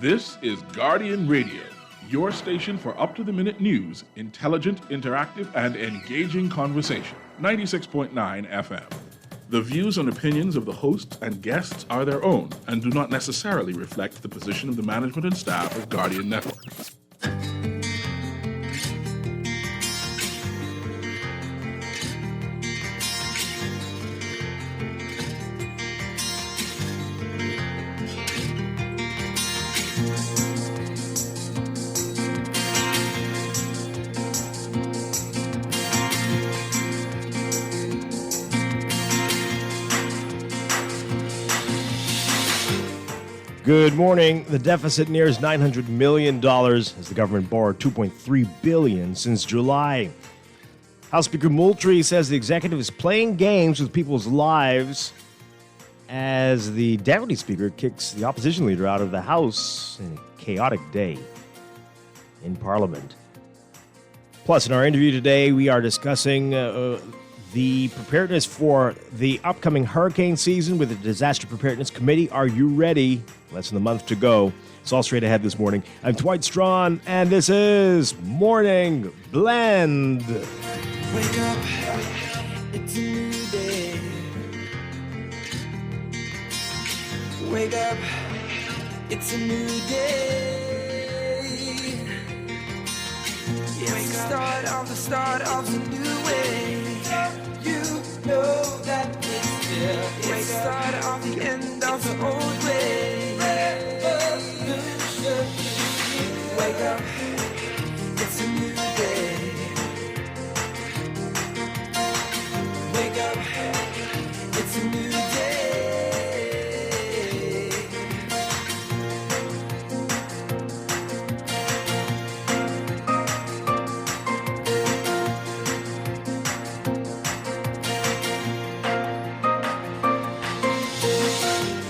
This is Guardian Radio, your station for up-to-the-minute news, intelligent, interactive, and engaging conversation. 96.9 FM. The views and opinions of the hosts and guests are their own and do not necessarily reflect the position of the management and staff of Guardian Network. Good morning. The deficit nears $900 million as the government borrowed $2.3 billion since July. House Speaker Moultrie says the executive is playing games with people's lives as the deputy speaker kicks the opposition leader out of the House in a chaotic day in Parliament. Plus, in our interview today, we are discussing the preparedness for the upcoming hurricane season with the Disaster Preparedness Committee. Are you ready? Less than a month to go. It's all straight ahead this morning. I'm Dwight Strachan, and this is Morning Blend. Wake up, it's a new day. Wake up, it's a new day. It's the start of a new way. You know that it's there. It's the start of the end of the old way. Wake up, it's a new day. Wake up, it's a new day.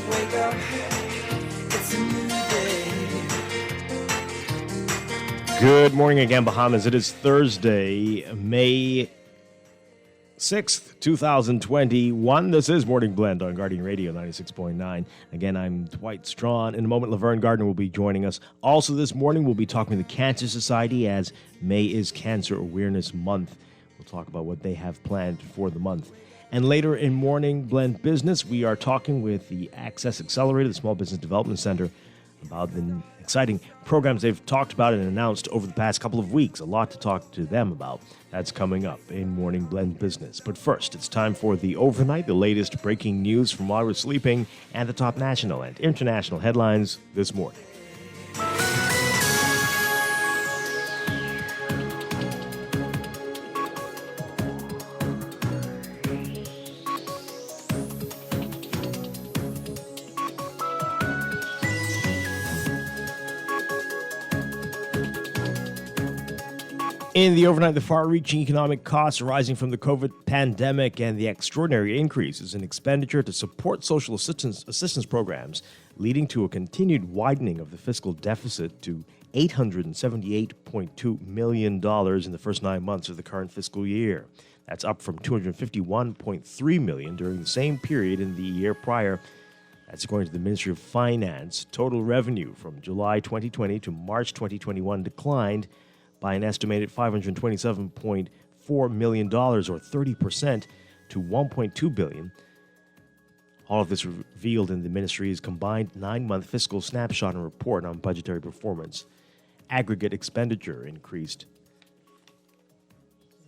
Wake up, it's a new day. Good morning again, Bahamas. It is Thursday, May 6th, 2021. This is Morning Blend on Guardian Radio 96.9. Again, I'm Dwight Strachan. In a moment, Laverne Gardner will be joining us. Also this morning, we'll be talking to the Cancer Society as May is Cancer Awareness Month. We'll talk about what they have planned for the month. And later in Morning Blend Business, we are talking with the Access Accelerator, the Small Business Development Center, about the exciting programs they've talked about and announced over the past couple of weeks. A lot to talk to them about. That's coming up in Morning Blend Business. But first, it's time for the overnight, the latest breaking news from while we're sleeping, and the top national and international headlines this morning. In the overnight, the far-reaching economic costs arising from the COVID pandemic and the extraordinary increases in expenditure to support social assistance programs, leading to a continued widening of the fiscal deficit to $878.2 million in the first 9 months of the current fiscal year. That's up from $251.3 million during the same period in the year prior. That's according to the Ministry of Finance. Total revenue from July 2020 to March 2021 declined by an estimated $527.4 million, or 30%, to $1.2 billion. All of this revealed in the ministry's combined 9-month fiscal snapshot and report on budgetary performance. Aggregate expenditure increased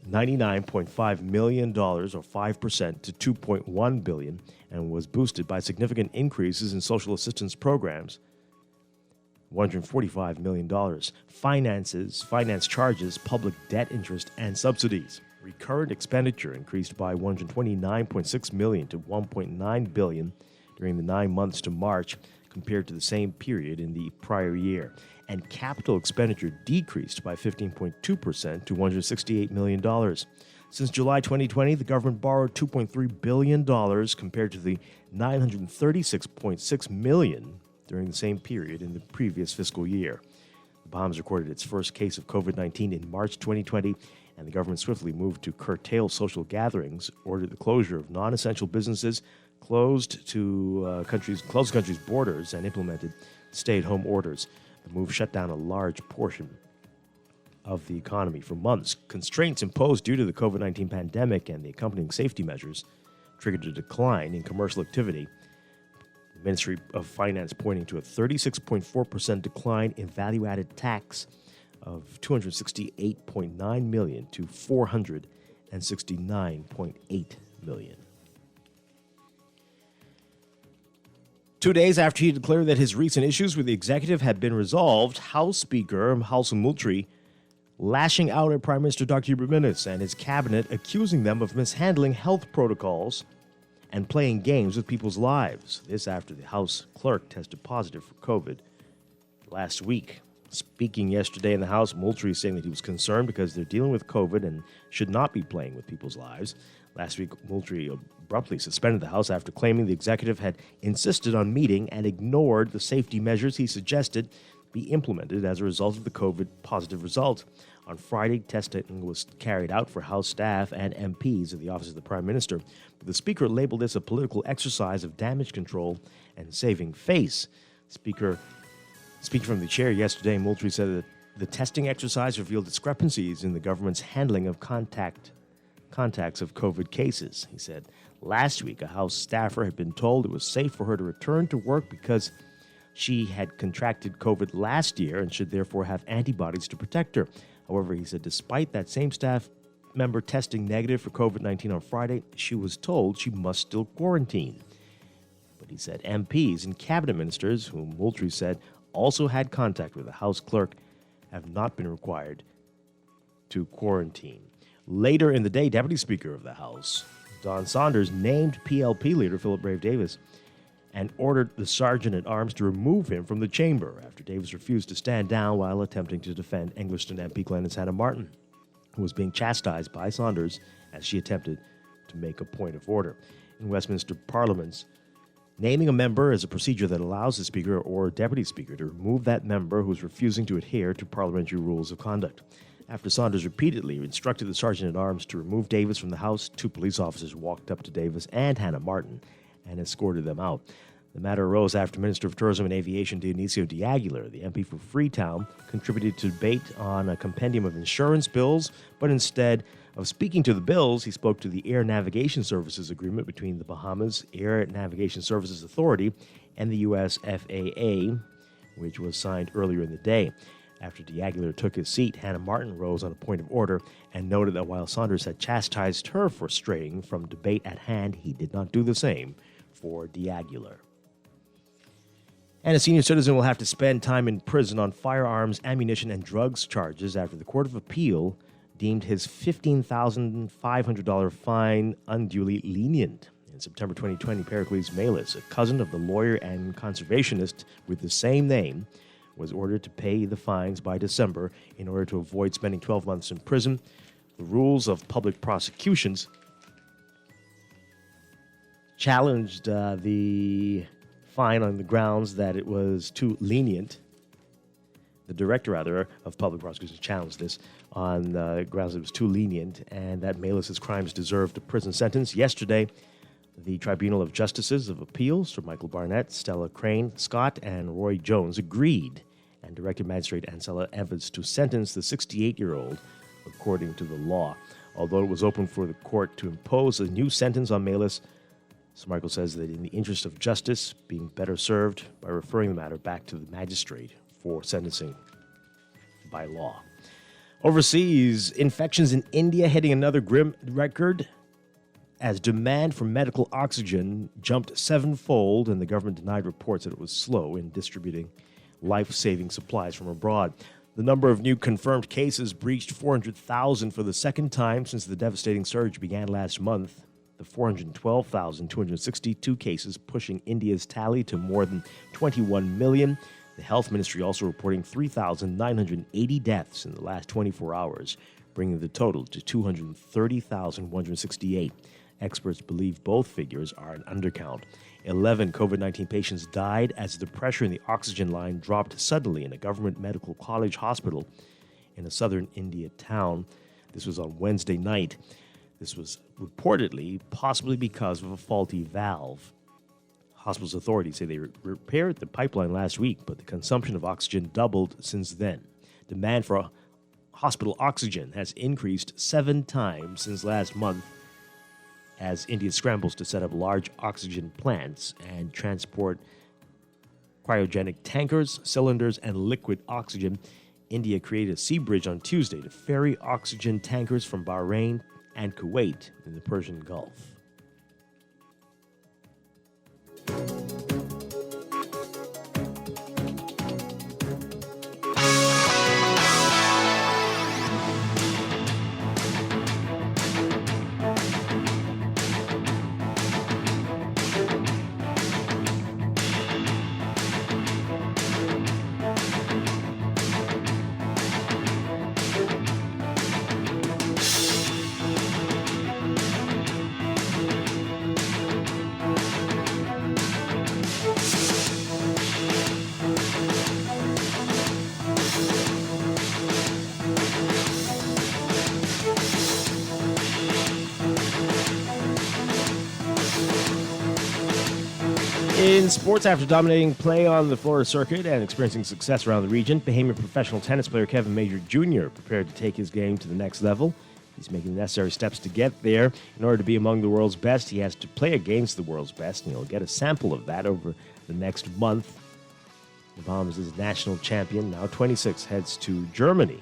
$99.5 million, or 5%, to $2.1 billion, and was boosted by significant increases in social assistance programs. $145 million. Finance charges, public debt interest, and subsidies. Recurrent expenditure increased by $129.6 million to $1.9 billion during the 9 months to March compared to the same period in the prior year. And capital expenditure decreased by 15.2% to $168 million. Since July 2020, the government borrowed $2.3 billion compared to the $936.6 million during the same period in the previous fiscal year. The Bahamas recorded its first case of COVID-19 in March 2020, and the government swiftly moved to curtail social gatherings, ordered the closure of non-essential businesses, closed countries' borders, and implemented stay-at-home orders. The move shut down a large portion of the economy for months. Constraints imposed due to the COVID-19 pandemic and the accompanying safety measures triggered a decline in commercial activity. The Ministry of Finance pointing to a 36.4% decline in value-added tax of $268.9 million to $469.8 million. 2 days after he declared that his recent issues with the executive had been resolved, House Speaker Halsum Moultrie lashing out at Prime Minister Dr. Jimenez and his cabinet, accusing them of mishandling health protocols and playing games with people's lives. This after the House clerk tested positive for COVID last week. Speaking yesterday in the House, Moultrie saying that he was concerned because they're dealing with COVID and should not be playing with people's lives. Last week, Moultrie abruptly suspended the House after claiming the executive had insisted on meeting and ignored the safety measures he suggested be implemented as a result of the COVID positive result. On Friday, testing was carried out for House staff and MPs at the Office of the Prime Minister. But the Speaker labeled this a political exercise of damage control and saving face. Speaking from the chair yesterday, Moultrie said that the testing exercise revealed discrepancies in the government's handling of contacts of COVID cases. He said, last week, a House staffer had been told it was safe for her to return to work because she had contracted COVID last year and should therefore have antibodies to protect her. However, he said, despite that same staff member testing negative for COVID-19 on Friday, she was told she must still quarantine. But he said MPs and cabinet ministers, whom Moultrie said also had contact with the House clerk, have not been required to quarantine. Later in the day, Deputy Speaker of the House, Don Saunders, named PLP leader Philip Brave Davis and ordered the Sergeant-at-Arms to remove him from the chamber after Davis refused to stand down while attempting to defend Engliston MP Glenys Hannah Martin, who was being chastised by Saunders as she attempted to make a point of order. In Westminster Parliament's naming a member is a procedure that allows the Speaker or Deputy Speaker to remove that member who is refusing to adhere to parliamentary rules of conduct. After Saunders repeatedly instructed the Sergeant-at-Arms to remove Davis from the House, 2 police officers walked up to Davis and Hannah Martin and escorted them out. The matter arose after Minister of Tourism and Aviation Dionisio de Aguilar, the MP for Freetown, contributed to debate on a compendium of insurance bills, but instead of speaking to the bills, he spoke to the Air Navigation Services Agreement between the Bahamas Air Navigation Services Authority and the U.S. FAA, which was signed earlier in the day. After de Aguilar took his seat, Hannah Martin rose on a point of order and noted that while Saunders had chastised her for straying from debate at hand, he did not do the same for de Aguilar. And a senior citizen will have to spend time in prison on firearms, ammunition, and drugs charges after the Court of Appeal deemed his $15,500 fine unduly lenient. In September 2020, Pericles Melis, a cousin of the lawyer and conservationist with the same name, was ordered to pay the fines by December in order to avoid spending 12 months in prison. The rules of public prosecutions challenged the fine on the grounds that it was too lenient. The director, of public prosecutions challenged this on the grounds that it was too lenient and that Melis' crimes deserved a prison sentence. Yesterday, the Tribunal of Justices of Appeals, Sir Michael Barnett, Stella Crane Scott, and Roy Jones agreed and directed Magistrate Ancella Evans to sentence the 68-year-old according to the law. Although it was open for the court to impose a new sentence on Melis, Sir Michael says that in the interest of justice, being better served by referring the matter back to the magistrate for sentencing by law. Overseas, infections in India hitting another grim record as demand for medical oxygen jumped 7-fold, and the government denied reports that it was slow in distributing life-saving supplies from abroad. The number of new confirmed cases breached 400,000 for the second time since the devastating surge began last month. The 412,262 cases pushing India's tally to more than 21 million. The health ministry also reporting 3,980 deaths in the last 24 hours, bringing the total to 230,168. Experts believe both figures are an undercount. 11 COVID-19 patients died as the pressure in the oxygen line dropped suddenly in a government medical college hospital in a southern India town. This was on Wednesday night. This was reportedly possibly because of a faulty valve. Hospital's authorities say they repaired the pipeline last week, but the consumption of oxygen doubled since then. Demand for hospital oxygen has increased 7 times since last month as India scrambles to set up large oxygen plants and transport cryogenic tankers, cylinders, and liquid oxygen. India created a sea bridge on Tuesday to ferry oxygen tankers from Bahrain and Kuwait in the Persian Gulf. In sports, after dominating play on the Florida circuit and experiencing success around the region, Bahamian professional tennis player Kevin Major Jr. prepared to take his game to the next level. He's making the necessary steps to get there. In order to be among the world's best, he has to play against the world's best, and he'll get a sample of that over the next month. The Bahamas' national champion, now 26, heads to Germany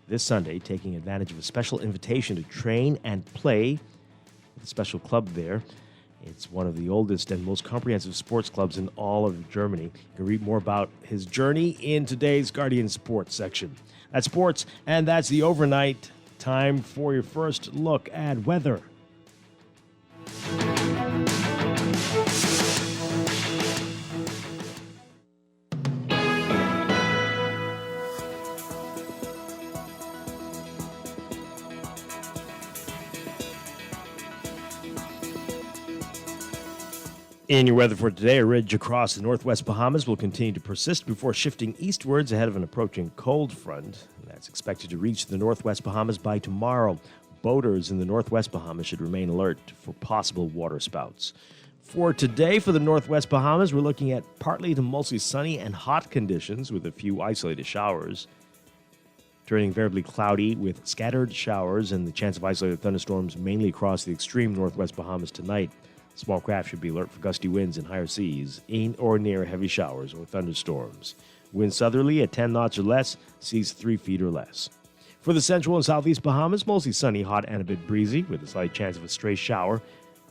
this Sunday, taking advantage of a special invitation to train and play with a special club there. It's one of the oldest and most comprehensive sports clubs in all of Germany. You can read more about his journey in today's Guardian Sports section. That's sports, and that's the overnight. Time for your first look at weather. In your weather for today, a ridge across the northwest Bahamas will continue to persist before shifting eastwards ahead of an approaching cold front. That's expected to reach the northwest Bahamas by tomorrow. Boaters in the northwest Bahamas should remain alert for possible water spouts. For today, for the northwest Bahamas, we're looking at partly to mostly sunny and hot conditions with a few isolated showers. Turning variably cloudy with scattered showers and the chance of isolated thunderstorms mainly across the extreme northwest Bahamas tonight. Small craft should be alert for gusty winds and higher seas, in or near heavy showers or thunderstorms. Wind southerly at 10 knots or less, seas 3 feet or less. For the central and southeast Bahamas, mostly sunny, hot, and a bit breezy, with a slight chance of a stray shower,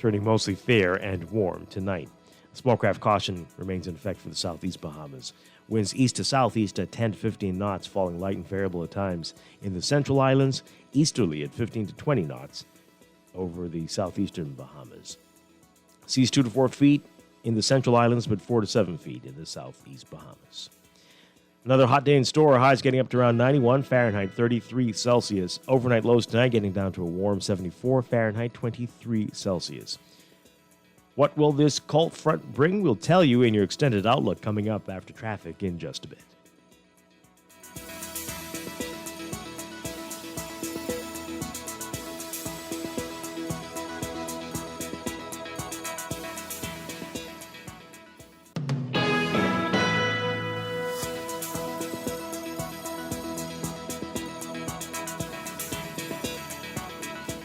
turning mostly fair and warm tonight. Small craft caution remains in effect for the southeast Bahamas. Winds east to southeast at 10 to 15 knots, falling light and variable at times. In the central islands, easterly at 15 to 20 knots over the southeastern Bahamas. Seas 2 to 4 feet in the central islands, but 4 to 7 feet in the southeast Bahamas. Another hot day in store. Highs getting up to around 91 Fahrenheit, 33 Celsius. Overnight lows tonight getting down to a warm 74 Fahrenheit, 23 Celsius. What will this cold front bring? We'll tell you in your extended outlook coming up after traffic in just a bit.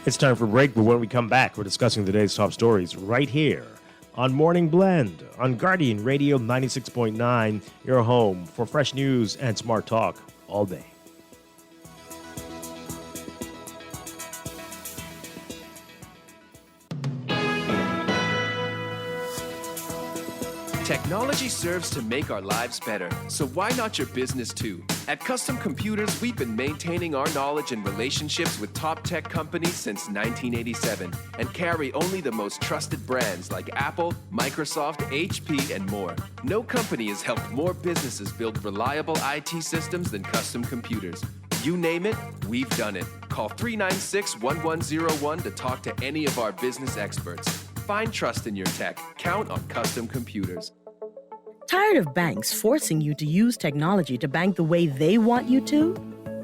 It's time for a break, but when we come back, we're discussing the day's top stories right here on Morning Blend on Guardian Radio 96.9, your home for fresh news and smart talk all day. Technology serves to make our lives better, so why not your business too? At Custom Computers, we've been maintaining our knowledge and relationships with top tech companies since 1987 and carry only the most trusted brands like Apple, Microsoft, HP, and more. No company has helped more businesses build reliable IT systems than Custom Computers. You name it, we've done it. Call 396-1101 to talk to any of our business experts. Find trust in your tech. Count on Custom Computers. Tired of banks forcing you to use technology to bank the way they want you to?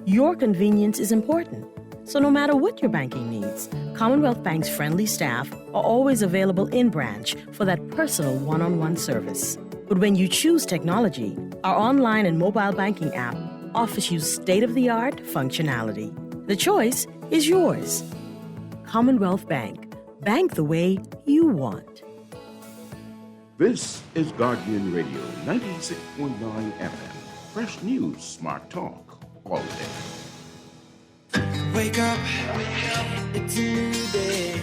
Your convenience is important. So no matter what your banking needs, Commonwealth Bank's friendly staff are always available in branch for that personal one-on-one service. But when you choose technology, our online and mobile banking app offers you state-of-the-art functionality. The choice is yours. Commonwealth Bank. Bank the way you want. This is Guardian Radio 96.9 FM. Fresh news, smart talk, all day. Wake up, it's a new day.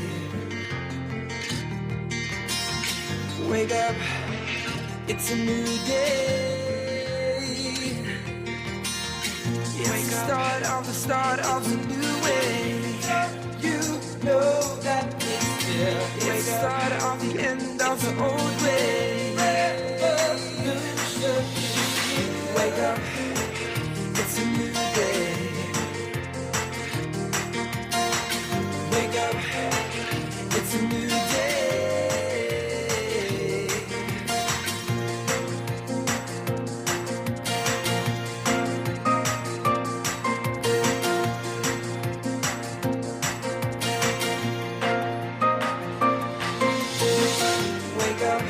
Wake up, it's a new day. It's the start of a new way. You know that it's there. It's the start of the end of the old way. Revolution. Wake up, it's a new day. Wake up, it's a new day. Wake up,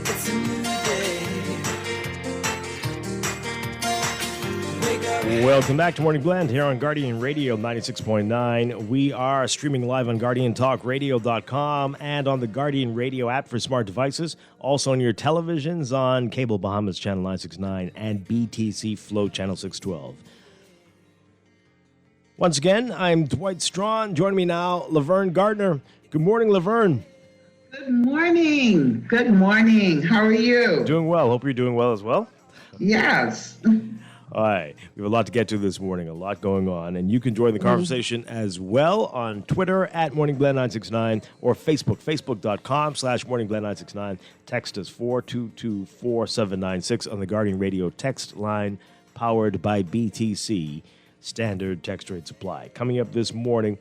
it's a new day. Wake up. Welcome back to Morning Blend here on Guardian Radio 96.9. We are streaming live on GuardianTalkRadio.com and on the Guardian Radio app for smart devices. Also on your televisions on Cable Bahamas Channel 969 and BTC Flow Channel 612. Once again, I'm Dwight Strachan. Joining me now, Laverne Gardner. Good morning, Laverne. Good morning. Good morning. How are you? Doing well. Hope you're doing well as well. Yes. All right. We have a lot to get to this morning, a lot going on. And you can join the conversation as well on Twitter at MorningBlend969 or Facebook, facebook.com/MorningBlend969. Text us 422-4796 on the Guardian Radio text line powered by BTC. Standard text rate supply. Coming up this morning,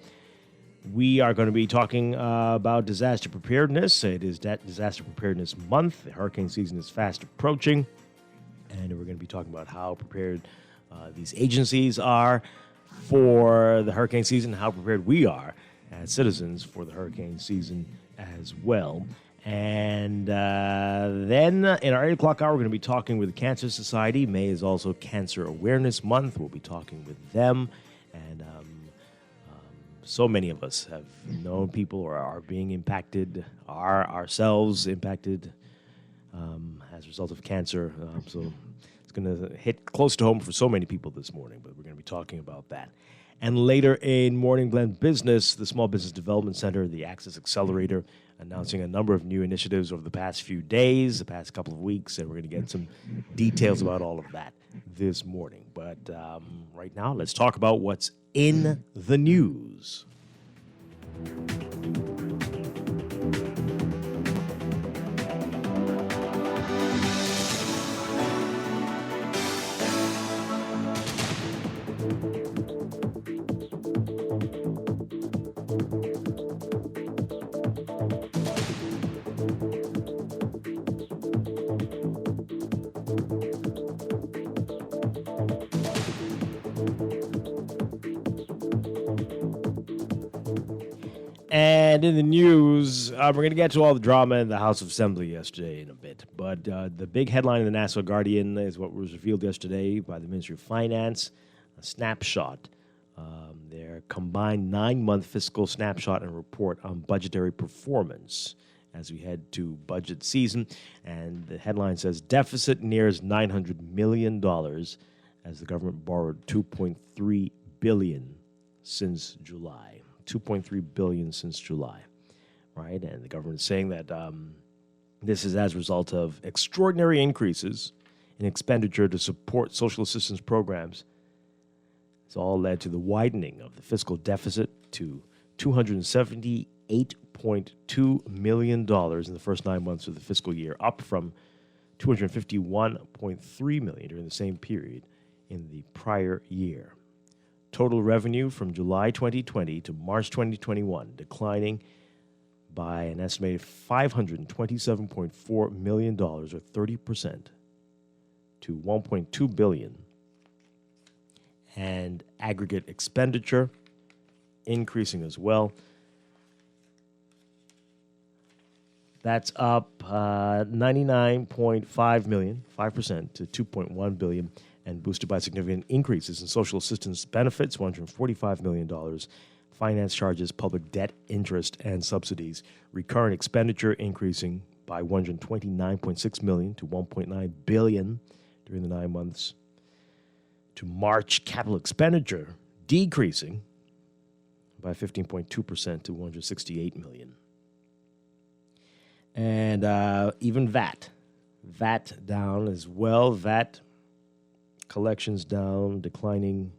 we are going to be talking about disaster preparedness. It is Disaster Preparedness Month. The hurricane season is fast approaching. And we're going to be talking about how prepared these agencies are for the hurricane season, how prepared we are as citizens for the hurricane season as well. And then in our 8 o'clock hour, we're going to be talking with the Cancer Society. May is also Cancer Awareness Month. We'll be talking with them. And so many of us have known people or are being impacted, are ourselves impacted as a result of cancer. So it's going to hit close to home for so many people this morning, but we're going to be talking about that. And later in Morning Blend Business, the Small Business Development Center, the Access Accelerator, announcing a number of new initiatives over the past few days, the past couple of weeks, and we're going to get some details about all of that this morning. But right now, let's talk about what's in the news. And in the news, we're going to get to all the drama in the House of Assembly yesterday in a bit. But the big headline in the National Guardian is what was revealed yesterday by the Ministry of Finance, a snapshot, their combined 9-month fiscal snapshot and report on budgetary performance as we head to budget season. And the headline says, deficit nears $900 million as the government borrowed $2.3 billion since July. $2.3 billion since July, right? And the government is saying that this is as a result of extraordinary increases in expenditure to support social assistance programs. It's all led to the widening of the fiscal deficit to $278.2 million in the first 9 months of the fiscal year, up from $251.3 million during the same period in the prior year. Total revenue from July 2020 to March 2021 declining by an estimated $527.4 million, or 30%, to $1.2 billion. And aggregate expenditure increasing as well. That's up 99.5 million, 5% to 2.1 billion, and boosted by significant increases in social assistance benefits, $145 million, finance charges, public debt, interest, and subsidies. Recurrent expenditure increasing by 129.6 million to 1.9 billion during the 9 months to March. Capital expenditure decreasing by 15.2% to 168 million. And even VAT down as well. VAT collections down, declining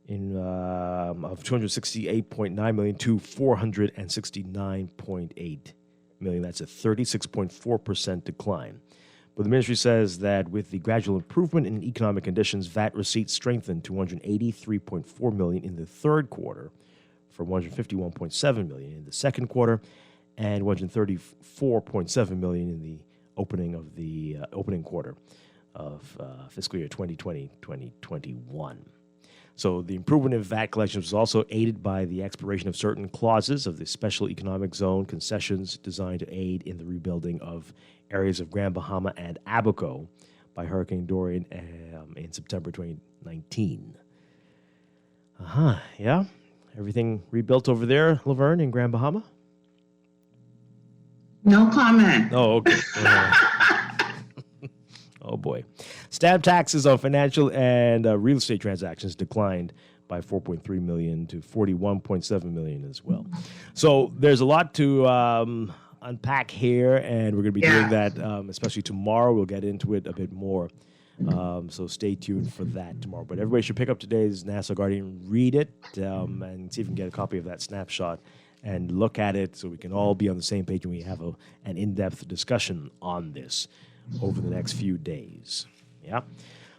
in of 268.9 million to 469.8 million. That's a 36.4% decline. But the ministry says that with the gradual improvement in economic conditions, VAT receipts strengthened to 183.4 million in the third quarter, from 151.7 million in the second quarter, and 134.7 million in the opening quarter of fiscal year 2020-2021. So the improvement in VAT collections was also aided by the expiration of certain clauses of the Special Economic Zone concessions designed to aid in the rebuilding of areas of Grand Bahama and Abaco by Hurricane Dorian in September 2019. Yeah. Everything rebuilt over there, Laverne, in Grand Bahama? No comment. Oh, okay. Oh, boy. Stamp taxes on financial and real estate transactions declined by 4.3 million to 41.7 million as well. So there's a lot to unpack here, and we're going to be doing that, especially tomorrow. We'll get into it a bit more. So stay tuned for that tomorrow. But everybody should pick up today's Nassau Guardian, read it, and see if you can get a copy of that snapshot and look at it so we can all be on the same page and we have an in-depth discussion on this over the next few days. Yeah.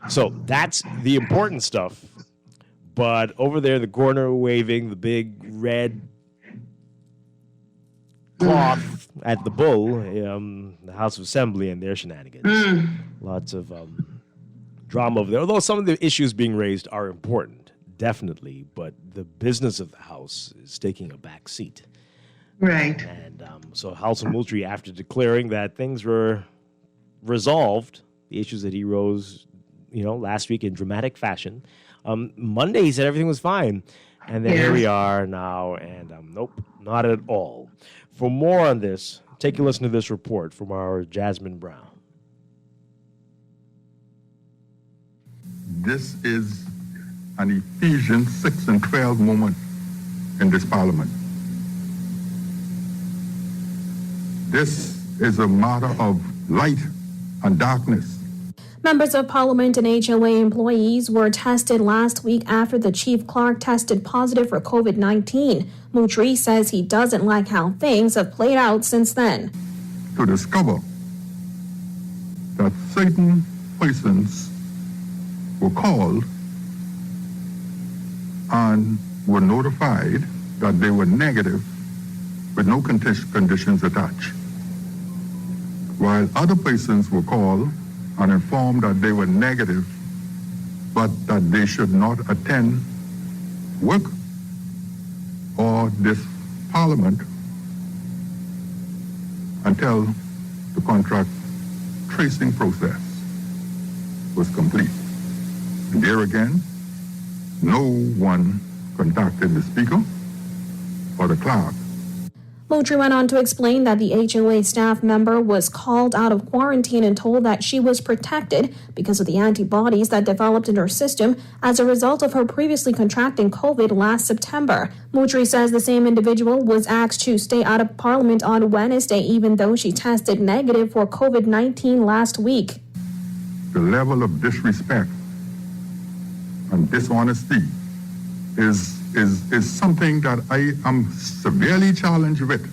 So that's the important stuff. But over there, the governor waving the big red cloth at the bull, the House of Assembly and their shenanigans. Lots of drama over there. Although some of the issues being raised are important, definitely, but the business of the House is taking a back seat. Right. And so House of Moultrie, after declaring that things were resolved, the issues that he rose, last week in dramatic fashion, Monday he said everything was fine. And then here we are now, and nope, not at all. For more on this, take a listen to this report from our Jasmine Brown. This is an Ephesians 6 and 12 moment in this parliament. This is a matter of light and darkness. Members of Parliament and HOA employees were tested last week after the Chief Clerk tested positive for COVID-19. Moultrie says he doesn't like how things have played out since then. To discover that certain persons were called and were notified that they were negative with no conditions attached, while other persons were called and informed that they were negative, but that they should not attend work or this parliament until the contract tracing process was complete. And there again, no one contacted the speaker or the clerk. Moultrie went on to explain that the HOA staff member was called out of quarantine and told that she was protected because of the antibodies that developed in her system as a result of her previously contracting COVID last September. Moultrie says the same individual was asked to stay out of Parliament on Wednesday, even though she tested negative for COVID-19 last week. The level of disrespect and dishonesty is something that I am severely challenged with,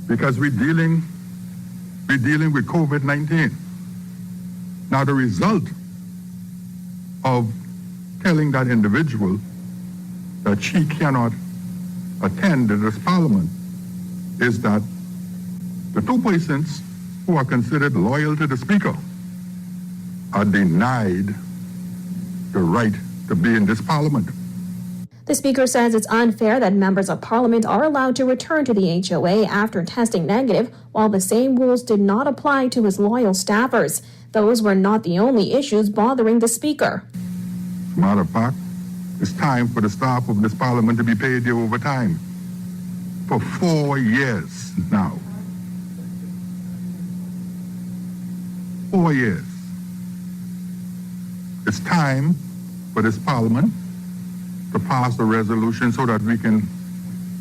because we're dealing with COVID-19. Now, the result of telling that individual that she cannot attend this parliament is that the two persons who are considered loyal to the speaker are denied the right to be in this parliament. The Speaker says it's unfair that members of Parliament are allowed to return to the HOA after testing negative, while the same rules did not apply to his loyal staffers. Those were not the only issues bothering the Speaker. As a matter of fact, it's time for the staff of this Parliament to be paid their overtime for 4 years now. 4 years. It's time for this Parliament to pass a resolution so that we can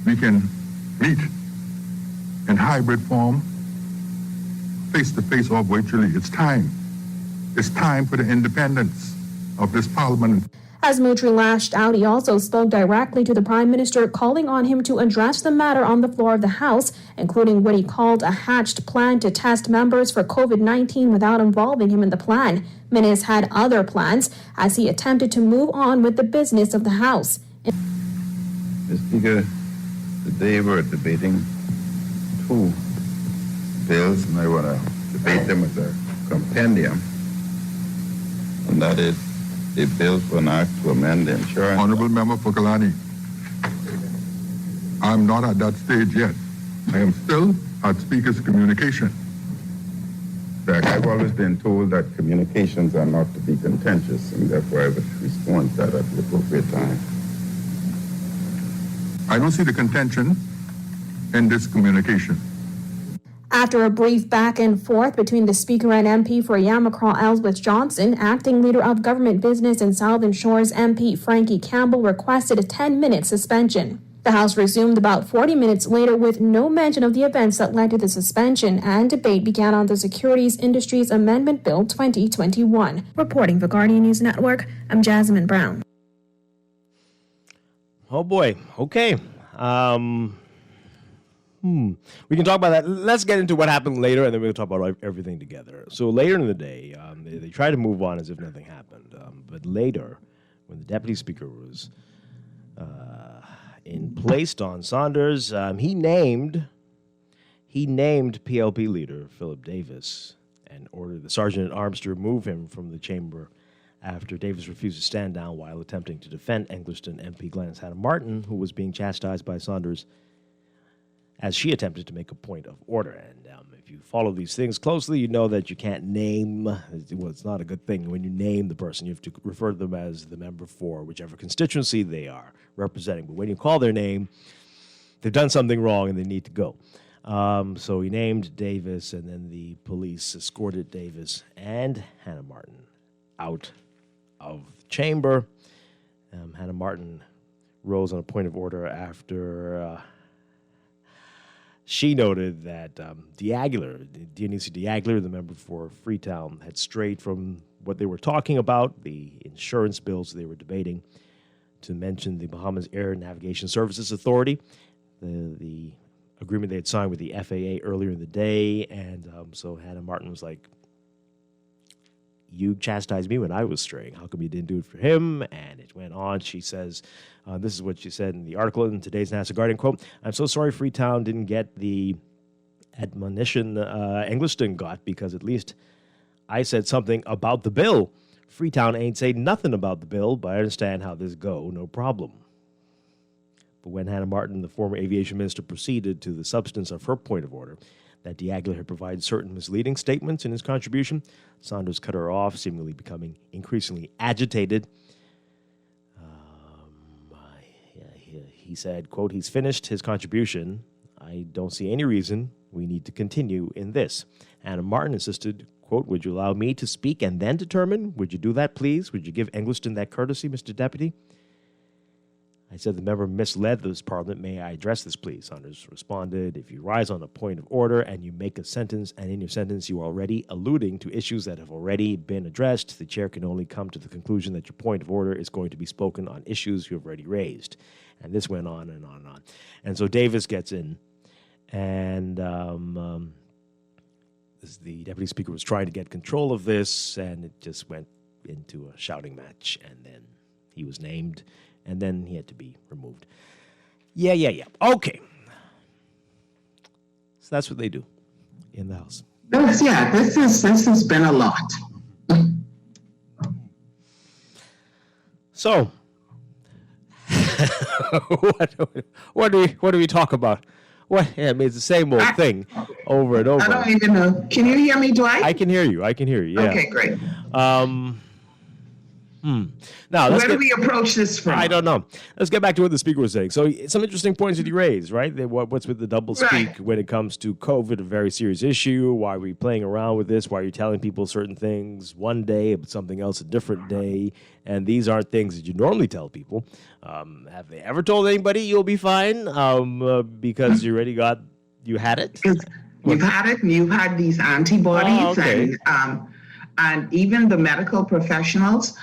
meet in hybrid form, face-to-face or virtually. It's time. It's time for the independence of this Parliament. As Moutry lashed out, he also spoke directly to the Prime Minister, calling on him to address the matter on the floor of the House, including what he called a hatched plan to test members for COVID-19 without involving him in the plan. Menes had other plans as he attempted to move on with the business of the House. Mr. Speaker, today we're debating two bills, and I want to debate them as a compendium, and that is the bill for an act to amend the insurance. Honorable Member for Kalani, I'm not at that stage yet. I am still at Speaker's communication. I've always been told that communications are not to be contentious, and therefore I would respond to that at the appropriate time. I don't see the contention in this communication. After a brief back and forth between the Speaker and MP for Yamacraw Ellsworth Johnson, acting leader of Government Business and Southern Shores MP Frankie Campbell requested a 10-minute suspension. The House resumed about 40 minutes later with no mention of the events that led to the suspension, and debate began on the Securities Industries Amendment Bill 2021. Reporting for Guardian News Network, I'm Jasmine Brown. Oh boy. Okay. We can talk about that. Let's get into what happened later, and then we'll talk about everything together. So later in the day, they tried to move on as if nothing happened. But later, when the Deputy Speaker was placed on Saunders, he named PLP leader Philip Davis and ordered the Sergeant-at-Arms to remove him from the chamber after Davis refused to stand down while attempting to defend Engliston MP Glenys Hanna-Martin, who was being chastised by Saunders as she attempted to make a point of order. And if you follow these things closely, you know that you can't name, well, it's not a good thing. When you name the person, you have to refer to them as the member for whichever constituency they are representing. But when you call their name, they've done something wrong and they need to go. So he named Davis, and then the police escorted Davis and Hanna-Martin out of the chamber. Hanna-Martin rose on a point of order after she noted that Dionysia Diagler, the member for Freetown, had strayed from what they were talking about, the insurance bills they were debating, to mention the Bahamas Air Navigation Services Authority, the agreement they had signed with the FAA earlier in the day. And so Hanna-Martin was like, you chastised me when I was straying. How come you didn't do it for him? And it went on. She says, this is what she said in the article in today's National Guardian, quote, "I'm so sorry Freetown didn't get the admonition Engliston got, because at least I said something about the bill. Freetown ain't say nothing about the bill, but I understand how this go, no problem." But when Hanna-Martin, the former aviation minister, proceeded to the substance of her point of order, that Diagler had provided certain misleading statements in his contribution, Saunders cut her off, seemingly becoming increasingly agitated. He said, quote, "He's finished his contribution. I don't see any reason we need to continue in this." Hanna-Martin insisted, quote, "Would you allow me to speak and then determine? Would you do that, please? Would you give Engliston that courtesy, Mr. Deputy?" I said, "The member misled this Parliament. May I address this, please?" Saunders responded, "If you rise on a point of order and you make a sentence, and in your sentence you are already alluding to issues that have already been addressed, the chair can only come to the conclusion that your point of order is going to be spoken on issues you have already raised." And this went on and on and on. And so Davis gets in, and the Deputy Speaker was trying to get control of this, and it just went into a shouting match, and then he was named, and then he had to be removed. Yeah. Okay. So that's what they do in the House. This has been a lot. So, what do we talk about? What? Yeah, I mean, it's the same old thing over and over. I don't even know. Can you hear me, Dwight? I can hear you. Yeah. Okay, great. Now, where do we approach this from? I don't know. Let's get back to what the speaker was saying. So, some interesting points that he raised, right? What's with the double speak when it comes to COVID, a very serious issue? Why are we playing around with this? Why are you telling people certain things one day, but something else a different day? And these aren't things that you normally tell people. Have they ever told anybody you'll be fine because you had it? Because you've had it, and you've had these antibodies, and even the medical professionals,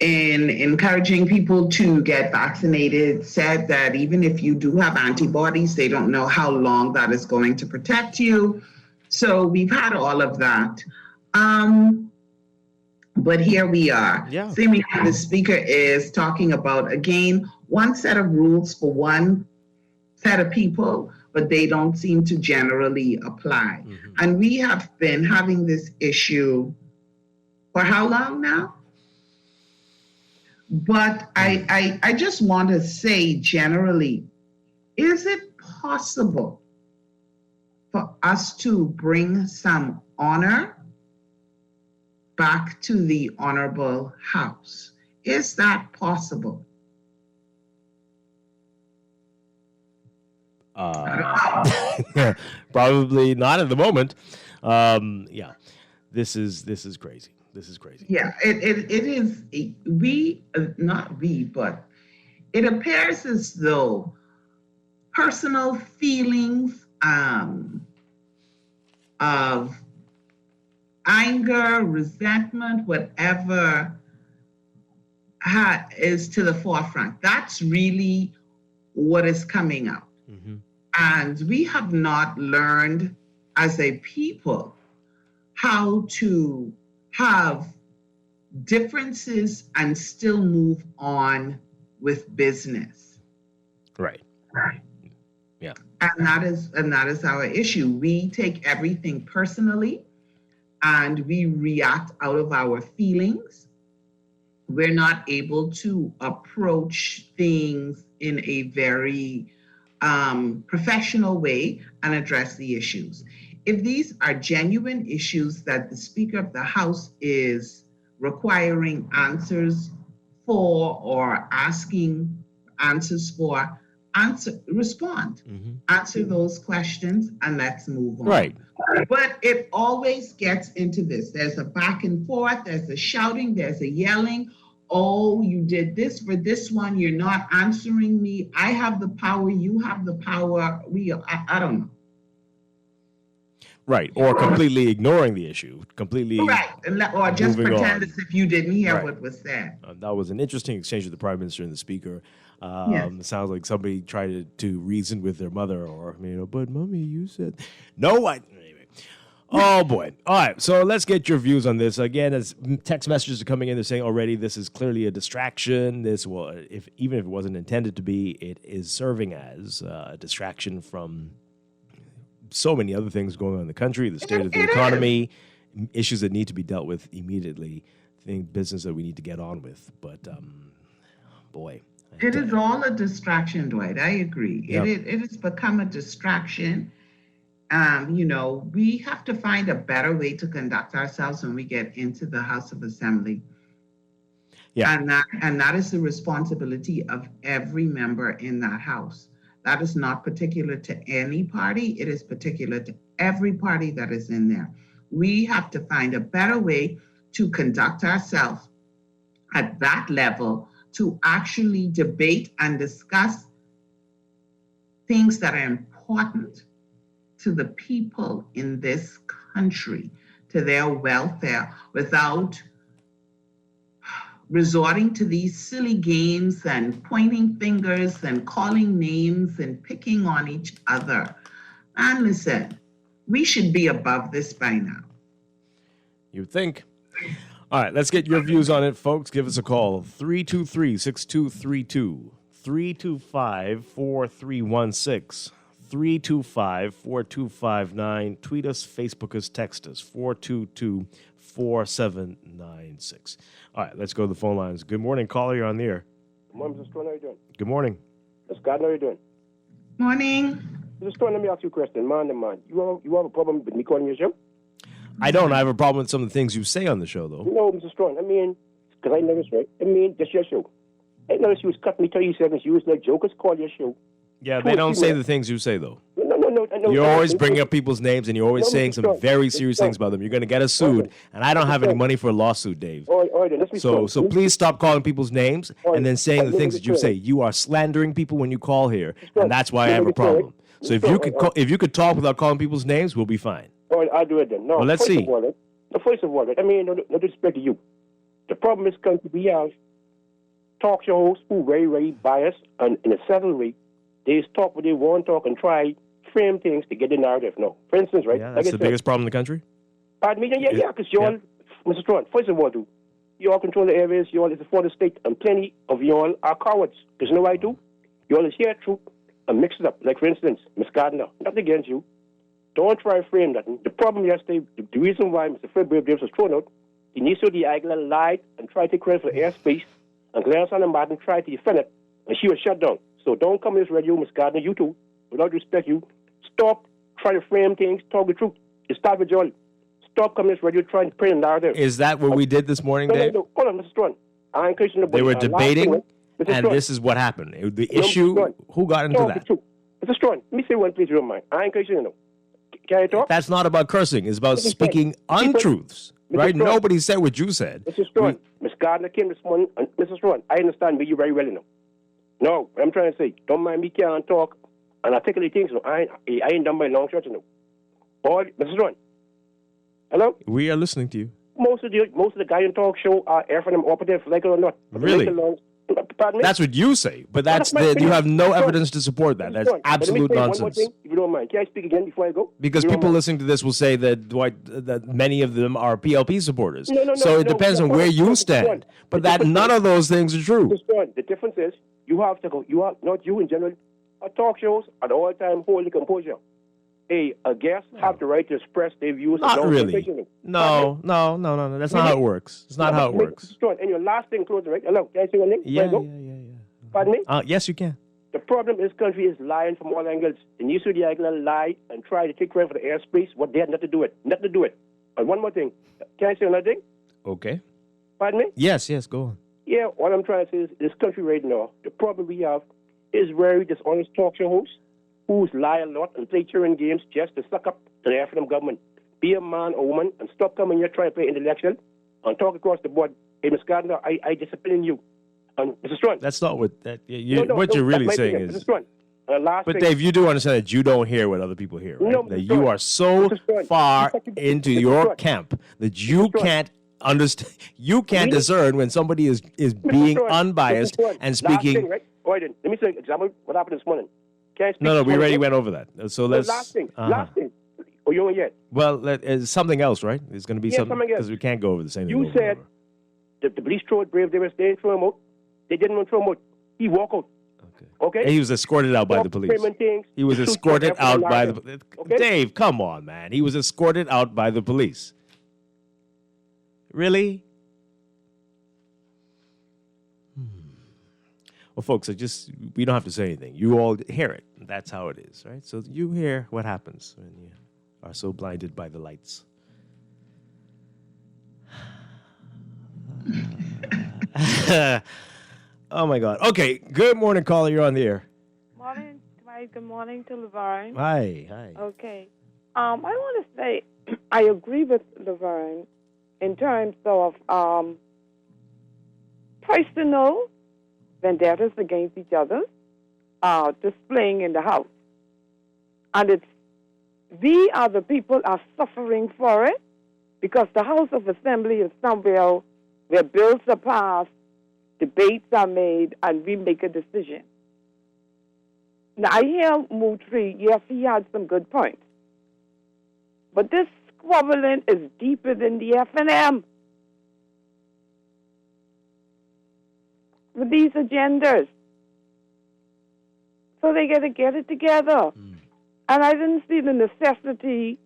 in encouraging people to get vaccinated, said that even if you do have antibodies, they don't know how long that is going to protect you. So we've had all of that. But here we are. Seemingly the speaker is talking about, again, one set of rules for one set of people, but they don't seem to generally apply. Mm-hmm. And we have been having this issue for how long now? But I just want to say generally, is it possible for us to bring some honor back to the Honorable House? Is that possible? Probably not at the moment. This is crazy. This is crazy. Yeah, it is. Not we, but it appears as though personal feelings of anger, resentment, whatever is to the forefront. That's really what is coming out. Mm-hmm. And we have not learned as a people how to have differences and still move on with business. Right. Yeah. And that is our issue. We take everything personally and we react out of our feelings. We're not able to approach things in a very professional way and address the issues. If these are genuine issues that the Speaker of the House is requiring answers for or asking answers for, respond. Mm-hmm. Answer those questions and let's move on. Right. But it always gets into this. There's a back and forth, there's a shouting, there's a yelling. Oh, you did this for this one, you're not answering me. I have the power, you have the power. I don't know. Right, or completely ignoring the issue, right, or just pretend as if you didn't hear what was said. That was an interesting exchange with the Prime Minister and the Speaker. It sounds like somebody tried to reason with their mother, or but Mommy, you said no. Anyway, oh boy! All right, so let's get your views on this. Again, as text messages are coming in, they're saying already this is clearly a distraction. This will, even if it wasn't intended to be, it is serving as a distraction from so many other things going on in the country, the state of the economy, issues that need to be dealt with immediately, business that we need to get on with. But, boy. It is all a distraction, Dwight. I agree. Yep. It has become a distraction. We have to find a better way to conduct ourselves when we get into the House of Assembly. Yeah. And that is the responsibility of every member in that House. That is not particular to any party. It is particular to every party that is in there. We have to find a better way to conduct ourselves at that level to actually debate and discuss things that are important to the people in this country, to their welfare, without resorting to these silly games and pointing fingers and calling names and picking on each other. And listen, we should be above this by now. You think? All right, let's get your views on it, folks. Give us a call, 323-6232, 325-4316, 325-4259. Tweet us, Facebook us, text us, 422-4796. All right, let's go to the phone lines. Good morning, caller. You're on the air. Good morning, Mr. Strachan. How are you doing? Good morning. Mr. Gardner, how are you doing? Morning. Mr. Strachan, let me ask you a question. Man to man, you have a problem with me calling your show? I don't. I have a problem with some of the things you say on the show, though. No, Mr. Strachan. I mean, because I noticed, right? I mean, that's your show. I noticed you was cutting me 30 seconds. You was like, jokers call your show. Yeah, they don't say the things you say, though. No. You're always bringing up people's names, and you're always saying some very serious things about them. You're going to get us sued, and I don't have any money for a lawsuit, Dave. All right, then, let's be So please stop calling people's names and then saying the things that you say. Strachan. You are slandering people when you call here, and that's why I have a problem. So if you could talk without calling people's names, we'll be fine. All right, I'll do it then. No, Well, let's see. First of all, I mean, no disrespect to you. The problem is going to be have talk show hosts who very, very biased, and in a subtle way, they just talk what they want to talk and try frame things to get the narrative. No, for instance, right? Yeah, that's the biggest problem in the country. Pardon me? Yeah, because y'all, Mr. Strachan, first of all, y'all control the areas, y'all is for the state, and plenty of y'all are cowards. Because you know what I do? Y'all is here true and mix it up. Like, for instance, Ms. Gardner, nothing against you. Don't try to frame nothing. The problem yesterday, the reason why Mr. Fred Davis was thrown out, he needs to the Aguilar lied and tried to take credit for the airspace, and Clarence Anna Martin tried to defend it, and she was shut down. So don't come to this radio, Ms. Gardner, you too, without respect you. Stop trying to frame things, talk the truth. It starts with y'all. Stop coming to this radio trying to print a narrative. Is that what we did this morning, Dave? No. Hold on, Mr. Strachan. I ain't questioning nobody. They were debating, Mr. and Strachan. this is what happened. The issue, who got into that? Mr. Strachan, let me say one, please, if you don't mind. I ain't questioning no. Can I talk? That's not about cursing. It's about speaking untruths, right? Nobody said what you said. Mr. Strachan, Ms. Gardner came this morning, and Mr. Strachan, I understand you very well, No, what I'm trying to say, don't mind me can't talk and articulate things. No, I ain't done my long shot, All, Mr. Strachan, hello? We are listening to you. Most of the guys in talk show are FM operative, like it or not. Really? Pardon me? That's what you say, but you have no evidence to support that. That's absolute nonsense. One more thing, if you don't mind. Can I speak again before I go? Because people listening to this will say that Dwight, that many of them are PLP supporters. So it depends on where you stand. But that none of those things are true. The difference is you have to go. You are not you in general. Our talk shows at all time hold the composure. A guest have the right to express their views. Not really. No. That's not how it works. It's not how it works. And your last thing, closing, right? Hello, can I say one thing? Yeah. Pardon me? Yes, you can. The problem in this country is lying from all angles. The News of the Aguilar lie and try to take credit for the airspace, what they had nothing to do with. Nothing to do with. And one more thing. Can I say another thing? Okay. Pardon me? Yes, go on. Yeah, what I'm trying to say is this country right now, the problem we have is very dishonest talk show hosts who lie a lot and play cheering games just to suck up to the African government. Be a man or woman and stop coming here trying to play intellectual and talk across the board. Hey, Ms. Gardner, I discipline you. And Mr. Strachan. That's not what what you're really saying is. Mr. Strachan. But Dave, you do understand that you don't hear what other people hear, right? No, that you are so far into your camp that you can't understand. You can't discern when somebody is being unbiased and speaking. Last thing, right? All right, then. Let me say an example. What happened this morning? Can I speak No, we already went over that. So let's. Last thing. Oh, you ain't yet. Well, it's something else, right? It's going to be something because we can't go over the same thing. You said the police threw out Brave Davis. They didn't throw him out. They didn't want to throw him out. He walked out. Okay. He was escorted out by the police. He was escorted out by the. Dave, come on, man. He was escorted out by the police. Really? Well, folks, we don't have to say anything. You all hear it. That's how it is, right? So you hear what happens when you are so blinded by the lights. Oh, my God. Okay. Good morning, caller. You're on the air. Morning, Dwight. Good morning to Laverne. Hi. Okay. I want to say I agree with Laverne in terms of personal vendettas against each other displaying in the house. And we are the people are suffering for it because the House of Assembly is somewhere where bills are passed, debates are made, and we make a decision. Now, I hear Moutri, yes, he had some good points. But this squabbling is deeper than the F&M. With these agendas. So they got to get it together. And I didn't see the necessity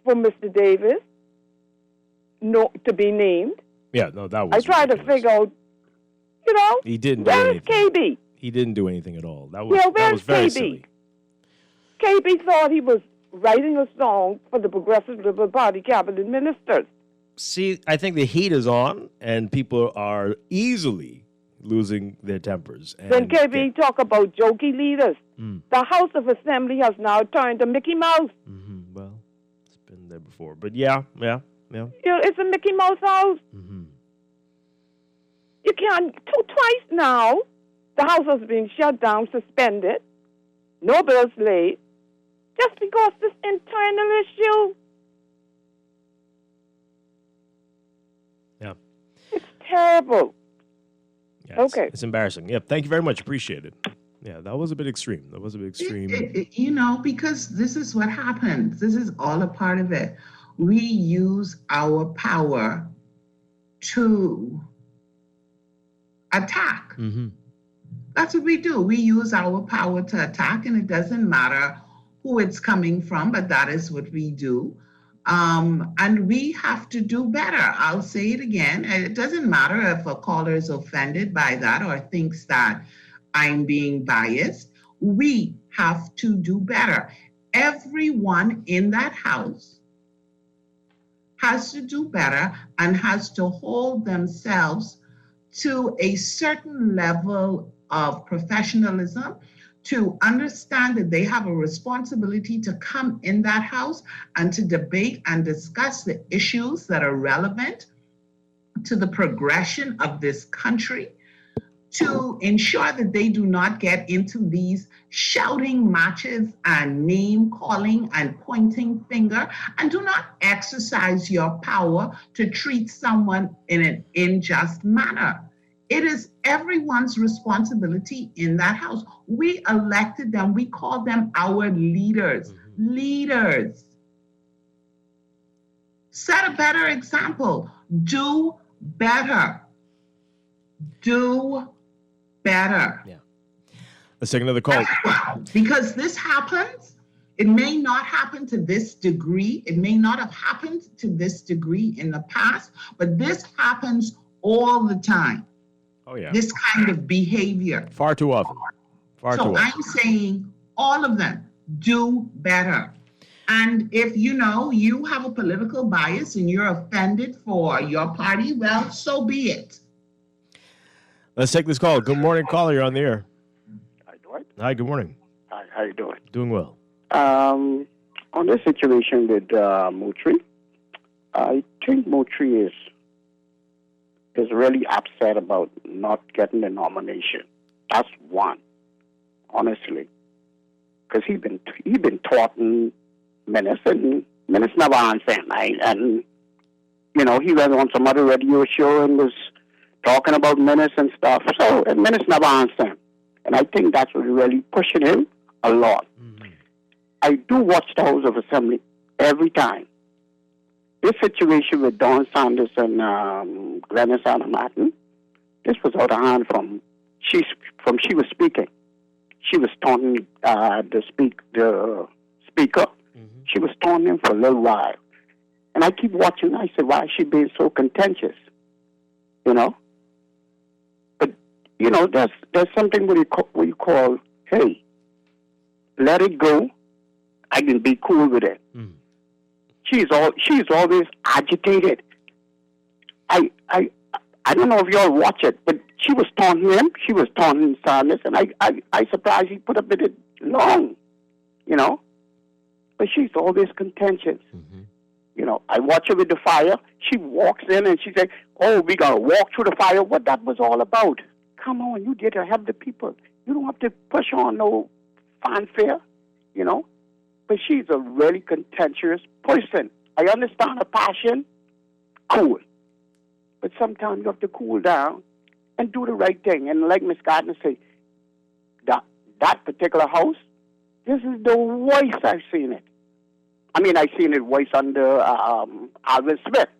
for Mr. Davis to be named. Yeah, no, that was I tried to figure out You know? He didn't do Where is anything. KB? He didn't do anything at all. That was, Yeah, that where's was very KB? silly. KB thought he was writing a song for the Progressive Liberal Party cabinet ministers. See, I think the heat is on, and people are easily losing their tempers. And When KB talk about jokey leaders, the House of Assembly has now turned to Mickey Mouse. Well, it's been there before. But yeah. You know, it's a Mickey Mouse house. You can't, twice now, the house has been shut down, suspended, no bills laid, just because this internal issue. Yeah. It's terrible. Yeah, okay. It's embarrassing. Yeah, thank you very much. Appreciate it. Yeah, that was a bit extreme. You know, because this is what happens. This is all a part of it. We use our power to attack. That's what we do. We use our power to attack, and it doesn't matter who it's coming from, but that is what we do. And we have to do better. I'll say it again. It doesn't matter if a caller is offended by that or thinks that I'm being biased. We have to do better. Everyone in that house has to do better and has to hold themselves to a certain level of professionalism, to understand that they have a responsibility to come in that house and to debate and discuss the issues that are relevant to the progression of this country, to ensure that they do not get into these shouting matches and name calling and pointing finger, and do not exercise your power to treat someone in an unjust manner. It is everyone's responsibility in that house. We elected them. We call them our leaders. Leaders. Set a better example. Do better. Do better. Yeah. Let's take another call. Because this happens. It may not happen to this degree. It may not have happened to this degree in the past, but this happens all the time. Oh, yeah. This kind of behavior. Far too often. So I'm saying all of them do better. And if you know you have a political bias and you're offended for your party, well, so be it. Let's take this call. Good morning, caller. You're on the air. Hi, Dwight. Hi, good morning. Hi, how you doing? Doing well. On this situation with Moultrie, I think Moultrie is really upset about not getting the nomination. That's one, honestly, because he been taunting Menace, and Menace never answered, right? And you know, he went on some other radio show and was talking about Menace and stuff. So, and Menace never answered him, and I think that's really pushing him a lot. I do watch the House of Assembly every time. This situation with Don Sanders and Glennis Anna Martin, this was out of hand from she was speaking. She was taunting the speaker. She was taunting him for a little while. And I keep watching. I said, why is she being so contentious? You know? But, you know, there's something what you call, hey, let it go. I can be cool with it. She's always agitated. I don't know if y'all watch it, but she was taunting him. She was taunting Sanders, and I surprised he put up with it long, you know. But she's always contentious. You know, I watch her with the fire. She walks in and she said, "Oh, we gotta walk through the fire." What that was all about? Come on, you get to help the people. You don't have to push on no fanfare, you know. But she's a really contentious person. I understand her passion, cool. But sometimes you have to cool down and do the right thing. And like Ms. Gardner said, that particular house, this is the worst I've seen it. I mean, I've seen it worse under Alvin Smith.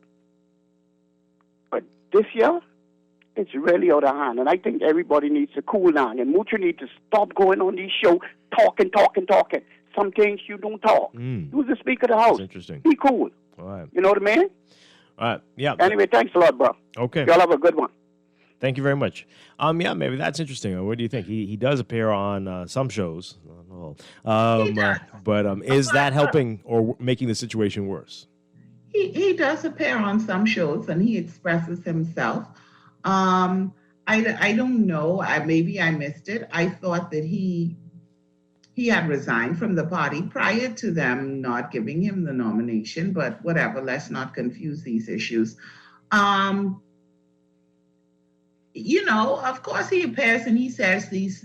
But this year, it's really out of hand. And I think everybody needs to cool down. And Moocher needs to stop going on these shows, talking. Some things you don't talk. Who's the Speaker of the House? That's interesting. Be cool. All right. You know what I mean? All right. Yeah. Anyway, thanks a lot, bro. Okay. Y'all have a good one. Thank you very much. Yeah, maybe that's interesting. What do you think? He does appear on some shows, not all. But is that helping or making the situation worse? He does appear on some shows and he expresses himself. I don't know. Maybe I missed it. I thought that he had resigned from the party prior to them not giving him the nomination, but whatever, let's not confuse these issues. Of course he appears and he says these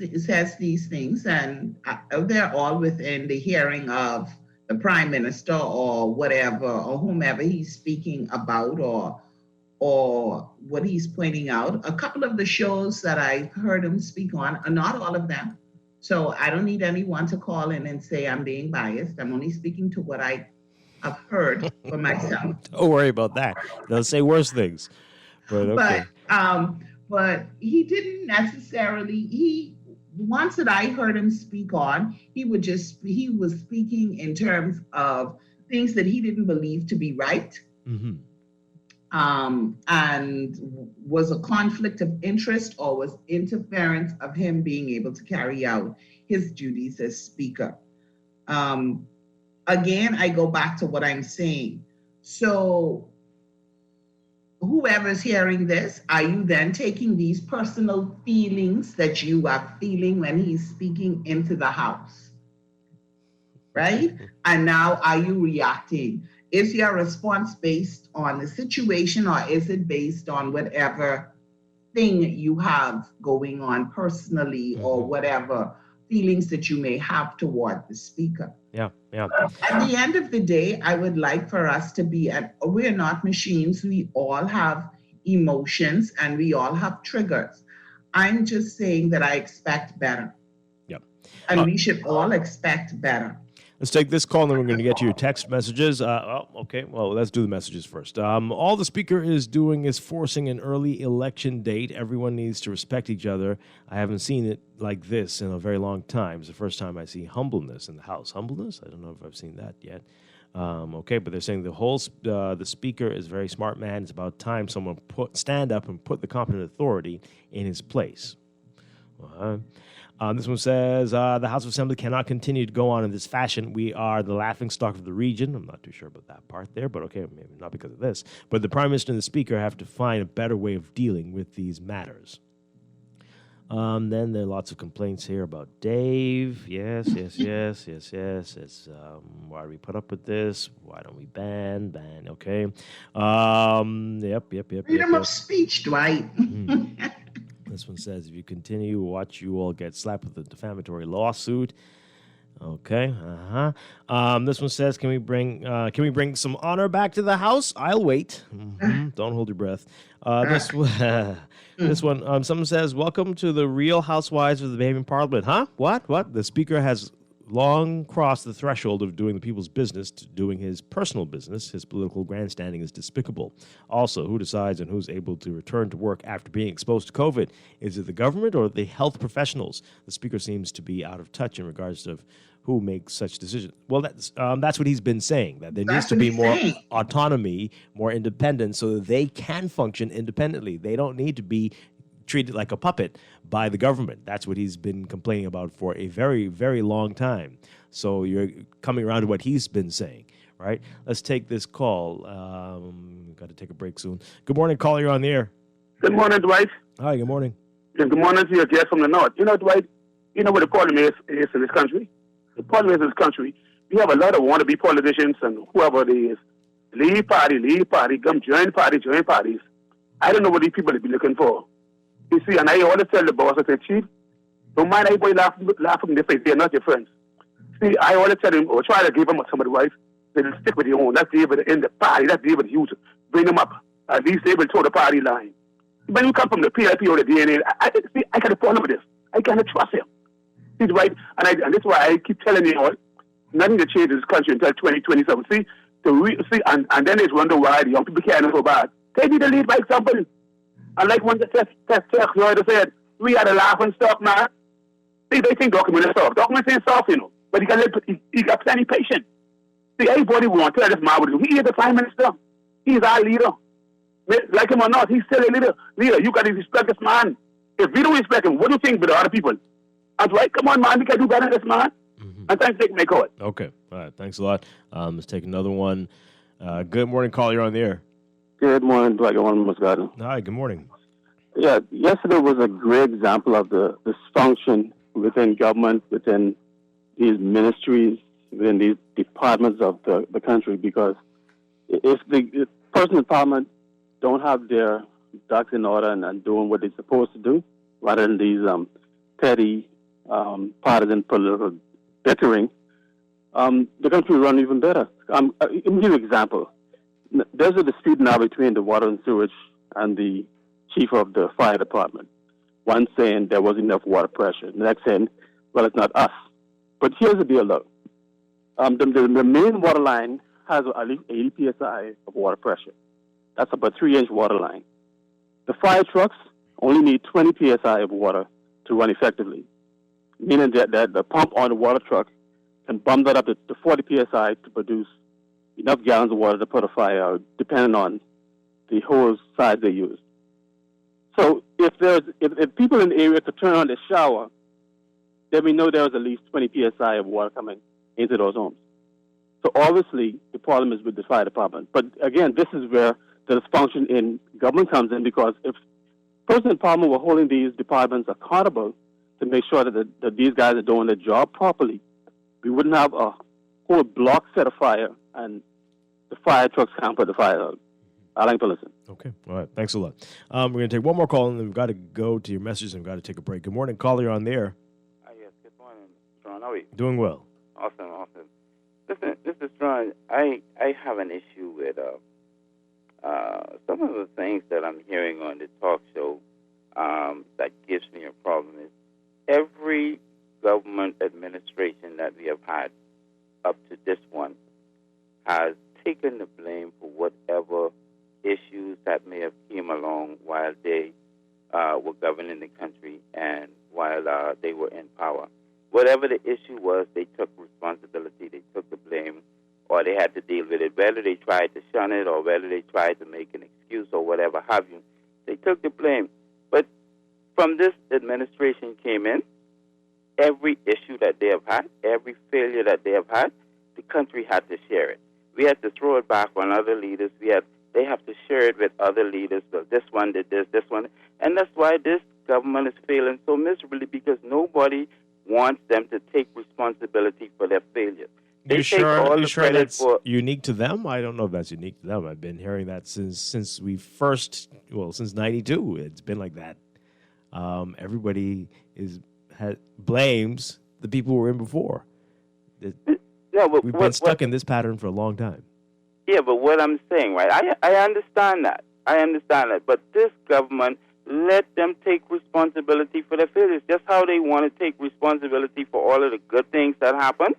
things, and they're all within the hearing of the prime minister or whatever, or whomever he's speaking about, or what he's pointing out. A couple of the shows that I've heard him speak on, not all of them. So I don't need anyone to call in and say I'm being biased. I'm only speaking to what I have heard for myself. Don't worry about that. They'll say worse things. But okay. But he didn't necessarily. Once that I heard him speak on, he was speaking in terms of things that he didn't believe to be right. Mm-hmm. And was a conflict of interest or was interference of him being able to carry out his duties as speaker. Again, I go back to what I'm saying. So whoever's hearing this, are you then taking these personal feelings that you are feeling when he's speaking into the House? Right? And now are you reacting? Is your response based on the situation, or is it based on whatever thing you have going on personally, or whatever feelings that you may have toward the speaker? Yeah. At the end of the day, I would like for us to be we're not machines. We all have emotions and we all have triggers. I'm just saying that I expect better. Yep. And we should all expect better. Let's take this call, and then we're going to get to your text messages. Okay. Well, let's do the messages first. All the speaker is doing is forcing an early election date. Everyone needs to respect each other. I haven't seen it like this in a very long time. It's the first time I see humbleness in the House. Humbleness? I don't know if I've seen that yet. Okay, but they're saying the speaker is a very smart man. It's about time someone stand up and put the competent authority in his place. This one says, the House of Assembly cannot continue to go on in this fashion. We are the laughingstock of the region. I'm not too sure about that part there, but okay, maybe not because of this. But the Prime Minister and the Speaker have to find a better way of dealing with these matters. Then there are lots of complaints here about Dave. Yes. It's, why do we put up with this? Why don't we ban? Okay. Yep. Freedom of speech, Dwight. This one says, if you continue, watch you all get slapped with a defamatory lawsuit. Okay. This one says, can we bring some honor back to the House? I'll wait. Don't hold your breath. This one, someone says, welcome to the Real Housewives of the Bahamian Parliament. Huh? What? The Speaker has long crossed the threshold of doing the people's business to doing his personal business. His political grandstanding is despicable. Also, who decides and who's able to return to work after being exposed to COVID? Is it the government or the health professionals? The Speaker seems to be out of touch in regards to who makes such decisions. Well, that's what he's been saying, that there needs to be more autonomy, more independence, so that they can function independently. They don't need to be treated like a puppet by the government. That's what he's been complaining about for a very, very long time. So you're coming around to what he's been saying, right? Let's take this call. Got to take a break soon. Good morning, caller. You're on the air. Good morning, Dwight. Hi, good morning. And good morning to your guest from the north. You know, Dwight, you know what the problem is in this country? The problem is in this country, we have a lot of wannabe politicians and whoever it is. Leave party, come join parties. I don't know what these people be looking for. You see, and I always tell the boss, I say, Chief, don't mind anybody laughing in their face. They're not your friends. See, I always tell him, or try to give them some advice, then stick with your own. That's the able to end the party. That's the able to use it. Bring them up. At least they will toe the party line. When you come from the PIP or the DNA, I got a problem with this. I cannot trust him. He's right. And that's why I keep telling you all, nothing to change in this country until 2027. See, and then they wonder why the young people can't go bad. They need to lead by example. And like one that said, we are the laughing stock, man. See, they think documents are soft. Documents ain't soft, you know. But he got plenty patient. See, everybody wants to tell this man what to do. He is the Prime Minister. He's our leader. like him or not, he's still a leader. You got to respect this man. If we don't respect him, what do you think with the other people? And Dwight, come on, man, we can do better than this man. And thanks for taking my call. Okay. All right. Thanks a lot. Let's take another one. Good morning, caller. You're on the air. Good morning, Dwight. Good morning, Ms. Gardner. Hi. Good morning. Yeah, yesterday was a great example of the dysfunction within government, within these ministries, within these departments of the country, because if the person in parliament don't have their ducks in order and doing what they're supposed to do, rather than these petty partisan political bickering, the country will run even better. Let me give you an example. There's a dispute now between the water and sewage and the chief of the fire department. One saying there wasn't enough water pressure. The next saying, well, it's not us. But here's the deal, though. The main water line has at least 80 psi of water pressure. That's about a 3-inch water line. The fire trucks only need 20 psi of water to run effectively, meaning that the pump on the water truck can bump that up to 40 psi to produce enough gallons of water to put a fire out, depending on the hose size they use. So if people in the area could turn on the shower, then we know there's at least 20 psi of water coming into those homes. So obviously the problem is with the fire department. But again, this is where the dysfunction in government comes in, because if President Palmer were holding these departments accountable to make sure that these guys are doing their job properly, we wouldn't have a whole block set afire and the fire trucks can't put the fire out. I like to listen. Okay. All right. Thanks a lot. We're going to take one more call, and then we've got to go to your messages, and we've got to take a break. Good morning, caller. You're on the air. Yes, good morning, Strachan. How are you? Doing well. Awesome. Listen, Mr. Strachan, I have an issue with some of the things that I'm hearing on the talk show that gives me a problem is every government administration that we have had up to this one has taken the blame for whatever issues that may have came along while they were governing the country and while they were in power. Whatever the issue was, they took responsibility, they took the blame, or they had to deal with it. Whether they tried to shun it or whether they tried to make an excuse or whatever have you, they took the blame. But from this administration came in, every issue that they have had, every failure that they have had, the country had to share it. We had to throw it back on other leaders. They have to share it with other leaders. Well, this one did this one. And that's why this government is failing so miserably, because nobody wants them to take responsibility for their failures. You sure that's unique to them? I don't know if that's unique to them. I've been hearing that since since 92. It's been like that. Everybody blames the people who were in before. We've been stuck in this pattern for a long time. Yeah, but what I'm saying, right, I understand that. But this government, let them take responsibility for their failures, just how they want to take responsibility for all of the good things that happen.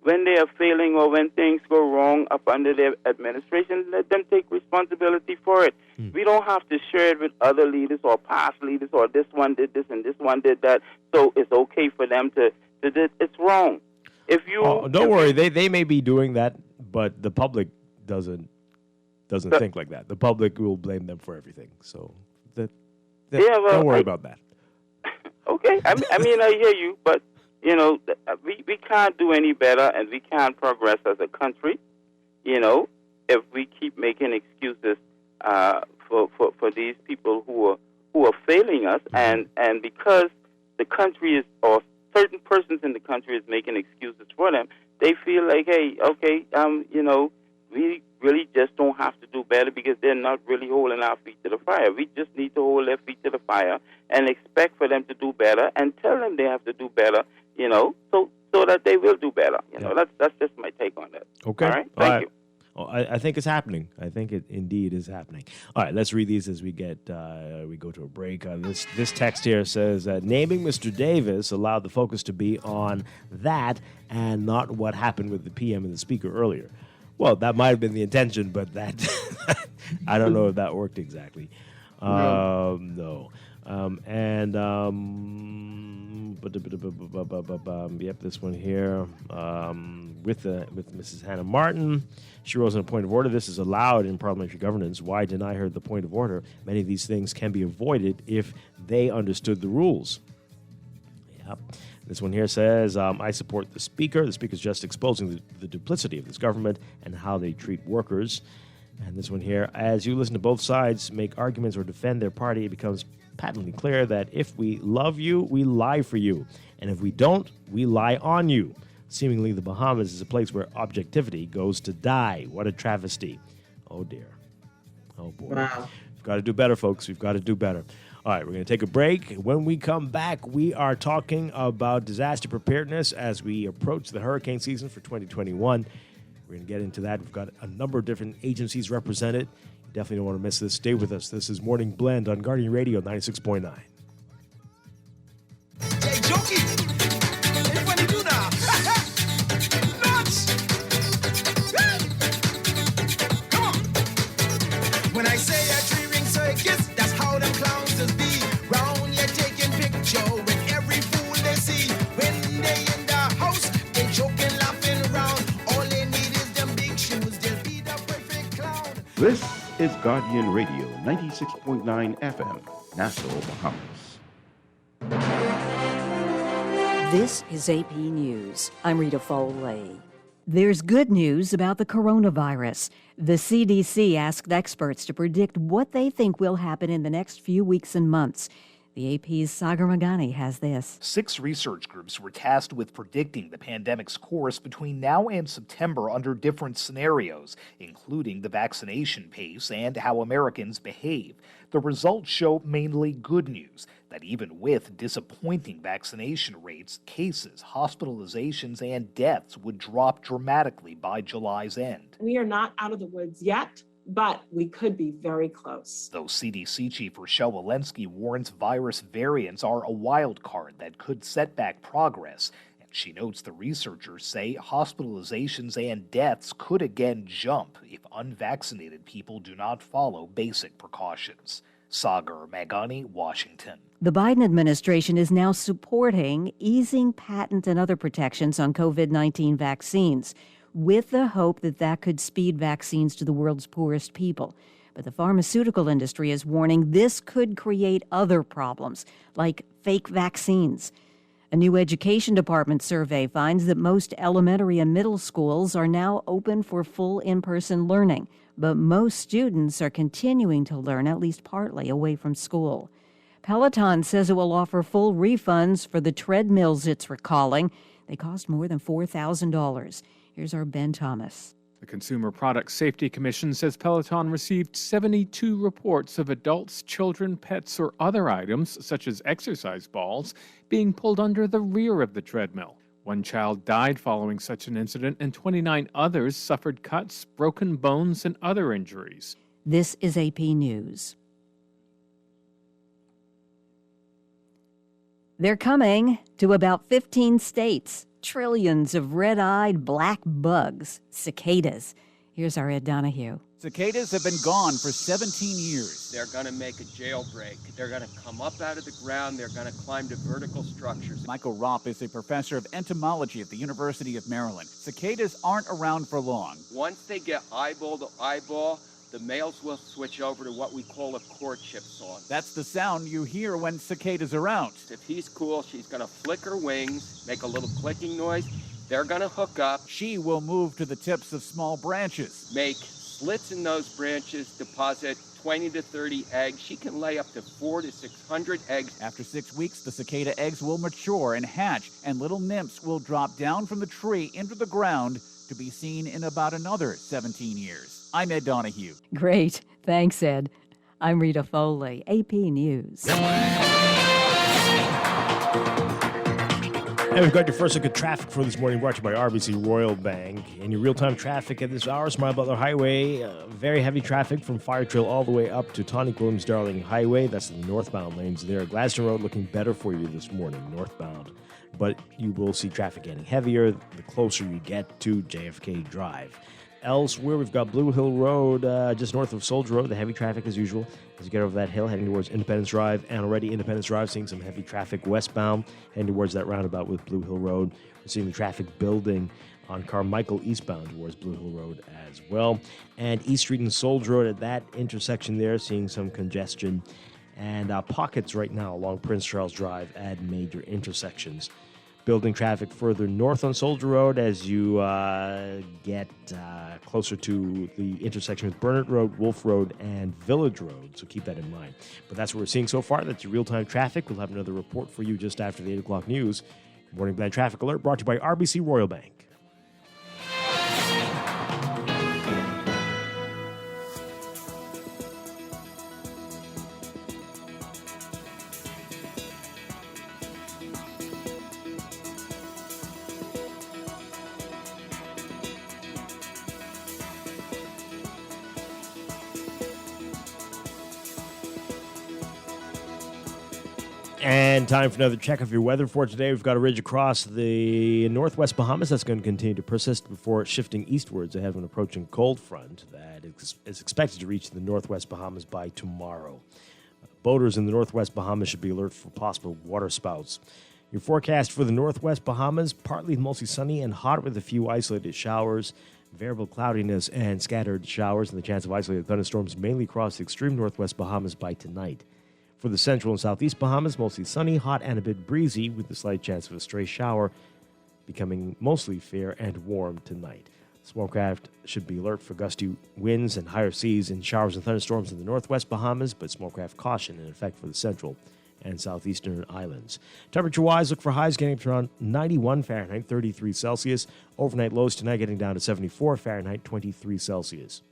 When they are failing or when things go wrong up under their administration, let them take responsibility for it. We don't have to share it with other leaders or past leaders, or this one did this and this one did that, so it's okay for them to do it. It's wrong. Don't worry, they may be doing that, but the public doesn't think like that. The public will blame them for everything. So don't worry about that. Okay, I mean, I hear you, but we can't do any better, and we can't progress as a country, if we keep making excuses for these people who are failing us, and because the country is, or certain persons in the country is making excuses for them, they feel like, hey, okay, we really just don't have to do better because they're not really holding our feet to the fire. We just need to hold their feet to the fire and expect for them to do better and tell them they have to do better, so that they will do better. That's just my take on that. Okay. All right. Thank you. Well, I think it's happening. I think it indeed is happening. All right, let's read these as we go to a break. This text here says naming Mr. Davis allowed the focus to be on that and not what happened with the PM and the speaker earlier. Well, that might have been the intention, but that I don't know if that worked exactly. No. Yep, this one here with Mrs. Hannah Martin. She rose on a point of order. This is allowed in parliamentary governance. Why deny her the point of order? Many of these things can be avoided if they understood the rules. Yep. This one here says, I support the Speaker. The Speaker is just exposing the duplicity of this government and how they treat workers. And this one here, as you listen to both sides make arguments or defend their party, it becomes patently clear that if we love you, we lie for you. And if we don't, we lie on you. Seemingly, the Bahamas is a place where objectivity goes to die. What a travesty. Oh, dear. Oh, boy. Wow. We've got to do better, folks. We've got to do better. All right, we're going to take a break. When we come back, we are talking about disaster preparedness as we approach the hurricane season for 2021. We're going to get into that. We've got a number of different agencies represented. You definitely don't want to miss this. Stay with us. This is Morning Blend on Guardian Radio 96.9. Hey, Jokey! Hey, what do you do now? Nuts! Come on! When I say a three-ring circus, that's how them clowns just be. Round you're taking picture with every fool they see. When they in the house, they joking, laughing around. All they need is them big shoes. They'll be the perfect clown. This is Guardian Radio 96.9 FM, Nassau, Bahamas. This is AP News. I'm Rita Foley. There's good news about the coronavirus. The CDC asked experts to predict what they think will happen in the next few weeks and months. The AP's Sagar Magani has this. 6 research groups were tasked with predicting the pandemic's course between now and September under different scenarios, including the vaccination pace and how Americans behave. The results show mainly good news, that even with disappointing vaccination rates, cases, hospitalizations, and deaths would drop dramatically by July's end. We are not out of the woods yet, but we could be very close. Though CDC Chief Rochelle Walensky warns virus variants are a wild card that could set back progress, and she notes the researchers say hospitalizations and deaths could again jump if unvaccinated people do not follow basic precautions. Sagar Magani, Washington. The Biden administration is now supporting easing patent and other protections on COVID-19 vaccines, with the hope that that could speed vaccines to the world's poorest people. But the pharmaceutical industry is warning this could create other problems, like fake vaccines. A new Education Department survey finds that most elementary and middle schools are now open for full in-person learning, but most students are continuing to learn at least partly away from school. Peloton says it will offer full refunds for the treadmills it's recalling. They cost more than $4,000. Here's our Ben Thomas. The Consumer Product Safety Commission says Peloton received 72 reports of adults, children, pets, or other items, such as exercise balls, being pulled under the rear of the treadmill. One child died following such an incident, and 29 others suffered cuts, broken bones, and other injuries. This is AP News. They're coming to about 15 states. Trillions of red-eyed black bugs, cicadas. Here's our Ed Donahue. Cicadas have been gone for 17 years. They're going to make a jailbreak. They're going to come up out of the ground. They're going to climb to vertical structures. Michael Ropp is a professor of entomology at the University of Maryland. Cicadas aren't around for long. Once they get eyeball to eyeball, the males will switch over to what we call a courtship song. That's the sound you hear when cicadas are out. If he's cool, she's going to flick her wings, make a little clicking noise. They're going to hook up. She will move to the tips of small branches. Make slits in those branches, deposit 20 to 30 eggs. She can lay up to 400 to 600 eggs. After 6 weeks, the cicada eggs will mature and hatch, and little nymphs will drop down from the tree into the ground to be seen in about another 17 years. I'm Ed Donahue. Great. Thanks, Ed. I'm Rita Foley, AP News. And we've got your first look at traffic for this morning, brought to you by RBC Royal Bank. And your real-time traffic at this hour, Smile Butler Highway, very heavy traffic from Fire Trail all the way up to Tonic Williams Darling Highway. That's the northbound lanes there. Gladstone Road looking better for you this morning, northbound. But you will see traffic getting heavier the closer you get to JFK Drive. Elsewhere, we've got Blue Hill Road just north of Soldier Road. The heavy traffic as usual as you get over that hill, heading towards Independence Drive. And already Independence Drive seeing some heavy traffic westbound, heading towards that roundabout with Blue Hill Road. We're seeing the traffic building on Carmichael eastbound towards Blue Hill Road as well. And East Street and Soldier Road at that intersection there, seeing some congestion. And pockets right now along Prince Charles Drive at major intersections. Building traffic further north on Soldier Road as you get closer to the intersection with Burnett Road, Wolf Road, and Village Road. So keep that in mind. But that's what we're seeing so far. That's your real-time traffic. We'll have another report for you just after the 8 o'clock news. Morning Blend Traffic Alert brought to you by RBC Royal Bank. And time for another check of your weather for today. We've got a ridge across the northwest Bahamas that's going to continue to persist before shifting eastwards ahead of an approaching cold front that is expected to reach the northwest Bahamas by tomorrow. Boaters in the northwest Bahamas should be alert for possible water spouts. Your forecast for the northwest Bahamas, partly mostly sunny and hot with a few isolated showers. Variable cloudiness and scattered showers and the chance of isolated thunderstorms mainly across the extreme northwest Bahamas by tonight. For the central and southeast Bahamas, mostly sunny, hot, and a bit breezy with a slight chance of a stray shower, becoming mostly fair and warm tonight. Smallcraft should be alert for gusty winds and higher seas and showers and thunderstorms in the northwest Bahamas, but smallcraft caution in effect for the central and southeastern islands. Temperature-wise, look for highs getting up to around 91 Fahrenheit, 33 Celsius. Overnight lows tonight getting down to 74 Fahrenheit, 23 Celsius.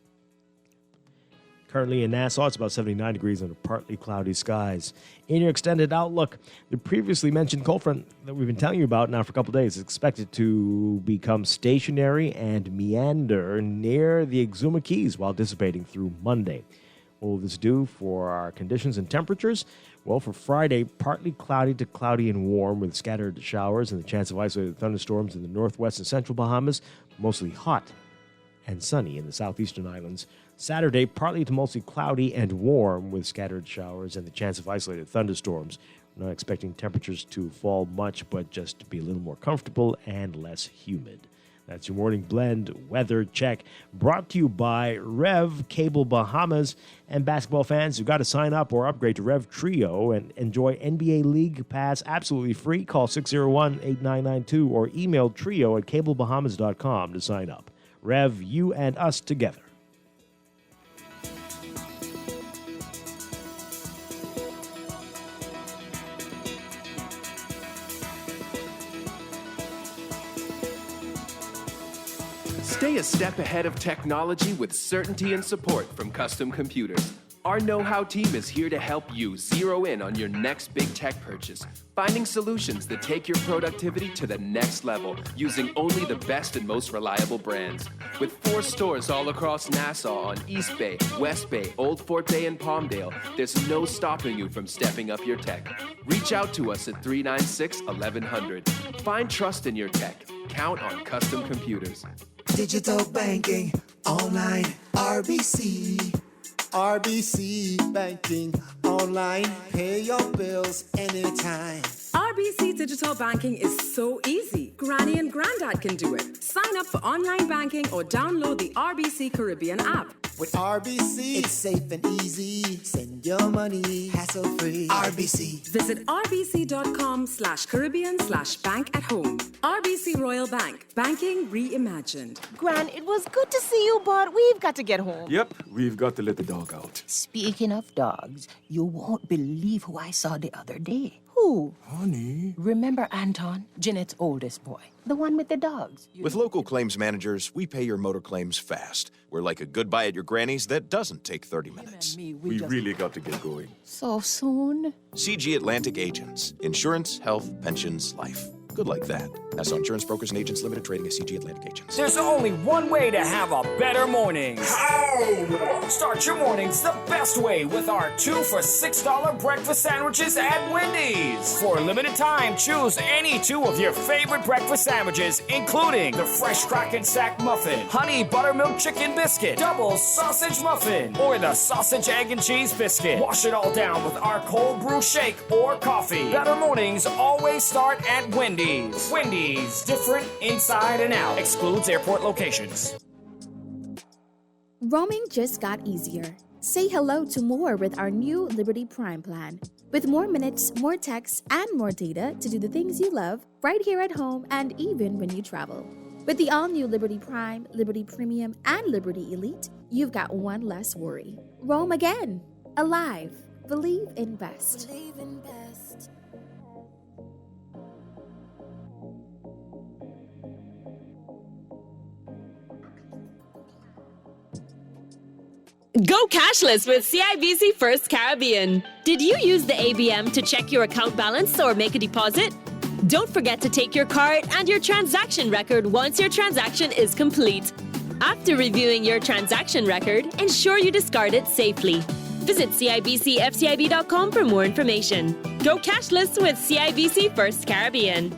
Currently in Nassau, it's about 79 degrees under partly cloudy skies. In your extended outlook, the previously mentioned cold front that we've been telling you about now for a couple of days is expected to become stationary and meander near the Exuma Keys while dissipating through Monday. What will this do for our conditions and temperatures? Well, for Friday, partly cloudy to cloudy and warm with scattered showers and the chance of isolated thunderstorms in the northwest and central Bahamas, mostly hot and sunny in the southeastern islands. Saturday, partly to mostly cloudy and warm with scattered showers and the chance of isolated thunderstorms. We're not expecting temperatures to fall much, but just to be a little more comfortable and less humid. That's your morning blend weather check brought to you by Rev Cable Bahamas. And basketball fans, you've got to sign up or upgrade to Rev Trio and enjoy NBA League Pass absolutely free. Call 601-8992 or email trio@cablebahamas.com to sign up. Rev, you and us together. Stay a step ahead of technology with certainty and support from Custom Computers. Our know-how team is here to help you zero in on your next big tech purchase, finding solutions that take your productivity to the next level using only the best and most reliable brands. With 4 stores all across Nassau on East Bay, West Bay, Old Fort Bay, and Palmdale, there's no stopping you from stepping up your tech. Reach out to us at 396-1100. Find trust in your tech. Count on Custom Computers. Digital banking, online, RBC. RBC banking, online, pay your bills anytime. RBC Digital Banking is so easy. Granny and Granddad can do it. Sign up for online banking or download the RBC Caribbean app. With RBC, it's safe and easy. Send your money hassle-free. RBC. Visit rbc.com/Caribbean/bank at home. RBC Royal Bank. Banking reimagined. Gran, it was good to see you, but we've got to get home. Yep, we've got to let the dog out. Speaking of dogs, you won't believe who I saw the other day. Who? Honey. Remember Anton, Jeanette's oldest boy? The one with the dogs. With local claims managers, we pay your motor claims fast. We're like a goodbye at your granny's that doesn't take 30 minutes. We really got to get going. So soon? CG Atlantic Agents. Insurance, health, pensions, life. good like that. Nassau Insurance Brokers and Agents Limited, trading as CG Atlantic Agents. There's only one way to have a better morning. How? Start your mornings the best way with our 2 for $6 breakfast sandwiches at Wendy's. For a limited time, choose any 2 of your favorite breakfast sandwiches, including the fresh Strachan sack muffin, honey buttermilk chicken biscuit, double sausage muffin, or the sausage, egg, and cheese biscuit. Wash it all down with our cold brew shake or coffee. Better mornings always start at Wendy's. Wendy's, different inside and out. Excludes airport locations. Roaming just got easier. Say hello to more with our new Liberty Prime plan. With more minutes, more texts, and more data to do the things you love right here at home and even when you travel. With the all-new Liberty Prime, Liberty Premium, and Liberty Elite, you've got one less worry. Roam again. Alive. Believe in best. Believe in best. Go cashless with CIBC First Caribbean. Did you use the ABM to check your account balance or make a deposit? Don't forget to take your card and your transaction record once your transaction is complete. After reviewing your transaction record, ensure you discard it safely. Visit CIBCFCIB.com for more information. Go cashless with CIBC First Caribbean.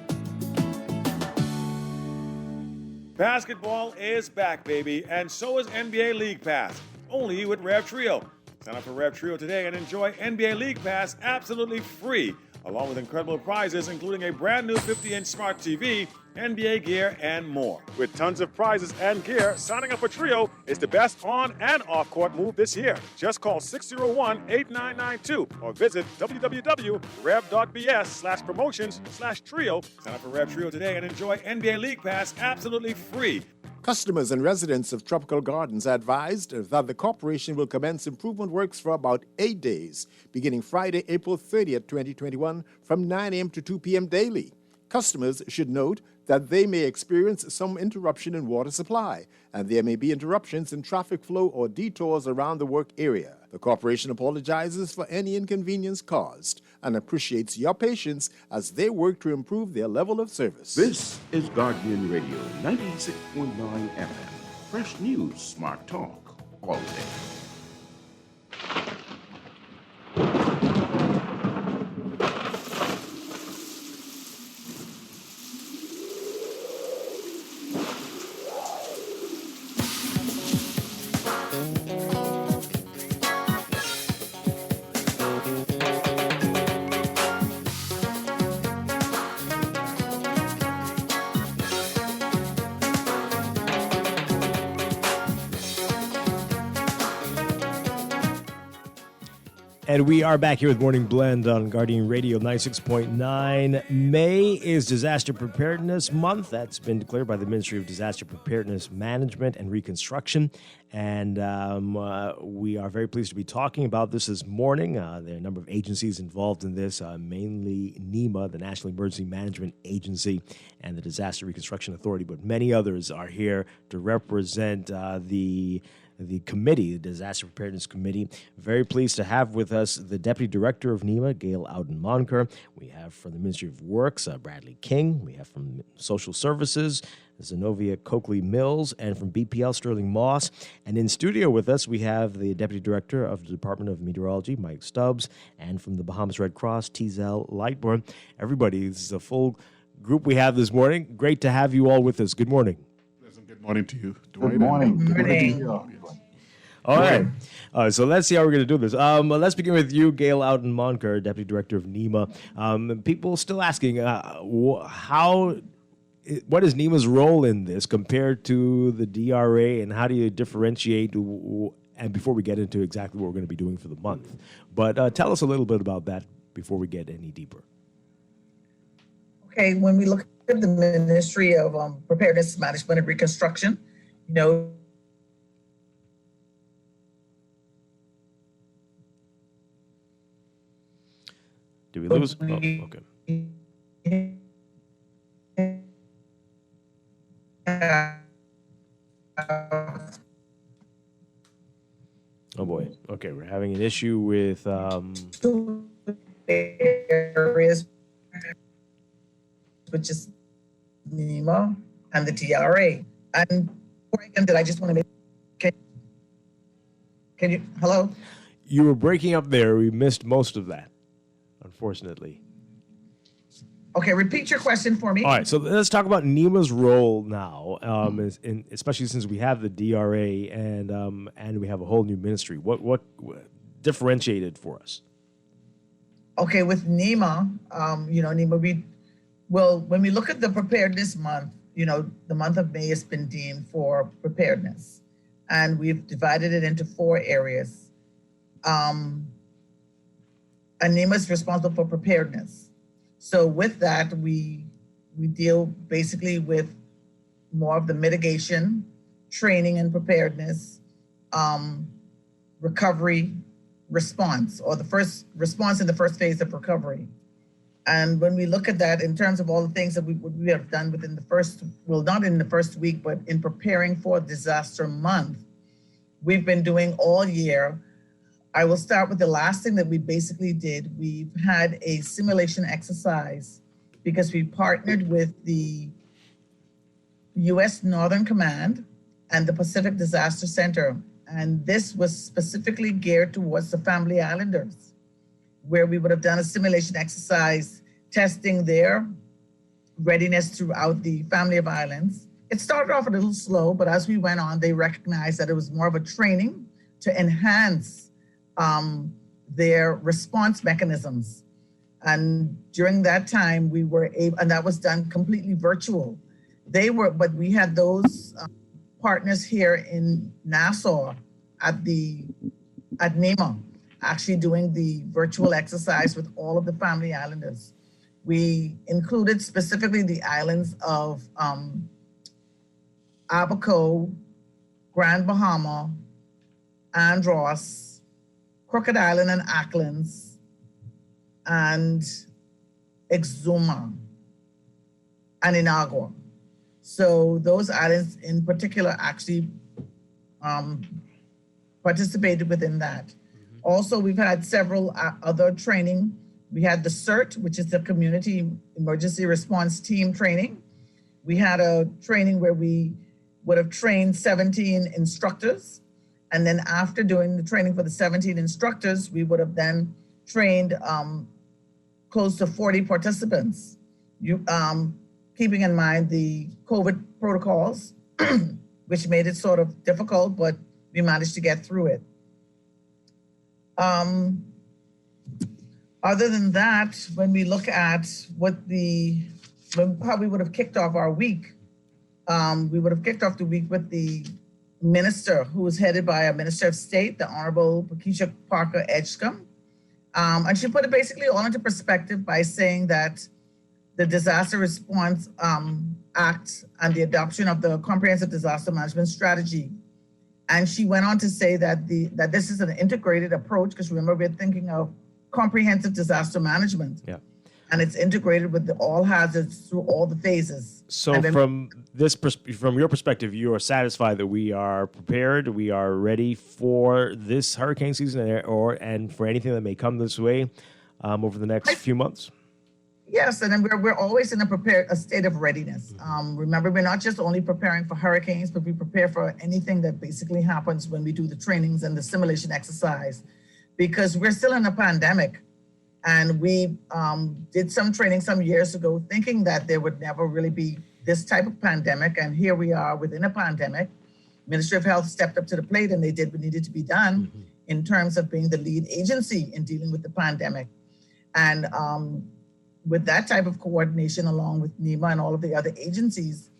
Basketball is back, baby, and so is NBA League Pass, only with Rev Trio. Sign up for Rev Trio today and enjoy NBA League Pass absolutely free, along with incredible prizes, including a brand new 50-inch smart TV, NBA gear, and more. With tons of prizes and gear, signing up for Trio is the best on- and off-court move this year. Just call 601-8992 or visit www.rev.bs/promotions/trio. Sign up for Rev Trio today and enjoy NBA League Pass absolutely free. Customers and residents of Tropical Gardens are advised that the corporation will commence improvement works for about 8 days, beginning Friday, April 30th, 2021, from 9 a.m. to 2 p.m. daily. Customers should note that they may experience some interruption in water supply, and there may be interruptions in traffic flow or detours around the work area. The corporation apologizes for any inconvenience caused and appreciates your patience as they work to improve their level of service. This is Guardian Radio 96.9 FM. Fresh news, smart talk, all day. And we are back here with Morning Blend on Guardian Radio 96.9. May is Disaster Preparedness Month. That's been declared by the Ministry of Disaster Preparedness Management and Reconstruction. And we are very pleased to be talking about this morning. There are a number of agencies involved in this, mainly NEMA, the National Emergency Management Agency, and the Disaster Reconstruction Authority, but many others are here to represent the committee, the Disaster Preparedness Committee. Very pleased to have with us the Deputy Director of NEMA, Gail Ouden-Monker. We have from the Ministry of Works, Bradley King. We have from Social Services, Zenobia Coakley-Mills, and from BPL, Sterling Moss. And in studio with us, we have the Deputy Director of the Department of Meteorology, Mike Stubbs, and from the Bahamas Red Cross, Teasel Lightborn. Everybody, this is a full group we have this morning. Great to have you all with us. Good morning. Good morning to you, Dwight. Good morning. Good morning. All right. So let's see how we're going to do this. Let's begin with you, Gail Ouden-Monker, Deputy Director of NEMA. People still asking, what is NEMA's role in this compared to the DRA, and how do you differentiate? And before we get into exactly what we're going to be doing for the month, but tell us a little bit about that before we get any deeper. Okay, when we look at the Ministry of Preparedness, Management, and Reconstruction, you know, do we lose? Oh, okay. Oh boy. Okay, we're having an issue with areas, which is NEMA and the TRA. And before I get into that, I just want to make, can you, hello? You were breaking up there. We missed most of that, unfortunately. Okay, repeat your question for me. All right, so let's talk about NEMA's role now, especially since we have the DRA and we have a whole new ministry. What differentiated for us? Okay, with NEMA, NEMA, when we look at the preparedness month, the month of May has been deemed for preparedness, and we've divided it into 4 areas. And NEMA is responsible for preparedness. So with that, we deal basically with more of the mitigation, training and preparedness, recovery, response, or the first response in the first phase of recovery. And when we look at that in terms of all the things that we have done within the first, well, not in the first week, but in preparing for disaster month, we've been doing all year. I will start with the last thing that we basically did. We've had a simulation exercise because we partnered with the U.S. Northern Command and the Pacific Disaster Center. And this was specifically geared towards the Family Islanders, where we would have done a simulation exercise testing their readiness throughout the family of islands. It started off a little slow, but as we went on, they recognized that it was more of a training to enhance their response mechanisms. And during that time, we were able, and that was done completely virtual. But we had those partners here in Nassau at NEMA, actually doing the virtual exercise with all of the Family Islanders. We included specifically the islands of Abaco, Grand Bahama, Andros, Crooked Island and Acklands, and Exuma, and Inagua. So those islands in particular actually participated within that. Also, we've had several other training. We had the CERT, which is the Community Emergency Response Team training. We had a training where we would have trained 17 instructors. And then after doing the training for the 17 instructors, we would have then trained close to 40 participants. Keeping in mind the COVID protocols, which made it sort of difficult, but we managed to get through it. Other than that, when we look at how we would have kicked off our week, we would have kicked off the week with the minister who was headed by a Minister of State, the Honorable Pakeisha Parker Edgecombe. And she put it basically all into perspective by saying that the Disaster Response Act and the adoption of the Comprehensive Disaster Management Strategy. And she went on to say that this is an integrated approach, because remember, we're thinking of comprehensive disaster management. Yeah. And it's integrated with all hazards through all the phases. So from your perspective, you are satisfied that we are prepared, we are ready for this hurricane season and for anything that may come this way over the next few months? Yes, and then we're always in a state of readiness. Remember, we're not just only preparing for hurricanes, but we prepare for anything that basically happens when we do the trainings and the simulation exercise, because we're still in a pandemic. And we did some training some years ago thinking that there would never really be this type of pandemic. And here we are within a pandemic. Ministry of Health stepped up to the plate and they did what needed to be done in terms of being the lead agency in dealing with the pandemic. And with that type of coordination, along with NEMA and all of the other agencies,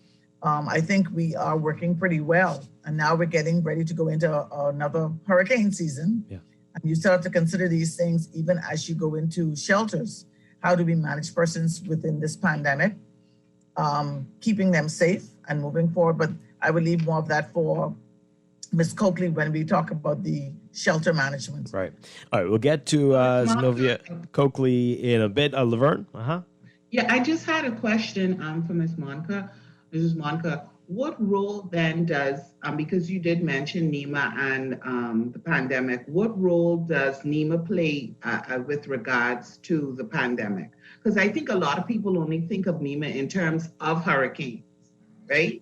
I think we are working pretty well. And now we're getting ready to go into another hurricane season. Yeah. And you still have to consider these things even as you go into shelters. How do we manage persons within this pandemic, keeping them safe and moving forward? But I would leave more of that for Ms. Coakley when we talk about the shelter management. Right. All right, we'll get to Zenobia Coakley in a bit. Laverne? Yeah, I just had a question for Ms. Monica. Mrs. Monica, what role then does, because you did mention NEMA and the pandemic, what role does NEMA play with regards to the pandemic? Because I think a lot of people only think of NEMA in terms of hurricane. right?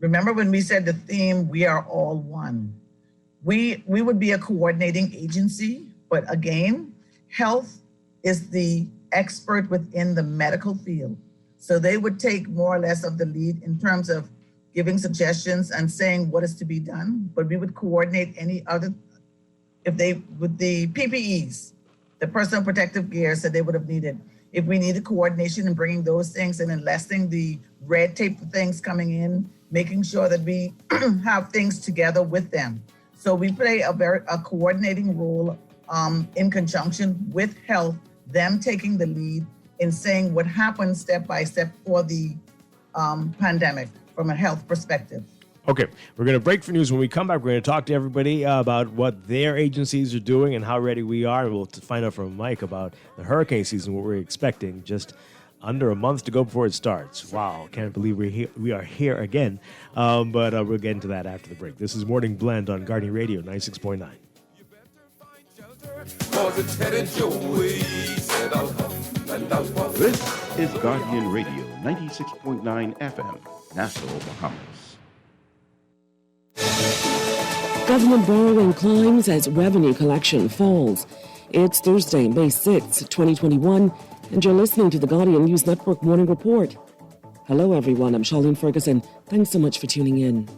Remember when we said the theme, we are all one. We would be a coordinating agency, but again, health is the expert within the medical field. So they would take more or less of the lead in terms of giving suggestions and saying what is to be done, but we would coordinate any other, with the PPEs, the personal protective gear that they would have needed. If we needed coordination in bringing those things and in lessening the red tape for things coming in, making sure that we have things together with them. So we play a coordinating role in conjunction with health, them taking the lead in saying what happens step by step for the pandemic from a health perspective. Okay, we're going to break for news. When we come back, we're going to talk to everybody about what their agencies are doing and how ready we are. And we'll find out from Mike about the hurricane season, what we're expecting just under a month to go before it starts. Wow, can't believe we are here again. But we'll get into that after the break. This is Morning Blend on Guardian Radio 96.9. This is Guardian Radio 96.9 FM, Nassau, Bahamas. Government borrowing climbs as revenue collection falls. It's Thursday, May 6, 2021, and you're listening to the Guardian News Network Morning Report. Hello, everyone. I'm Charlene Ferguson. Thanks so much for tuning in.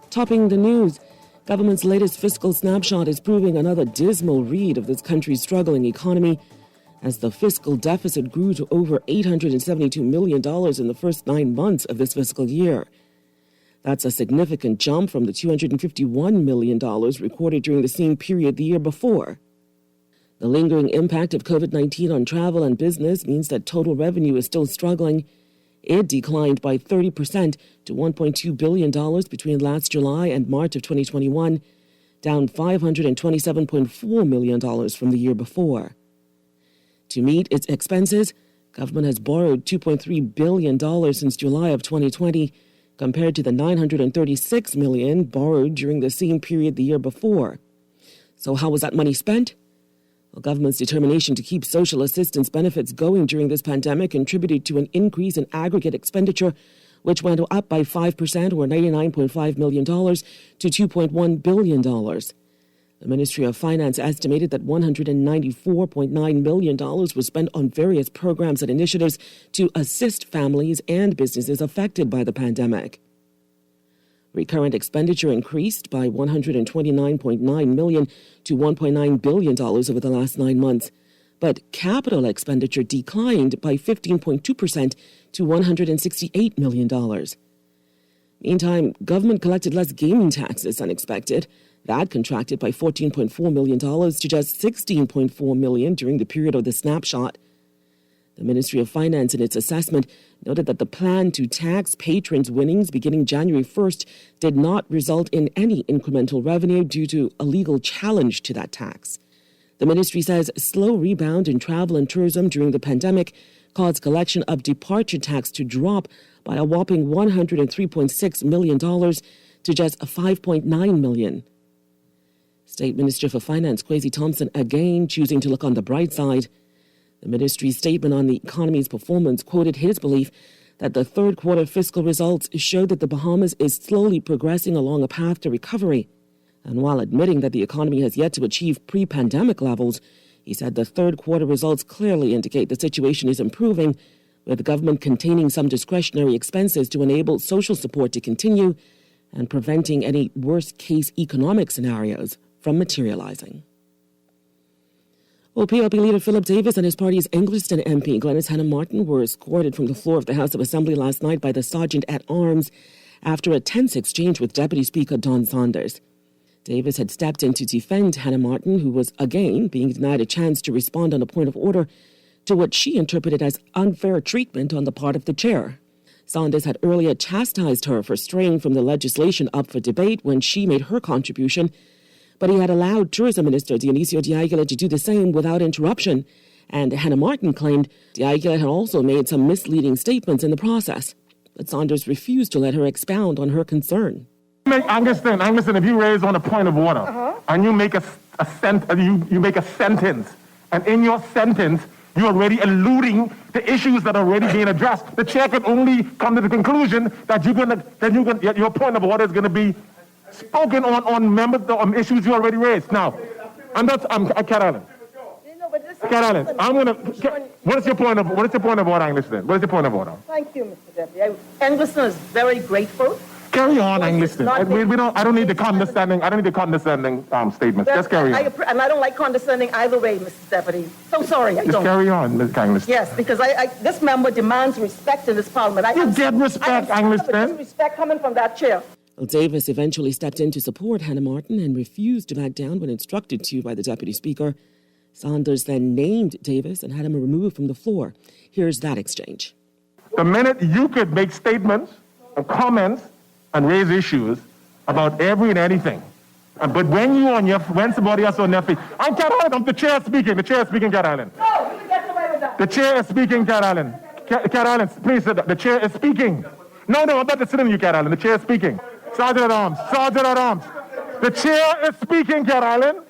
Topping the news, government's latest fiscal snapshot is proving another dismal read of this country's struggling economy as the fiscal deficit grew to over $872 million in the first 9 months of this fiscal year. That's a significant jump from the $251 million recorded during the same period the year before. The lingering impact of COVID-19 on travel and business means that total revenue is still struggling. It declined by 30% to $1.2 billion between last July and March of 2021, down $527.4 million from the year before. To meet its expenses, government has borrowed $2.3 billion since July of 2020, compared to the $936 million borrowed during the same period the year before. So how was that money spent? Well, government's determination to keep social assistance benefits going during this pandemic contributed to an increase in aggregate expenditure, which went up by 5% or $99.5 million to $2.1 billion. The Ministry of Finance estimated that $194.9 million was spent on various programs and initiatives to assist families and businesses affected by the pandemic. Recurrent expenditure increased by $129.9 million to $1.9 billion over the last 9 months, but capital expenditure declined by 15.2% to $168 million. Meantime, government collected less gaming taxes than expected. That contracted by $14.4 million to just $16.4 million during the period of the snapshot. The Ministry of Finance, in its assessment, noted that the plan to tax patrons' winnings beginning January 1st did not result in any incremental revenue due to a legal challenge to that tax. The ministry says a slow rebound in travel and tourism during the pandemic caused collection of departure tax to drop by a whopping $103.6 million to just $5.9 million. State Minister for Finance Kwesi Thompson again choosing to look on the bright side. The ministry's statement on the economy's performance quoted his belief that the third quarter fiscal results showed that the Bahamas is slowly progressing along a path to recovery. And while admitting that the economy has yet to achieve pre-pandemic levels, he said the third quarter results clearly indicate the situation is improving, with the government containing some discretionary expenses to enable social support to continue and preventing any worst-case economic scenarios from materializing. Well, PLP leader Philip Davis and his party's Engliston MP Glenys Hannah-Martin were escorted from the floor of the House of Assembly last night by the Sergeant-at-Arms after a tense exchange with Deputy Speaker Don Saunders. Davis had stepped in to defend Hannah-Martin, who was again being denied a chance to respond on a point of order to what she interpreted as unfair treatment on the part of the chair. Saunders had earlier chastised her for straying from the legislation up for debate when she made her contribution, but he had allowed Tourism Minister Dionisio de Aguilar to do the same without interruption, and Hannah-Martin claimed de Aguilar had also made some misleading statements in the process. But Saunders refused to let her expound on her concern. Anguston, if you raise on a point of order, and you make you make a sentence, and in your sentence, You're already alluding to issues that are already being addressed. The chair can only come to the conclusion that your point of order is going to be spoken on issues you already raised. Now, Carolyn. Carolyn, what is your point of order, Angliston? What is your point of order? Thank you, Mr. Deputy. Angliston is very grateful. Carry on, Angliston. I don't need the condescending. I don't need the condescending statements. Just carry on. And I don't like condescending either way, Mr. Deputy. So sorry, I don't. Just carry on, Ms. Angliston. Yes, because this member demands respect in this parliament. You get respect, Angliston. Respect coming from that chair. Well, Davis eventually stepped in to support Hannah Martin and refused to back down when instructed to by the Deputy Speaker. Saunders then named Davis and had him removed from the floor. Here's that exchange. The minute you could make statements and comments and raise issues about every and anything, but when somebody else on their feet, I'm Carolyn, the chair speaking. The chair is speaking, Carolyn. No, you get away with that. The chair is speaking, Carolyn. Carolyn, please sit down. The chair is speaking. No, I'm not sitting you, Carolyn. The chair is speaking. Sergeant at Arms. The chair is speaking, Carolyn.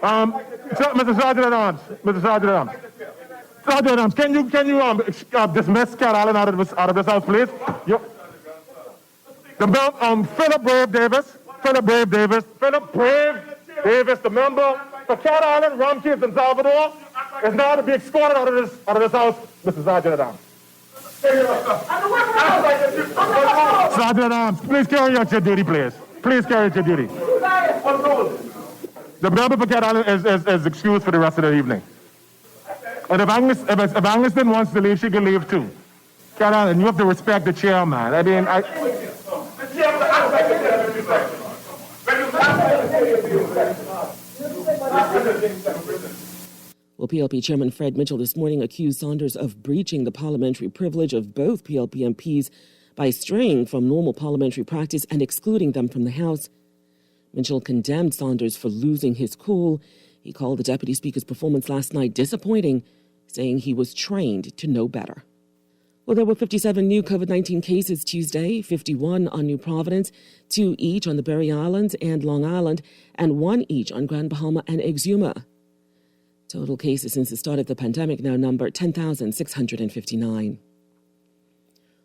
Mr. Sergeant at Arms. Sergeant at Arms, can you dismiss Carolyn out of this house, please? Philip Brave Davis, the member for Carolyn, Rumkins, and Salvador, is now to be escorted out of this house, Mr. Sergeant at Arms. Sergeant at Arms, please carry out your duty, please. Please carry out your duty. The member for Carolyn is excused for the rest of the evening. And if Angliston wants to leave, she can leave too. Carolyn, you have to respect the chair, man. I mean, Well, PLP Chairman Fred Mitchell this morning accused Saunders of breaching the parliamentary privilege of both PLP MPs by straying from normal parliamentary practice and excluding them from the House. Mitchell condemned Saunders for losing his cool. He called the Deputy Speaker's performance last night disappointing, saying he was trained to know better. Well, there were 57 new COVID-19 cases Tuesday, 51 on New Providence, 2 each on the Berry Islands and Long Island, and 1 each on Grand Bahama and Exuma. Total cases since the start of the pandemic now number 10,659.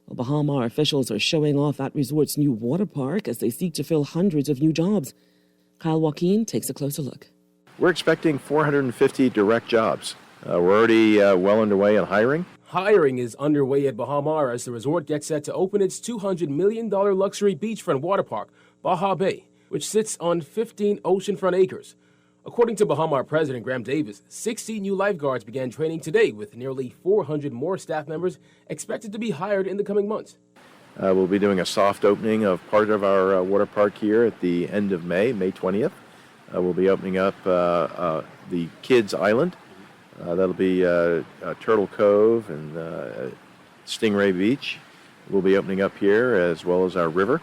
Well, Bahama officials are showing off that resort's new water park as they seek to fill hundreds of new jobs. Kyle Joaquin takes a closer look. We're expecting 450 direct jobs. We're already well underway in hiring. Hiring is underway at Baha Mar as the resort gets set to open its $200 million luxury beachfront water park, Baha Bay, which sits on 15 oceanfront acres. According to Baha Mar President Graham Davis, 60 new lifeguards began training today, with nearly 400 more staff members expected to be hired in the coming months. We'll be doing a soft opening of part of our water park here at the end of May 20th. We'll be opening up the Kids Island. That'll be Turtle Cove and Stingray Beach. We'll be opening up here, as well as our river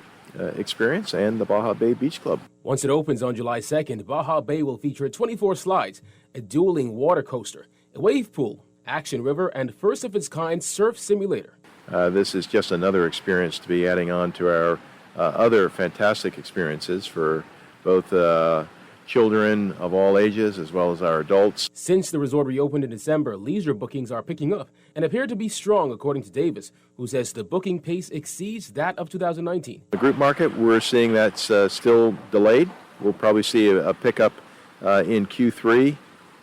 experience and the Baja Bay Beach Club. Once it opens on July 2nd, Baja Bay will feature 24 slides, a dueling water coaster, a wave pool, action river, and first-of-its-kind surf simulator. This is just another experience to be adding on to our other fantastic experiences for both children of all ages as well as our adults. Since the resort reopened in December, leisure bookings are picking up and appear to be strong, according to Davis, who says the booking pace exceeds that of 2019. The group market, we're seeing that's still delayed. We'll probably see a pickup in Q3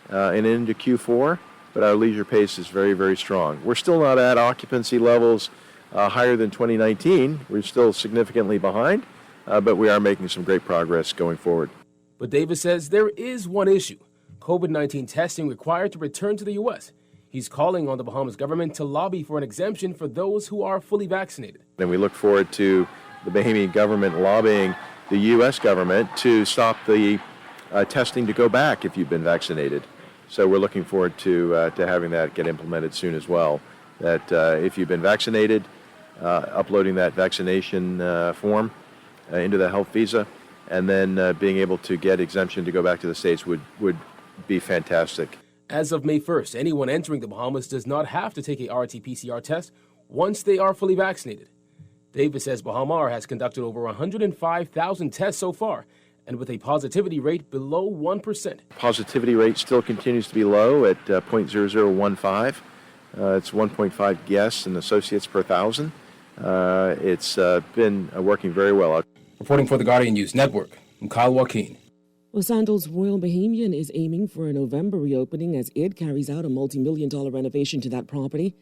and into Q4, but our leisure pace is very, very strong. We're still not at occupancy levels higher than 2019. We're still significantly behind, but we are making some great progress going forward. But Davis says there is one issue: COVID-19 testing required to return to the U.S. He's calling on the Bahamas government to lobby for an exemption for those who are fully vaccinated. And we look forward to the Bahamian government lobbying the U.S. government to stop the testing to go back if you've been vaccinated. So we're looking forward to having that get implemented soon as well. That if you've been vaccinated, uploading that vaccination form into the health visa, and then being able to get exemption to go back to the States would be fantastic. As of May 1st, anyone entering the Bahamas does not have to take a RT-PCR test once they are fully vaccinated. Davis says Baha Mar has conducted over 105,000 tests so far and with a positivity rate below 1%. Positivity rate still continues to be low at 0.0015. It's 1.5 guests and associates per 1,000. It's been working very well. Reporting for the Guardian News Network, I'm Kyle Joaquin. Well, Sandals Royal Bahamian is aiming for a November reopening as it carries out a multi-million-dollar renovation to that property.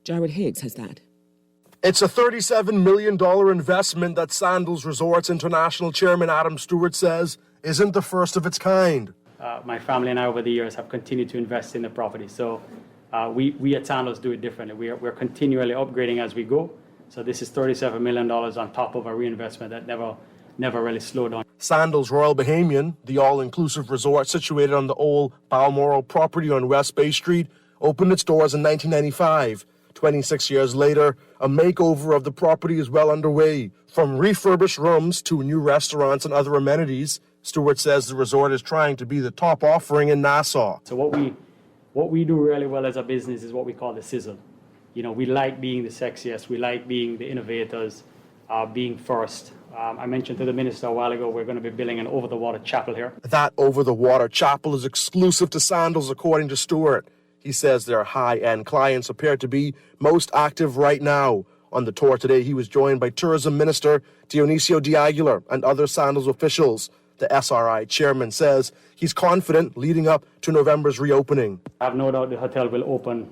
Jared Higgs has that. It's a $37 million investment that Sandals Resorts International Chairman Adam Stewart says isn't the first of its kind. My family and I over the years have continued to invest in the property. So we at Sandals do it differently. We're continually upgrading as we go. So this is $37 million on top of a reinvestment that never really slowed down. Sandals Royal Bahamian, the all-inclusive resort situated on the old Balmoral property on West Bay Street, opened its doors in 1995. 26 years later, a makeover of the property is well underway. From refurbished rooms to new restaurants and other amenities, Stewart says the resort is trying to be the top offering in Nassau. So what we do really well as a business is what we call the sizzle. You know, we like being the sexiest, we like being the innovators, being first. I mentioned to the minister a while ago, we're going to be building an over-the-water chapel here. That over-the-water chapel is exclusive to Sandals, according to Stewart. He says their high-end clients appear to be most active right now. On the tour today, he was joined by Tourism Minister Dionisio de Aguilar and other Sandals officials. The SRI chairman says he's confident leading up to November's reopening. I have no doubt the hotel will open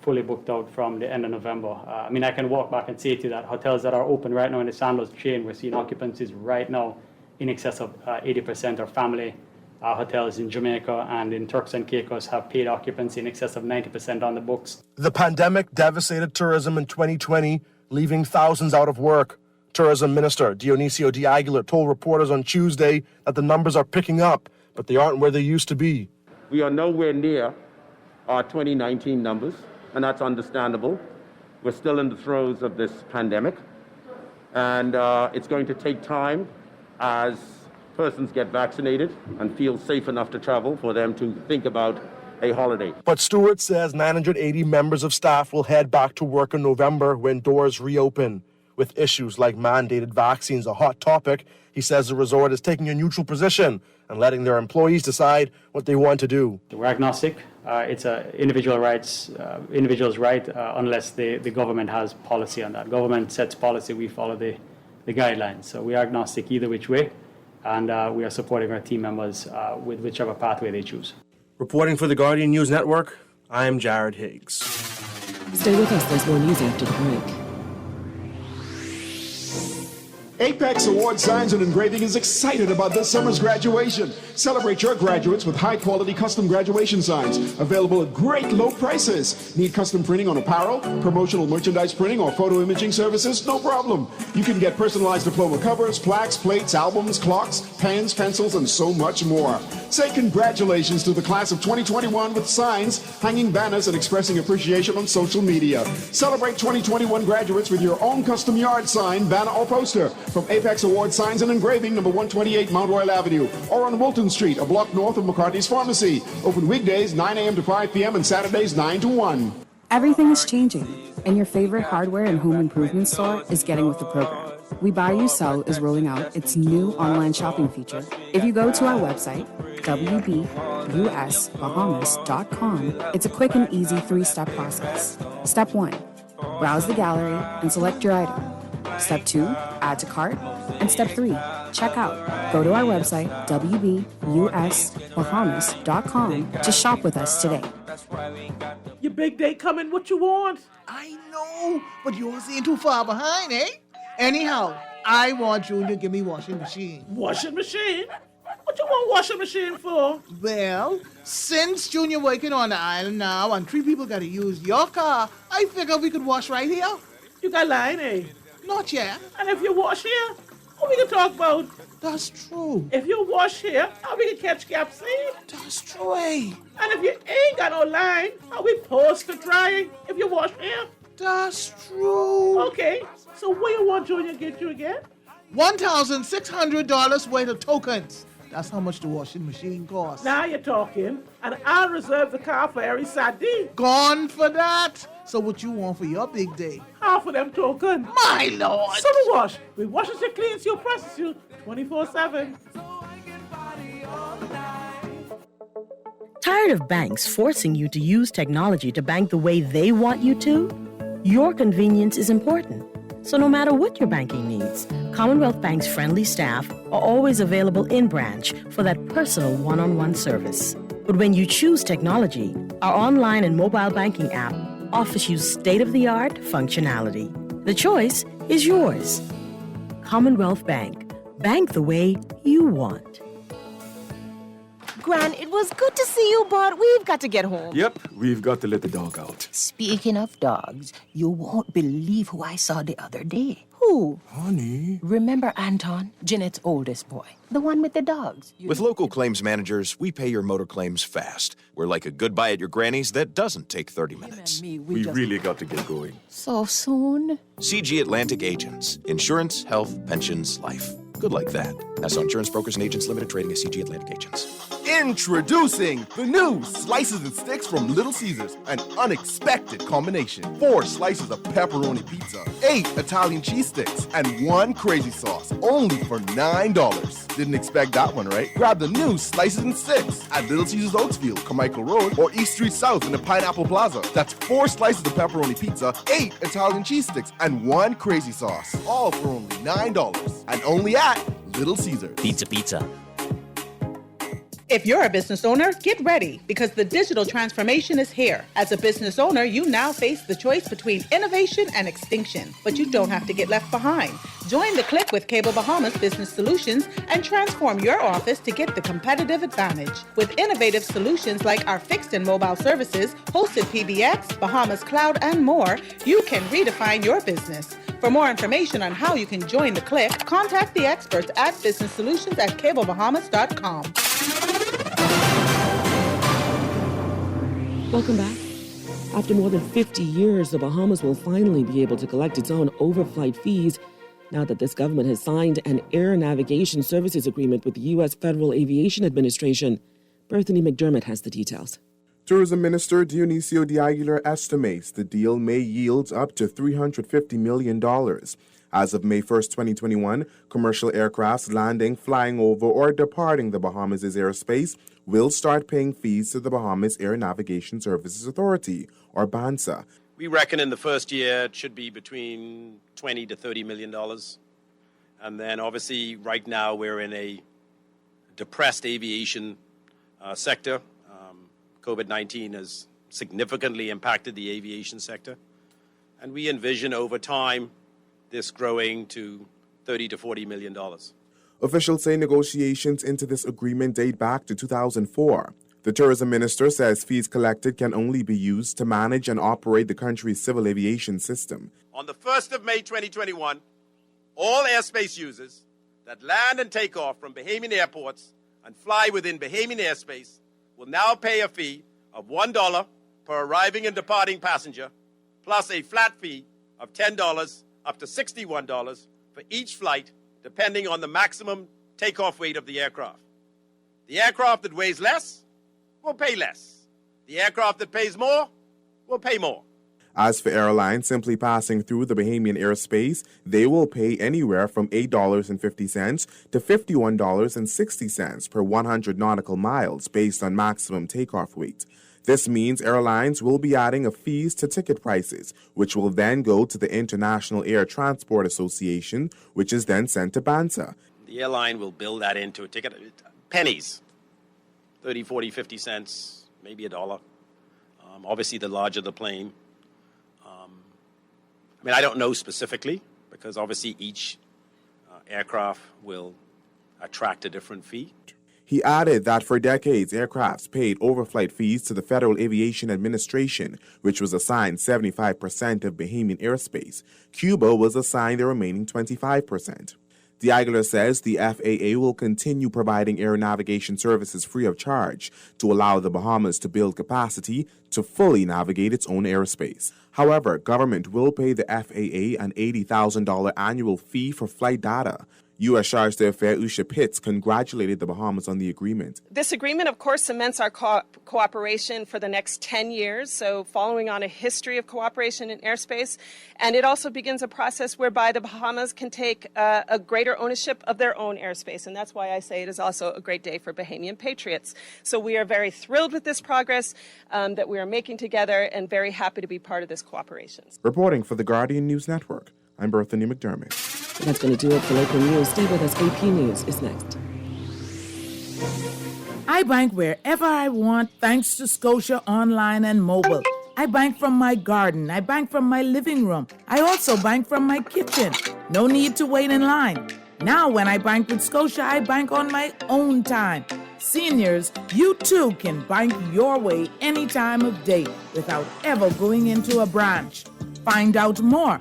fully booked out from the end of November. I mean, I can walk back and say to you that hotels that are open right now in the Sandals chain, we're seeing occupancies right now in excess of 80% are family. Hotels in Jamaica and in Turks and Caicos have paid occupancy in excess of 90% on the books. The pandemic devastated tourism in 2020, leaving thousands out of work. Tourism Minister Dionisio de Aguilar told reporters on Tuesday that the numbers are picking up, but they aren't where they used to be. We are nowhere near our 2019 numbers, and that's understandable. We're still in the throes of this pandemic, and it's going to take time as persons get vaccinated and feel safe enough to travel for them to think about a holiday. But Stewart says 980 members of staff will head back to work in November when doors reopen. With issues like mandated vaccines a hot topic, he says the resort is taking a neutral position and letting their employees decide what they want to do. We're agnostic. It's a individual's right unless the government has policy on that. Government sets policy, we follow the guidelines. So we are agnostic either which way, and we are supporting our team members with whichever pathway they choose. Reporting for the Guardian News Network, I am Jared Higgs. Stay with us, there's more news after the break. Apex Award Signs and Engraving is excited about this summer's graduation. Celebrate your graduates with high-quality custom graduation signs available at great low prices. Need custom printing on apparel, promotional merchandise printing, or photo imaging services? No problem. You can get personalized diploma covers, plaques, plates, albums, clocks, pens, pencils, and so much more. Say congratulations to the class of 2021 with signs, hanging banners, and expressing appreciation on social media. Celebrate 2021 graduates with your own custom yard sign, banner, or poster from Apex Award Signs and Engraving, number 128 Mount Royal Avenue, or on Wilton Street, a block north of McCarthy's Pharmacy. Open weekdays 9 a.m. to 5 p.m. and Saturdays 9 to 1. Everything is changing, and your favorite hardware and home improvement store is getting with the program. We Buy You Sell is rolling out its new online shopping feature. If you go to our website, wbusbahamas.com, it's a quick and easy 3-step process. Step 1, browse the gallery and select your item. Step 2, add to cart. And step 3, check out. Go to our website, wbusbahamas.com, to shop with us today. Your big day coming, what you want? I know, but yours ain't too far behind, eh? Anyhow, I want Junior to give me washing machine. Washing machine? What you want washing machine for? Well, since Junior working on the island now and 3 people got to use your car, I figure we could wash right here. You got line, eh? Not yet. And if you wash here, what we can talk about? That's true. If you wash here, how we can catch capsaicin? That's true, eh? And if you ain't got no line, how we post to drying if you wash here? That's true. Okay, so what you want Junior to get you again? $1,600 worth of tokens. That's how much the washing machine costs. Now you're talking, and I'll reserve the car for every Saturday. Gone for that. So what you want for your big day? Half of them token. My lord. Summer wash. We wash you, cleans you, presses you 24/7. Tired of banks forcing you to use technology to bank the way they want you to? Your convenience is important. So no matter what your banking needs, Commonwealth Bank's friendly staff are always available in branch for that personal one-on-one service. But when you choose technology, our online and mobile banking app offers you state-of-the-art functionality. The choice is yours. Commonwealth Bank. Bank the way you want. Gran, it was good to see you, but we've got to get home. Yep, we've got to let the dog out. Speaking of dogs, you won't believe who I saw the other day. Who? Honey. Remember Anton, Jeanette's oldest boy? The one with the dogs. With local claims managers, we pay your motor claims fast. We're like a goodbye at your granny's that doesn't take 30 minutes. We really got to get going. So soon? CG Atlantic Agents. Insurance, health, pensions, life. Good like that. Nassau Insurance Brokers and Agents Limited, trading as CG Atlantic Agents. Introducing the new Slices and Sticks from Little Caesars. An unexpected combination. 4 slices of pepperoni pizza, 8 Italian cheese sticks, and 1 crazy sauce. Only for $9. Didn't expect that one, right? Grab the new Slices and Sticks at Little Caesars Oaksville, Carmichael Road, or East Street South in the Pineapple Plaza. That's 4 slices of pepperoni pizza, 8 Italian cheese sticks, and 1 crazy sauce. All for only $9. And only at Little Caesars. Pizza. If you're a business owner, get ready because the digital transformation is here. As a business owner, you now face the choice between innovation and extinction, but you don't have to get left behind. Join the click with Cable Bahamas Business Solutions and transform your office to get the competitive advantage. With innovative solutions like our fixed and mobile services, hosted PBX, Bahamas Cloud, and more, you can redefine your business. For more information on how you can join the click, contact the experts at businesssolutions@cablebahamas.com. Welcome back. After more than 50 years, the Bahamas will finally be able to collect its own overflight fees now that this government has signed an air navigation services agreement with the U.S. Federal Aviation Administration. Berthany McDermott has the details. Tourism Minister Dionisio de Aguilar estimates the deal may yield up to $350 million. As of May 1st, 2021, commercial aircrafts landing, flying over, or departing the Bahamas' airspace will start paying fees to the Bahamas Air Navigation Services Authority, or BANSA. We reckon in the first year it should be between $20 to $30 million. And then obviously right now we're in a depressed aviation sector. COVID-19 has significantly impacted the aviation sector. And we envision over time this growing to $30 to $40 million. Officials say negotiations into this agreement date back to 2004. The tourism minister says fees collected can only be used to manage and operate the country's civil aviation system. On the 1st of May 2021, all airspace users that land and take off from Bahamian airports and fly within Bahamian airspace will now pay a fee of $1 per arriving and departing passenger, plus a flat fee of $10 up to $61 for each flight, depending on the maximum takeoff weight of the aircraft. The aircraft that weighs less will pay less. The aircraft that pays more will pay more. As for airlines simply passing through the Bahamian airspace, they will pay anywhere from $8.50 to $51.60 per 100 nautical miles based on maximum takeoff weight. This means airlines will be adding a fees to ticket prices, which will then go to the International Air Transport Association, which is then sent to BANSA. The airline will build that into a ticket. Pennies, 30, 40, 50 cents, maybe $1. Obviously, the larger the plane. I don't know specifically because obviously each aircraft will attract a different fee. He added that for decades, aircrafts paid overflight fees to the Federal Aviation Administration, which was assigned 75% of Bahamian airspace. Cuba was assigned the remaining 25%. De Aguilar says the FAA will continue providing air navigation services free of charge to allow the Bahamas to build capacity to fully navigate its own airspace. However, government will pay the FAA an $80,000 annual fee for flight data. U.S. Charge d'Affaires Usha Pitts congratulated the Bahamas on the agreement. This agreement, of course, cements our cooperation for the next 10 years, so following on a history of cooperation in airspace. And it also begins a process whereby the Bahamas can take a greater ownership of their own airspace. And that's why I say it is also a great day for Bahamian patriots. So we are very thrilled with this progress that we are making together and very happy to be part of this cooperation. Reporting for the Guardian News Network, I'm Berthany McDermott. That's going to do it for local news. Stay with us. AP News is next. I bank wherever I want thanks to Scotia Online and Mobile. I bank from my garden. I bank from my living room. I also bank from my kitchen. No need to wait in line. Now when I bank with Scotia, I bank on my own time. Seniors, you too can bank your way any time of day without ever going into a branch. Find out more.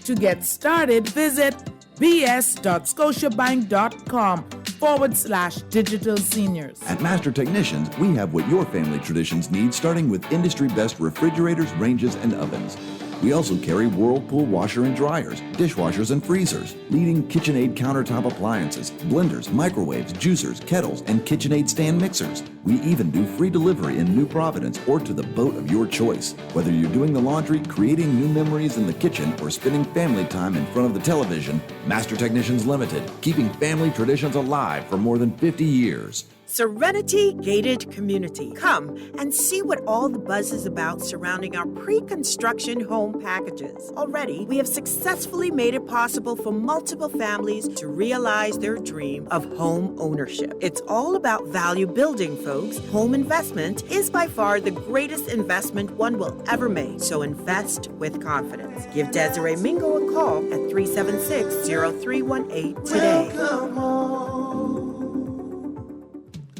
To get started, visit bs.scotiabank.com/digital seniors. At Master Technicians, we have what your family traditions need, starting with industry-best refrigerators, ranges, and ovens. We also carry Whirlpool washer and dryers, dishwashers and freezers, leading KitchenAid countertop appliances, blenders, microwaves, juicers, kettles, and KitchenAid stand mixers. We even do free delivery in New Providence or to the boat of your choice. Whether you're doing the laundry, creating new memories in the kitchen, or spending family time in front of the television, Master Technicians Limited, keeping family traditions alive for more than 50 years. Serenity Gated Community. Come and see what all the buzz is about surrounding our pre-construction home packages. Already, we have successfully made it possible for multiple families to realize their dream of home ownership. It's all about value building, folks. Home investment is by far the greatest investment one will ever make, so invest with confidence. Give Desiree Mingo a call at 376-0318 today.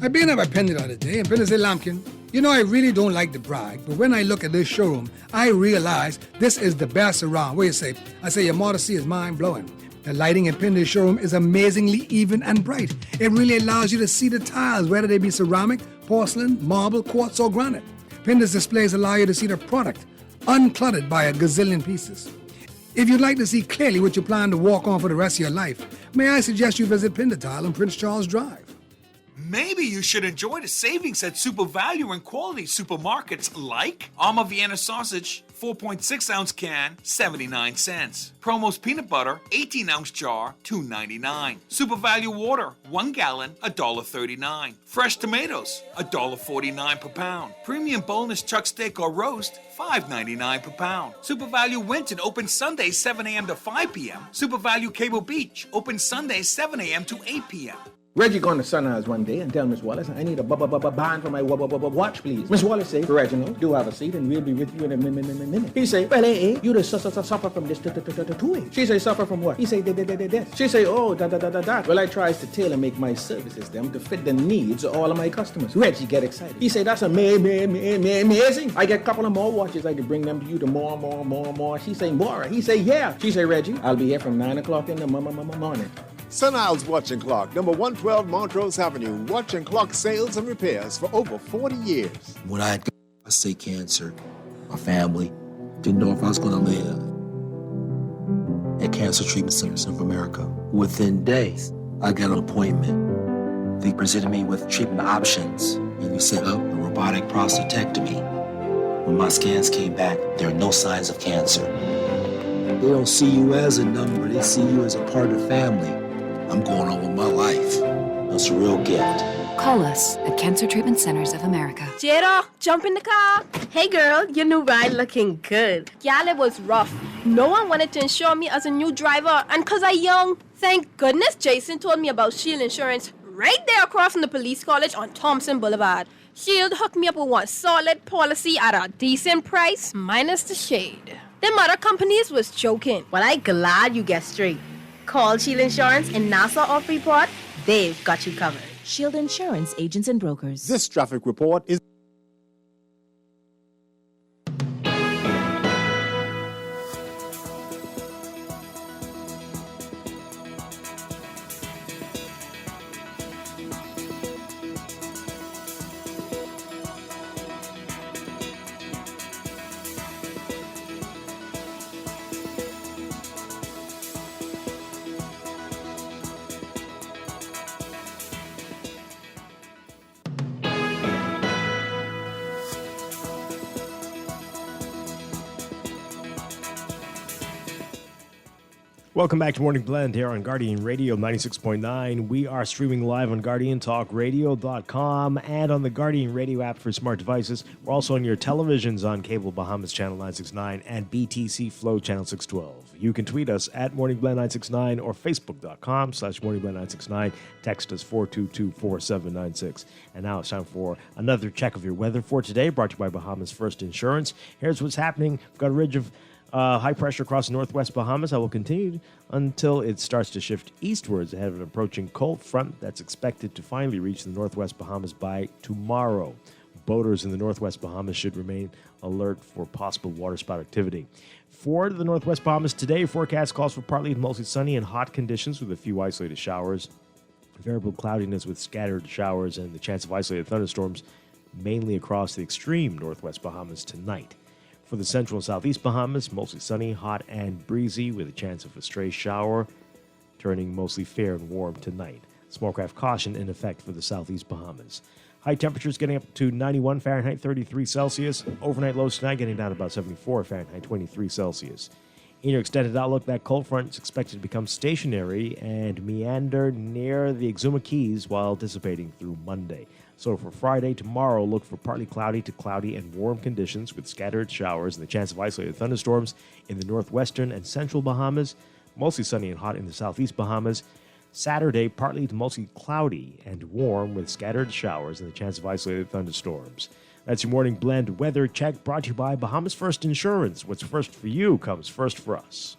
I've been at my Penny the other day, and Penny said, Lampkin, you know, I really don't like to brag, but when I look at this showroom, I realize this is the best around. What do you say? I say, your modesty is mind-blowing. The lighting in Pendy's showroom is amazingly even and bright. It really allows you to see the tiles, whether they be ceramic, porcelain, marble, quartz, or granite. Pendy's displays allow you to see the product, uncluttered by a gazillion pieces. If you'd like to see clearly what you plan to walk on for the rest of your life, may I suggest you visit Pendy Tile on Prince Charles Drive. Maybe you should enjoy the savings at Super Value and quality supermarkets like Alma Vienna sausage, 4.6-ounce can, 79 cents. Promo's peanut butter, 18-ounce jar, $2.99. Super Value water, 1 gallon, $1.39. Fresh tomatoes, $1.49 per pound. Premium boneless chuck steak or roast, $5.99 per pound. Super Value Winton open Sundays 7 a.m. to 5 p.m. Super Value Cable Beach open Sundays 7 a.m. to 8 p.m. Reggie gone to Sunrise one day and tell Miss Wallace, I need a bond for my watch, please. Miss Wallace say, Reginald, do have a seat and we'll be with you in a minute. He say, well, you just suffer from this too. She say, suffer from what? He say, this. She say, oh, da. Well, I tries to tailor make my services them to fit the needs of all of my customers. Reggie get excited. He say, that's amazing. I get a couple of more watches. I can bring them to you to more. She say, more. He say, yeah. She say, Reggie, I'll be here from 9 o'clock in the morning. Sun Isles Watch and Clock, number 112 Montrose Avenue. Watch and clock sales and repairs for over 40 years. When I say cancer, my family didn't know if I was going to live. At Cancer Treatment Centers of America, within days, I got an appointment. They presented me with treatment options, and we set up a robotic prostatectomy. When my scans came back, there are no signs of cancer. They don't see you as a number, they see you as a part of the family. I'm going on with my life. That's a real gift. Call us at Cancer Treatment Centers of America. Jada, jump in the car. Hey girl, your new ride looking good. Y'all, it was rough. No one wanted to insure me as a new driver, and cause I young. Thank goodness Jason told me about Shield Insurance right there across from the police college on Thompson Boulevard. Shield hooked me up with one solid policy at a decent price, minus the shade. Them other companies was joking. Well, I glad you get straight. Call Shield Insurance in Nassau or Freeport. They've got you covered. Shield Insurance Agents and Brokers. This traffic report is Welcome back to Morning Blend here on Guardian Radio 96.9. We are streaming live on GuardianTalkRadio.com and on the Guardian Radio app for smart devices. We're also on your televisions on Cable Bahamas Channel 969 and BTC Flow Channel 612. You can tweet us at MorningBlend969 or Facebook.com/MorningBlend969. Text us 422-4796. And now it's time for another check of your weather for today, brought to you by Bahamas First Insurance. Here's what's happening. We've got a ridge of high pressure across northwest Bahamas that will continue until it starts to shift eastwards ahead of an approaching cold front that's expected to finally reach the northwest Bahamas by tomorrow. Boaters in the northwest Bahamas should remain alert for possible waterspout activity. For the northwest Bahamas today, forecast calls for partly to mostly sunny and hot conditions with a few isolated showers. Variable cloudiness with scattered showers and the chance of isolated thunderstorms mainly across the extreme northwest Bahamas tonight. For the central and southeast Bahamas, mostly sunny, hot, and breezy with a chance of a stray shower, turning mostly fair and warm tonight. Smallcraft caution in effect for the southeast Bahamas. High temperatures getting up to 91 Fahrenheit, 33 Celsius. Overnight lows tonight getting down to about 74 Fahrenheit, 23 Celsius. In your extended outlook, that cold front is expected to become stationary and meander near the Exuma Keys while dissipating through Monday. So for Friday, tomorrow, look for partly cloudy to cloudy and warm conditions with scattered showers and the chance of isolated thunderstorms in the northwestern and central Bahamas, mostly sunny and hot in the southeast Bahamas. Saturday, partly to mostly cloudy and warm with scattered showers and the chance of isolated thunderstorms. That's your morning blend weather check brought to you by Bahamas First Insurance. What's first for you comes first for us.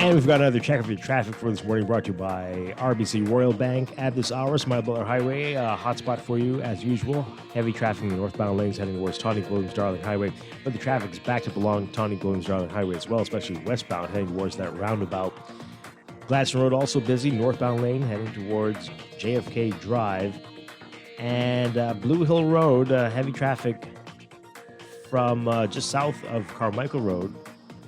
And we've got another check of your traffic for this morning brought to you by RBC Royal Bank. At this hour, Smile Butler Highway, hotspot for you as usual. Heavy traffic in the northbound lanes heading towards Tawny Williams Darling Highway. But the traffic is backed up along Tawny Williams Darling Highway as well, especially westbound heading towards that roundabout. Gladstone Road also busy. Northbound lane heading towards JFK Drive. And Blue Hill Road, heavy traffic from just south of Carmichael Road,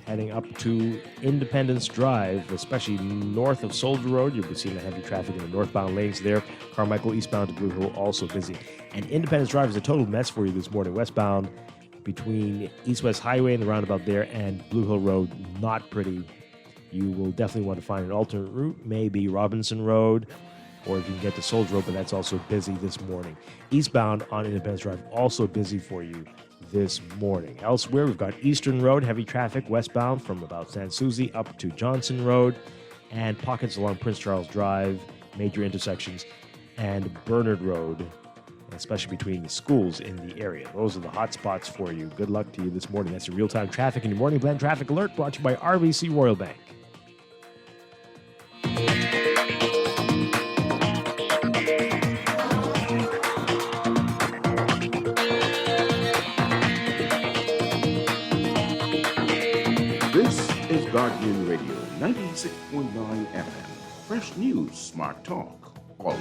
heading up to Independence Drive, especially north of Soldier Road. You'll be seeing the heavy traffic in the northbound lanes there. Carmichael eastbound to Blue Hill also busy. And Independence Drive is a total mess for you this morning. Westbound between East-West Highway and the roundabout there and Blue Hill Road, not pretty. You will definitely want to find an alternate route, maybe Robinson Road, or if you can get to Soldier Road, but that's also busy this morning. Eastbound on Independence Drive, also busy for you this morning. Elsewhere, we've got Eastern Road, heavy traffic westbound from about San Souci up to Johnson Road, and pockets along Prince Charles Drive, major intersections, and Bernard Road, especially between the schools in the area. Those are the hot spots for you. Good luck to you this morning. That's your real-time traffic in your Morning Blend Traffic Alert brought to you by RBC Royal Bank. Guardian Radio 96.9 FM. Fresh news, smart talk, all day.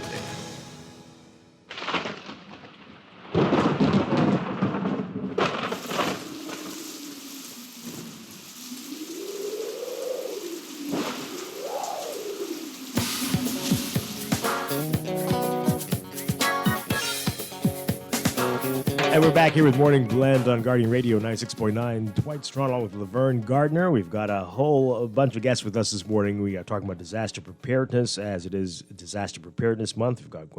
And we're back here with Morning Blend on Guardian Radio 96.9. Dwight Strachan along with Laverne Gardner. We've got a bunch of guests with us this morning. We are talking about disaster preparedness as it is Disaster Preparedness Month. We've got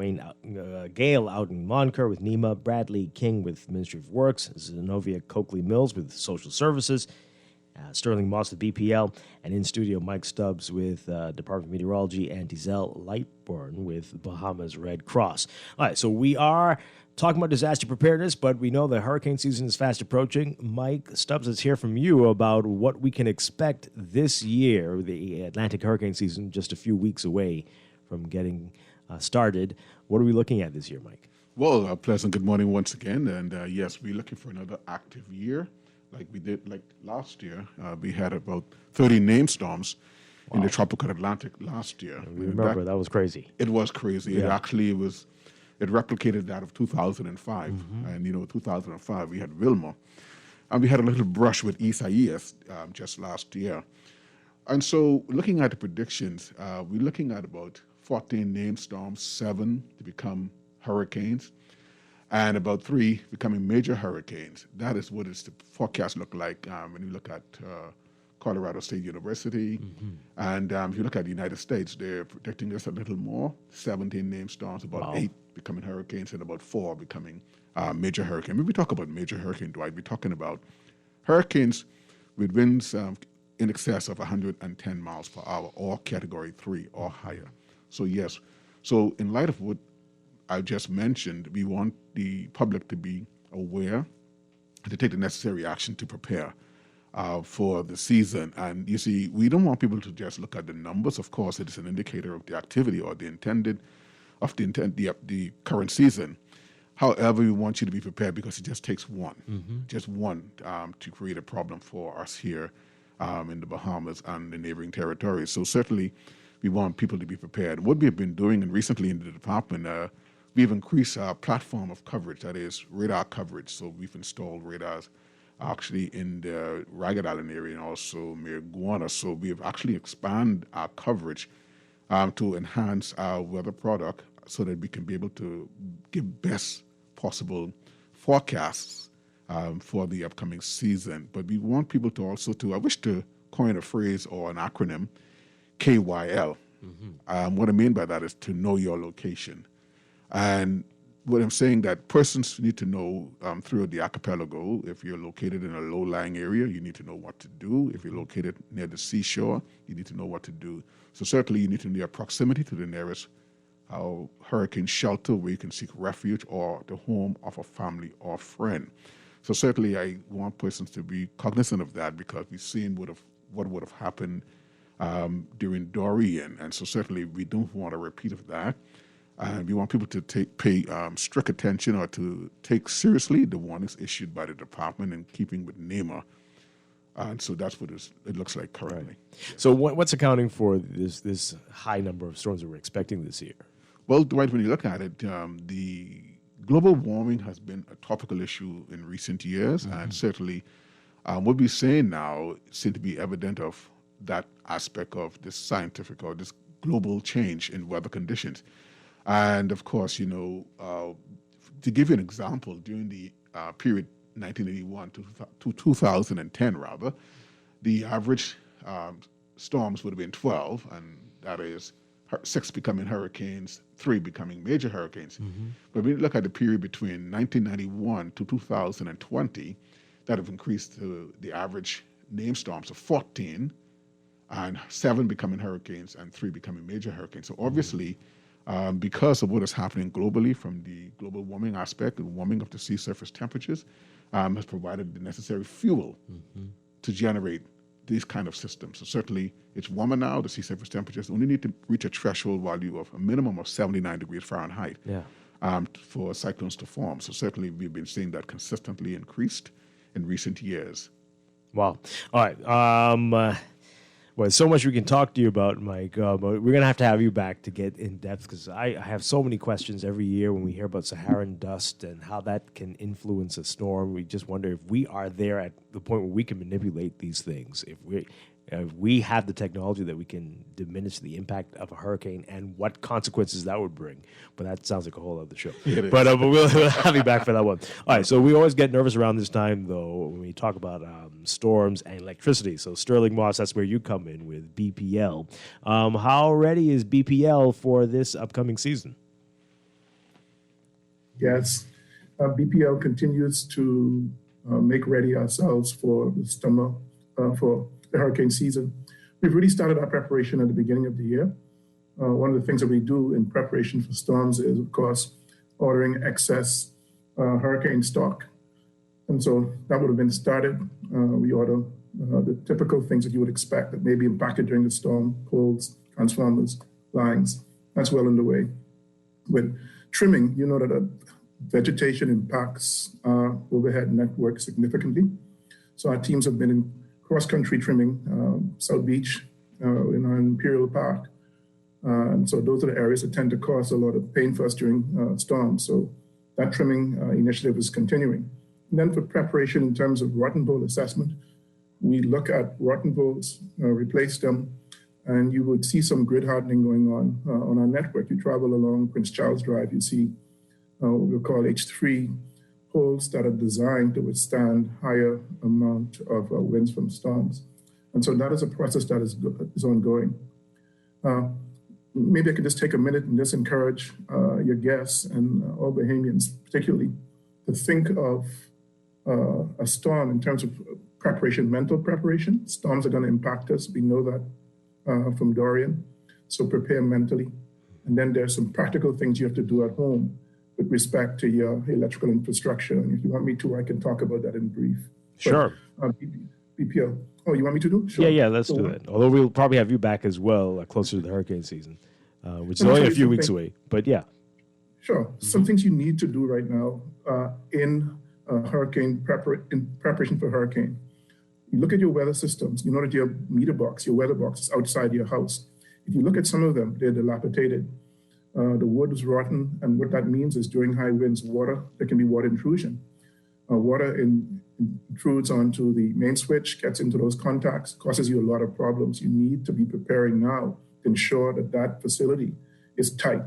Gail out in Moncur with NEMA, Bradley King with Ministry of Works, Zenobia Coakley Mills with Social Services, Sterling Moss with BPL, and in studio Mike Stubbs with Department of Meteorology, and Dizelle Lightburn with Bahamas Red Cross. All right, so we are talking about disaster preparedness, but we know that hurricane season is fast approaching. Mike Stubbs, let's hear from you about what we can expect this year. The Atlantic hurricane season just a few weeks away from getting started. What are we looking at this year, Mike? Well, a pleasant good morning once again. And yes, we're looking for another active year like we did last year. We had about 30 named storms in the tropical Atlantic last year. I remember, that was crazy. It was crazy. Yeah. It actually was it replicated that of 2005. And, 2005, we had Wilma. And we had a little brush with Isaias just last year. And so looking at the predictions, we're looking at about 14 named storms, 7 to become hurricanes, and about 3 becoming major hurricanes. That is what the forecast look like when you look at Colorado State University. And if you look at the United States, they're predicting this a little more, 17 named storms, about 8 becoming hurricanes, and about 4 becoming major hurricanes. When we talk about major hurricane, Dwight, we're talking about hurricanes with winds in excess of 110 miles per hour, or Category 3 or higher. So yes, so in light of what I just mentioned, we want the public to be aware, to take the necessary action to prepare for the season. And you see, we don't want people to just look at the numbers. Of course, it is an indicator of the activity or the current season. However, we want you to be prepared, because it just takes one, to create a problem for us here in the Bahamas and the neighboring territories. So certainly, we want people to be prepared. What we've been doing, and recently in the department, we've increased our platform of coverage, that is radar coverage. So we've installed radars actually in the Ragged Island area and also Miriguana. So we've actually expanded our coverage to enhance our weather product so that we can be able to give best possible forecasts for the upcoming season. But we want people to also I wish to coin a phrase or an acronym, KYL. What I mean by that is to know your location. And what I'm saying, that persons need to know through the archipelago. If you're located in a low-lying area, you need to know what to do. If you're located near the seashore, you need to know what to do. So certainly you need to know your proximity to the nearest hurricane shelter where you can seek refuge, or the home of a family or friend. So certainly I want persons to be cognizant of that, because we've seen what would have happened during Dorian. And so certainly we don't want a repeat of that. And we want people to pay strict attention, or to take seriously the warnings issued by the department in keeping with NEMA. And so that's what it looks like currently. Right. So what's accounting for this high number of storms that we're expecting this year? Well, Dwight, when you look at it, the global warming has been a topical issue in recent years, and certainly what we're saying now seems to be evident of that aspect of this scientific or this global change in weather conditions. And of course, to give you an example, during the period 1981 to 2010, rather, the average storms would have been 12, and that is 6 becoming hurricanes, 3 becoming major hurricanes. But when you look at the period between 1991 to 2020, that have increased to the average named storms of 14, and 7 becoming hurricanes and 3 becoming major hurricanes. So obviously, because of what is happening globally from the global warming aspect, the warming of the sea surface temperatures, has provided the necessary fuel to generate these kind of systems. So certainly it's warmer now. The sea surface temperatures only need to reach a threshold value of a minimum of 79 degrees Fahrenheit for cyclones to form. So certainly we've been seeing that consistently increased in recent years. Wow. All right. Well, so much we can talk to you about, Mike. But we're going to have you back to get in depth, because I have so many questions every year when we hear about Saharan dust and how that can influence a storm. We just wonder if we are there at the point where we can manipulate these things. If we have the technology that we can diminish the impact of a hurricane and what consequences that would bring. But that sounds like a whole other show. But we'll have you back for that one. All right, so we always get nervous around this time, though, when we talk about storms and electricity. So Sterling Moss, that's where you come in with BPL. How ready is BPL for this upcoming season? Yes, BPL continues to make ready ourselves for the summer, for the hurricane season. We've really started our preparation at the beginning of the year. One of the things that we do in preparation for storms is, of course, ordering excess hurricane stock. And so that would have been started. We order the typical things that you would expect that may be impacted during the storm: poles, transformers, lines. That's well underway. With trimming, you know that vegetation impacts our overhead network significantly. So our teams have been in cross-country trimming, South Beach, in our Imperial Park, And so those are the areas that tend to cause a lot of pain for us during storms. So that trimming initiative is continuing. And then for preparation in terms of rotten bowl assessment, we look at rotten bowls, replace them, and you would see some grid hardening going on our network. You travel along Prince Charles Drive, you see what we call H3 poles that are designed to withstand higher amount of winds from storms. And so that is a process that is ongoing. Maybe I could just take a minute and just encourage your guests and all Bahamians particularly to think of a storm in terms of preparation, mental preparation. Storms are going to impact us. We know that from Dorian. So prepare mentally. And then there's some practical things you have to do at home with respect to your electrical infrastructure. And if you want me to, I can talk about that in brief. Sure. But, BPL. Oh, you want me to do? Sure. Yeah, let's do it. Although we'll probably have you back as well closer to the hurricane season, which is only a few weeks away. But yeah. Sure. Some things you need to do right now in hurricane preparation for hurricane. You look at your weather systems. You know that your meter box, your weather box is outside your house. If you look at some of them, they're dilapidated. The wood is rotten, and what that means is during high winds, there can be water intrusion. Water intrudes onto the main switch, gets into those contacts, causes you a lot of problems. You need to be preparing now to ensure that that facility is tight.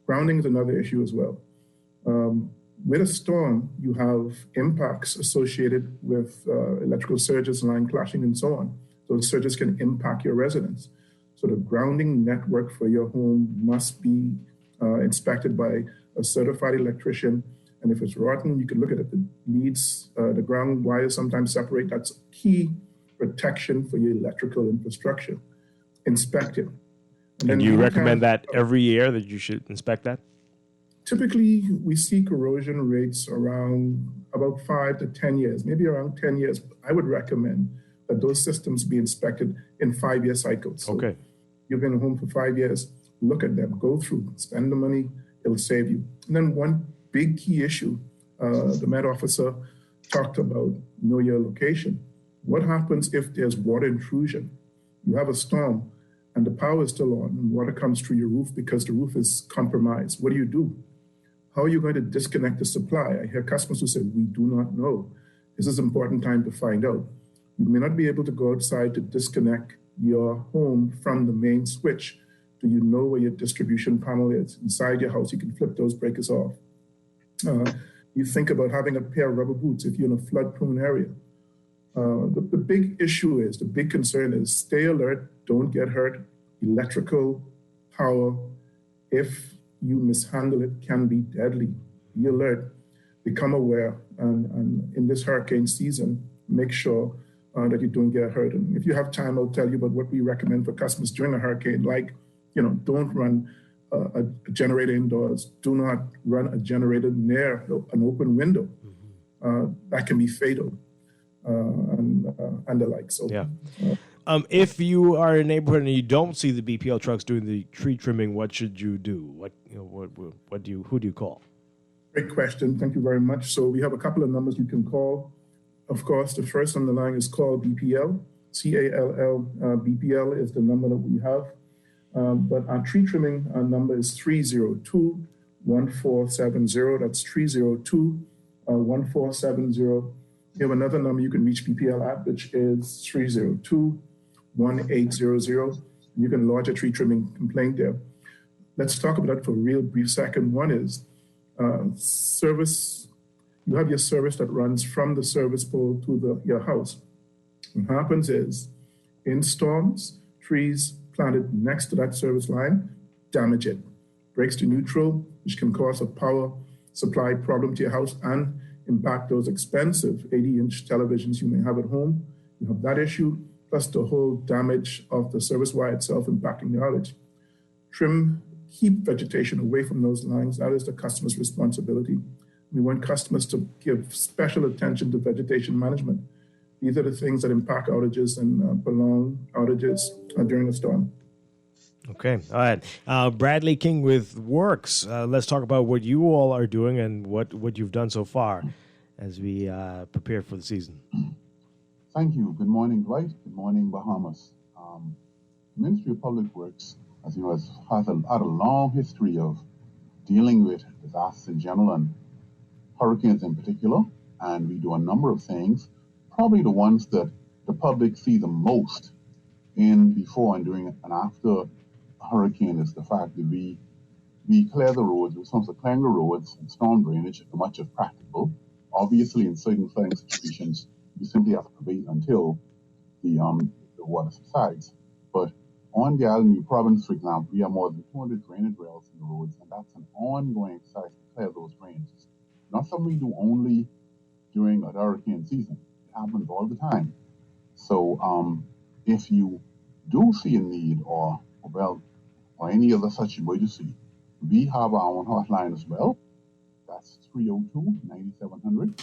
Grounding is another issue as well. With a storm, you have impacts associated with electrical surges, line clashing, and so on. Those surges can impact your residence. So the grounding network for your home must be inspected by a certified electrician. And if it's rotten, you can look at it. The leads, the ground wires sometimes separate. That's key protection for your electrical infrastructure. Inspect it. And you recommend that every year that you should inspect that? Typically, we see corrosion rates around about 5 to 10 years, maybe around 10 years. I would recommend that those systems be inspected in 5-year cycles. So okay. You've been home for 5 years, look at them, go through, spend the money, it'll save you. And then one big key issue, the Met officer talked about, know your location. What happens if there's water intrusion? You have a storm and the power is still on and water comes through your roof because the roof is compromised. What do? How are you going to disconnect the supply? I hear customers who say, we do not know. This is an important time to find out. You may not be able to go outside to disconnect your home from the main switch. Do you know where your distribution panel is? Inside your house, you can flip those breakers off. You think about having a pair of rubber boots if you're in a flood-prone area. The big issue is, the big concern is stay alert, don't get hurt. Electrical power, if you mishandle it, can be deadly. Be alert, become aware, and in this hurricane season, make sure that you don't get hurt. And if you have time, I'll tell you about what we recommend for customers during a hurricane, like, don't run a generator indoors. Do not run a generator near an open window. That can be fatal and the like. So, yeah. If you are in a neighborhood and you don't see the BPL trucks doing the tree trimming, what should you do? Who do you call? Great question. Thank you very much. So we have a couple of numbers you can call. Of course, the first on the line is called BPL. CALL BPL is the number that we have. But our tree trimming number is 302-1470. That's 302-1470. We have another number you can reach BPL at, which is 302-1800. You can lodge a tree trimming complaint there. Let's talk about that for a real brief second. One is service. You have your service that runs from the service pole to your house. What happens is, in storms, trees planted next to that service line damage it, breaks to neutral, which can cause a power supply problem to your house and impact those expensive 80-inch televisions you may have at home. You have that issue, plus the whole damage of the service wire itself impacting the outage. Keep vegetation away from those lines. That is the customer's responsibility. We want customers to give special attention to vegetation management. These are the things that impact outages and prolong outages during a storm. Okay. All right. Bradley King with Works. Let's talk about what you all are doing and what you've done so far as we prepare for the season. Thank you. Good morning, Dwight. Good morning, Bahamas. The Ministry of Public Works as you know, has had a long history of dealing with disasters in general and hurricanes in particular. And we do a number of things. Probably the ones that the public see the most in before and during and after a hurricane is the fact that we clear the roads. We're supposed to clear the roads and storm drainage as much as practical. Obviously, in certain flooding situations, you simply have to wait until the water subsides. But on the island of Province, for example, we have more than 200 drainage rails in the roads, and that's an ongoing exercise to clear those drainages. Not something we do only during a hurricane season. It happens all the time. So if you do see a need or any other such emergency, we have our own hotline as well. That's 302-9700,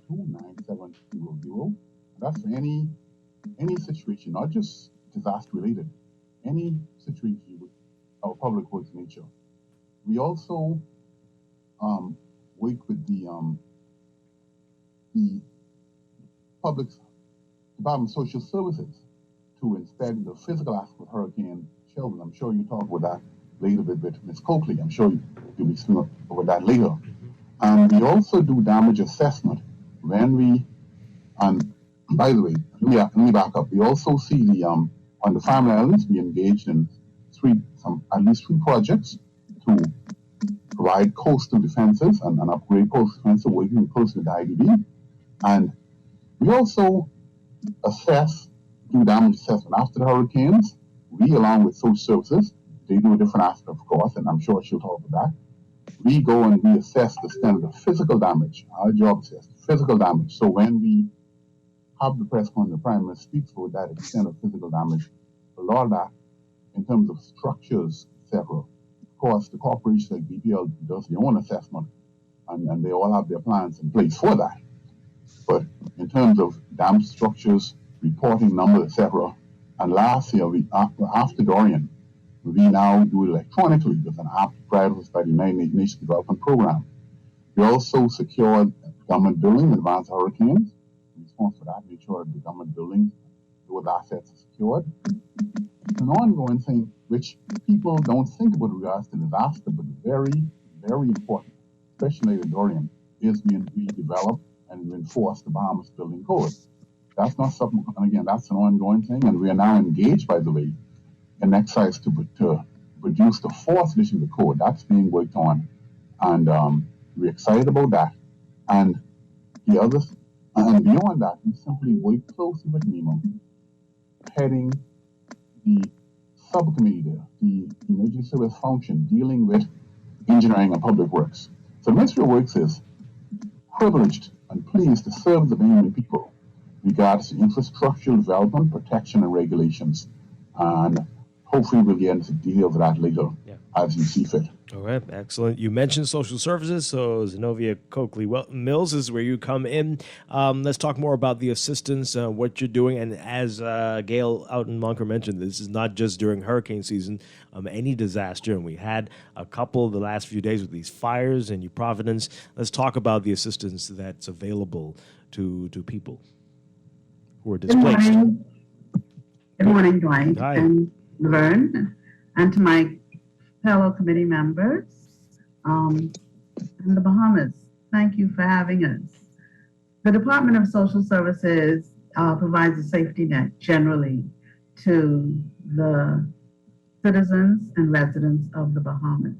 302-9700. That's for any situation, not just disaster related, any situation with our public works nature. We also work with the Public Department of Social Services to inspect the physical aspect of hurricane shelters. I'm sure you talk about that later with Ms. Coakley. I'm sure you'll be speaking about that later. And we also do damage assessment when we, and by the way, let me back up. We also see on the Family Islands, we engaged in at least three projects to provide coastal defenses and upgrade coastal defenses, working closely with the IDB. And we also do damage assessment after the hurricanes. We, along with social services, they do a different aspect, of course, and I'm sure she'll talk about that. We go and we assess the extent of physical damage. Our job is physical damage. So when we have the press conference, the Prime Minister speaks for that extent of physical damage, a lot of that in terms of structures, etc. Of course, the corporations like BPL does their own assessment, and they all have their plans in place for that. But in terms of damaged structures, reporting numbers, etc., and last year, after Dorian, we now do it electronically with an app provided by the United Nations Development Program. We also secured government buildings in advance of hurricanes. In response to that, make sure that the government buildings, those assets are secured. It's an ongoing thing which people don't think about in regards to disaster, but very, very important, especially in Dorian, is we develop and we enforce the Bahamas Building Code. That's not something, and again, that's an ongoing thing, and we are now engaged, by the way, in exercise to produce the fourth edition of the code. That's being worked on, and we're excited about that. And the others, and beyond that, we simply work closely with NEMA, heading the subcommittee there, the emergency service function dealing with engineering and public works. So the Ministry of Works is privileged and pleased to serve the Bahamian people regards to infrastructural development, protection, and regulations. And hopefully we'll get into details of that later as you see fit. All right, excellent. You mentioned social services, so Zenobia Coakley Mills is where you come in. Let's talk more about the assistance, what you're doing. And as Gail out in Monker mentioned, this is not just during hurricane season, any disaster. And we had a couple the last few days with these fires in New Providence. Let's talk about the assistance that's available to people who are displaced. Good morning, Dwight Hi. and Laverne, and to my fellow committee members in the Bahamas. Thank you for having us. The Department of Social Services provides a safety net generally to the citizens and residents of the Bahamas.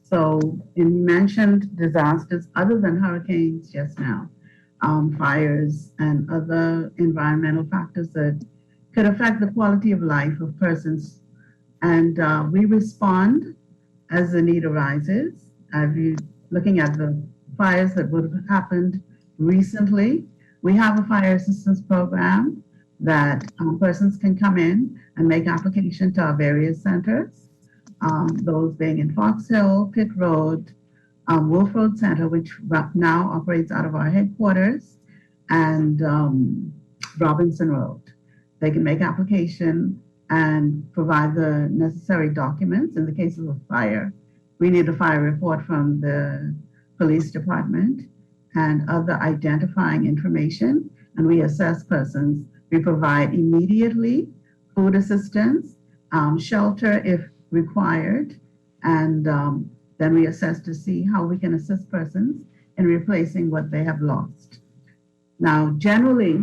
So you mentioned disasters other than hurricanes just now, fires and other environmental factors that could affect the quality of life of persons. And we respond as the need arises. Looking at the fires that would have happened recently, we have a fire assistance program that persons can come in and make application to our various centers, those being in Fox Hill, Pitt Road, Wolf Road Center, which now operates out of our headquarters, and Robinson Road. They can make application and provide the necessary documents. In the case of a fire, we need a fire report from the police department and other identifying information, and we assess persons. We provide immediately food assistance shelter if required, and then we assess to see how we can assist persons in replacing what they have lost. Now, generally,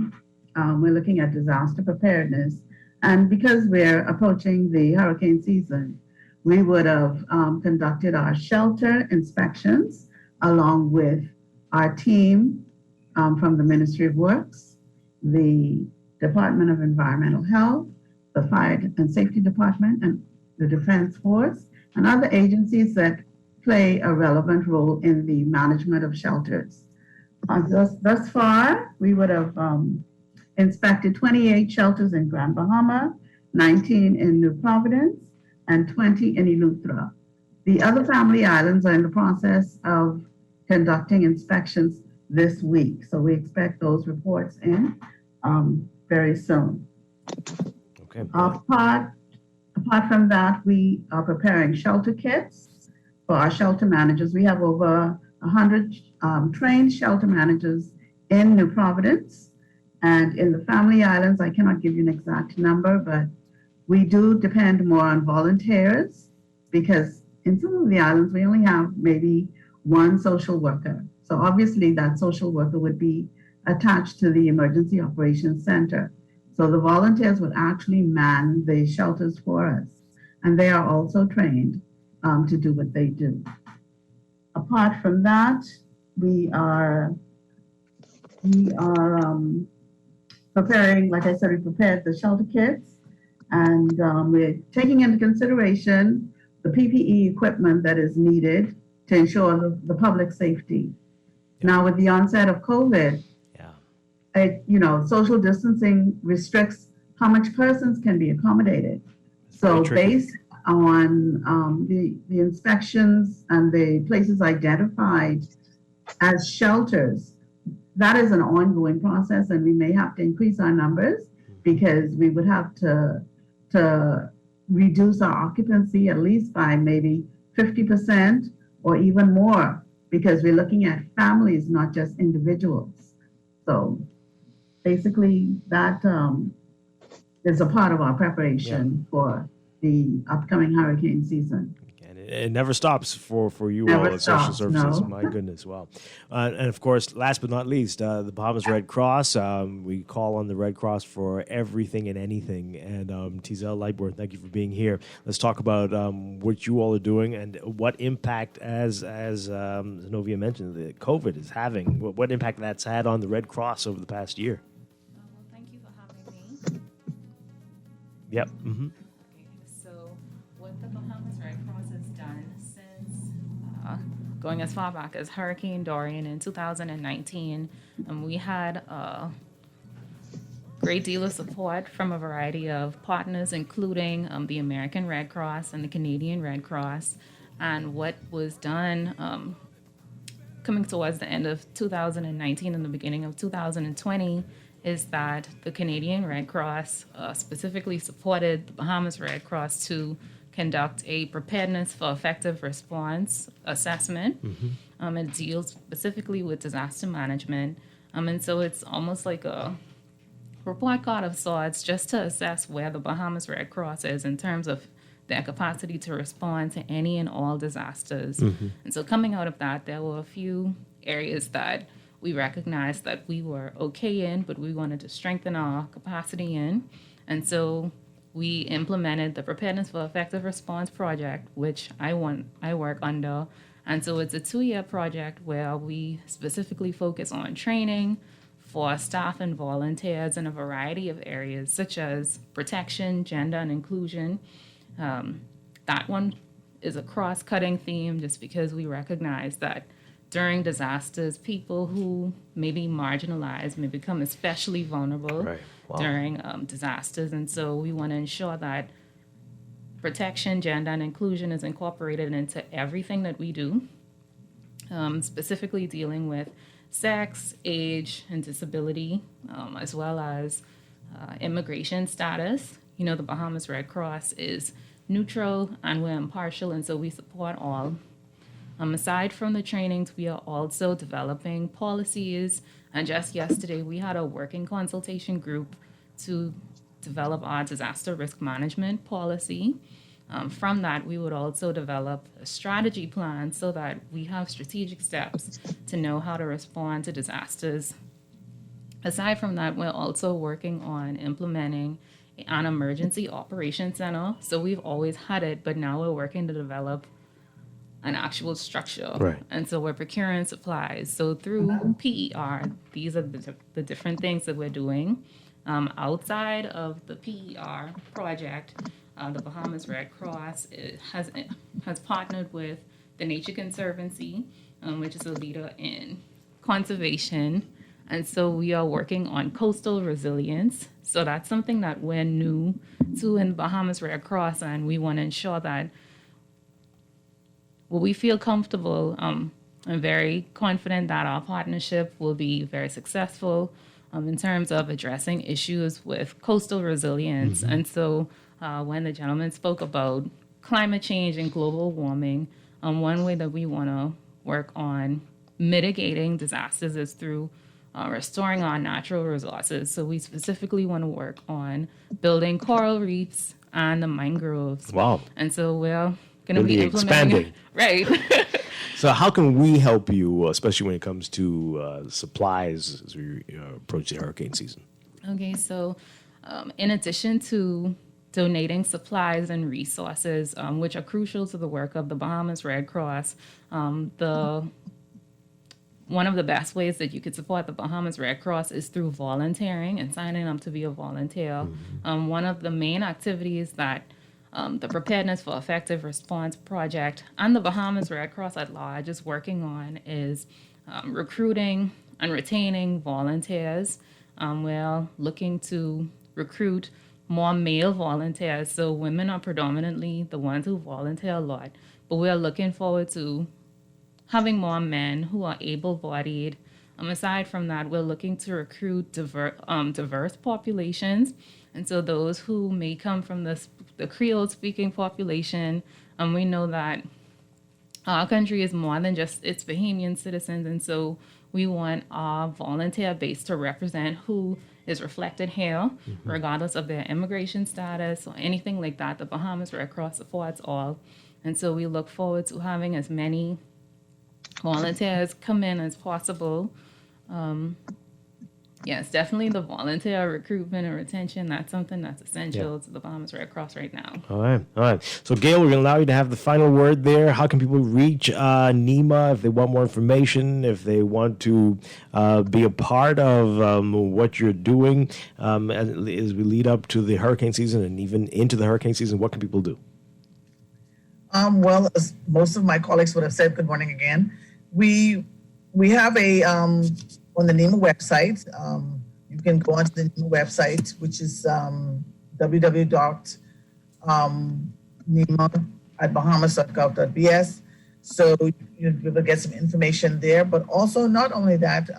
we're looking at disaster preparedness, and because we're approaching the hurricane season, we would have conducted our shelter inspections along with our team from the Ministry of Works, the Department of Environmental Health, the Fire and Safety Department, and the Defense Force, and other agencies that play a relevant role in the management of shelters. Thus far, we would have inspected 28 shelters in Grand Bahama, 19 in New Providence, and 20 in Eleuthera. The other family islands are in the process of conducting inspections this week, so we expect those reports in very soon. Okay. Apart from that, we are preparing shelter kits for our shelter managers. We have over 100 trained shelter managers in New Providence, and in the family islands, I cannot give you an exact number, but we do depend more on volunteers because in some of the islands, we only have maybe one social worker. So obviously that social worker would be attached to the Emergency Operations Center. So the volunteers would actually man the shelters for us, and they are also trained to do what they do. Apart from that, we are preparing, like I said, we prepared the shelter kits, and we're taking into consideration the PPE equipment that is needed to ensure the public safety. Now, with the onset of COVID, social distancing restricts how much persons can be accommodated. So based on the inspections and the places identified as shelters, that is an ongoing process, and we may have to increase our numbers because we would have to reduce our occupancy at least by maybe 50% or even more, because we're looking at families, not just individuals. So basically that is a part of our preparation for the upcoming hurricane season. And it never stops for you Never all at Social stops, Services. no. My goodness, wow. And of course, last but not least, the Bahamas Red Cross. We call on the Red Cross for everything and anything. And Tizelle Lightbourne, thank you for being here. Let's talk about what you all are doing and what impact, as Zenobia mentioned, that COVID is having. What impact that's had on the Red Cross over the past year. Thank you for having me. Yep. Mm-hmm. So what the Bahamas Red Cross has done since going as far back as Hurricane Dorian in 2019, we had a great deal of support from a variety of partners, including the American Red Cross and the Canadian Red Cross. And what was done coming towards the end of 2019 and the beginning of 2020 is that the Canadian Red Cross specifically supported the Bahamas Red Cross to conduct a preparedness for effective response assessment. Mm-hmm. It deals specifically with disaster management. And so it's almost like a report card of sorts just to assess where the Bahamas Red Cross is in terms of their capacity to respond to any and all disasters. Mm-hmm. And so coming out of that, there were a few areas that we recognized that we were okay in, but we wanted to strengthen our capacity in. And so we implemented the Preparedness for Effective Response project, which I work under. And so it's a 2-year project where we specifically focus on training for staff and volunteers in a variety of areas, such as protection, gender, and inclusion. That one is a cross-cutting theme just because we recognize that during disasters, people who may be marginalized may become especially vulnerable during disasters. And so we want to ensure that protection, gender, and inclusion is incorporated into everything that we do, specifically dealing with sex, age, and disability, as well as immigration status. You know, the Bahamas Red Cross is neutral and we're impartial, and so we support all. Aside from the trainings, we are also developing policies. And just yesterday, we had a working consultation group to develop our disaster risk management policy. From that, we would also develop a strategy plan so that we have strategic steps to know how to respond to disasters. Aside from that, we're also working on implementing an emergency operations center. So we've always had it, but now we're working to develop an actual structure. Right. And so we're procuring supplies. So through PER, these are the different things that we're doing. Outside of the PER project, the Bahamas Red Cross has partnered with the Nature Conservancy, which is a leader in conservation. And so we are working on coastal resilience. So that's something that we're new to in the Bahamas Red Cross, and we want to ensure that we feel comfortable and very confident that our partnership will be very successful in terms of addressing issues with coastal resilience. Mm-hmm. And so when the gentleman spoke about climate change and global warming, one way that we want to work on mitigating disasters is through restoring our natural resources. So we specifically want to work on building coral reefs and the mangroves. Wow. And so we're going to be implementing. Right. So how can we help you, especially when it comes to supplies as we approach the hurricane season? Okay, so in addition to donating supplies and resources, which are crucial to the work of the Bahamas Red Cross, one of the best ways that you could support the Bahamas Red Cross is through volunteering and signing up to be a volunteer. Mm-hmm. One of the main activities that the Preparedness for Effective Response Project and the Bahamas Red Cross at large is working on is recruiting and retaining volunteers. We're looking to recruit more male volunteers. So women are predominantly the ones who volunteer a lot, but we're looking forward to having more men who are able-bodied. Aside from that, we're looking to recruit diverse populations. And so those who may come from the Creole-speaking population, we know that our country is more than just its Bahamian citizens. And so we want our volunteer base to represent who is reflected here, mm-hmm. regardless of their immigration status or anything like that. The Bahamas Red Cross supports all. And so we look forward to having as many volunteers come in as possible. Yes, definitely the volunteer recruitment and retention, that's something that's essential to the Bahamas Red Cross right now. All right. So, Gail, we're going to allow you to have the final word there. How can people reach NEMA if they want more information, if they want to be a part of what you're doing as we lead up to the hurricane season and even into the hurricane season? What can people do? Well, as most of my colleagues would have said, good morning again. We have a on the NEMA website. You can go onto the NEMA website, which is www.nema@bahamas.gov.bs. So you will get some information there. But also, not only that,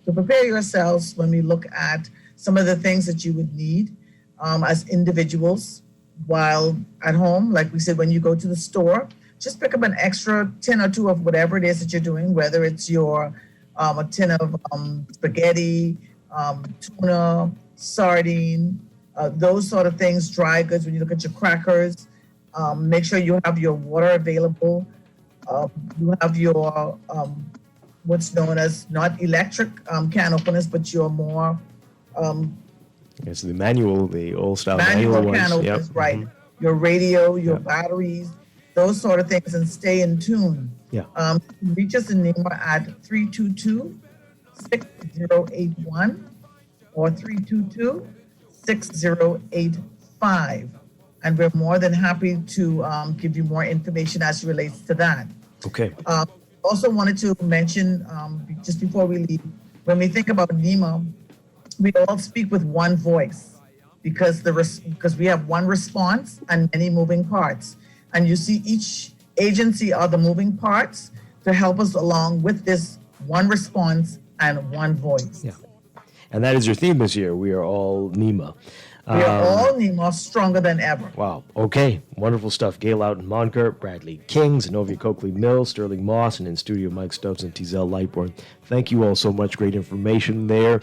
to prepare yourselves when we look at some of the things that you would need as individuals while at home. Like we said, when you go to the store, just pick up an extra tin or two of whatever it is that you're doing, whether it's your a tin of spaghetti, tuna, sardine, those sort of things, dry goods. When you look at your crackers, make sure you have your water available. You have your what's known as not electric can openers, but your more it's the old style manual ones. can openers, right? Mm-hmm. Your radio, your batteries, those sort of things, and stay in tune. Yeah. Reach us in NEMA at 322-6081 or 322-6085. And we're more than happy to give you more information as it relates to that. Okay. Also wanted to mention, just before we leave, when we think about NEMA, we all speak with one voice because we have one response and many moving parts. And you see each agency are the moving parts to help us along with this one response and one voice. Yeah. And that is your theme this year. We are all NEMA. We are all NEMA, stronger than ever. Wow. Okay. Wonderful stuff. Gail out in Monkert, Bradley King, Zenobia Coakley Mills, Sterling Moss, and in studio Mike Stokes and Tizelle Lightbourne. Thank you all so much. Great information there.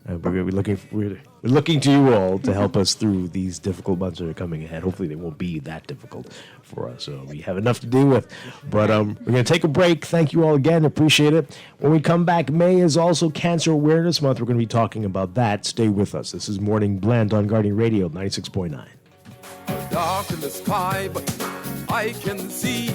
We're looking to you all to help us through these difficult months that are coming ahead. Hopefully, they won't be that difficult for us. So we have enough to deal with. But we're going to take a break. Thank you all again. Appreciate it. When we come back, May is also Cancer Awareness Month. We're going to be talking about that. Stay with us. This is Morning Blend on Guardian Radio 96.9. Dark in the sky, but I can see.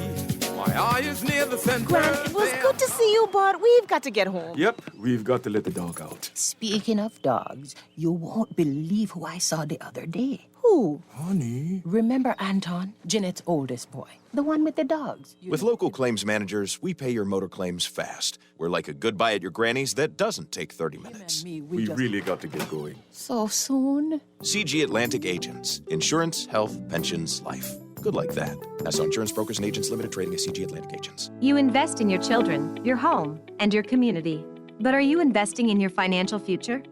My eye is near the center. Grant, it was good to see you, but we've got to get home. Yep, we've got to let the dog out. Speaking of dogs, you won't believe who I saw the other day. Who? Honey. Remember Anton, Jeanette's oldest boy? The one with the dogs. With local claims managers, we pay your motor claims fast. We're like a goodbye at your granny's that doesn't take 30 minutes. We really got to get going. So soon? CG Atlantic Agents. Insurance, health, pensions, life. Good like that. Nassau Insurance Brokers and Agents Limited, trading as CG Atlantic Agents. You invest in your children, your home, and your community. But are you investing in your financial future?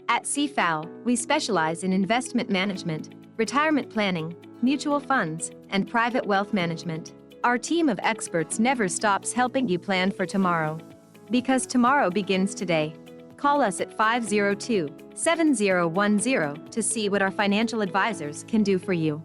At CFAL, we specialize in investment management, retirement planning, mutual funds, and private wealth management. Our team of experts never stops helping you plan for tomorrow. Because tomorrow begins today. Call us at 502-7010 to see what our financial advisors can do for you.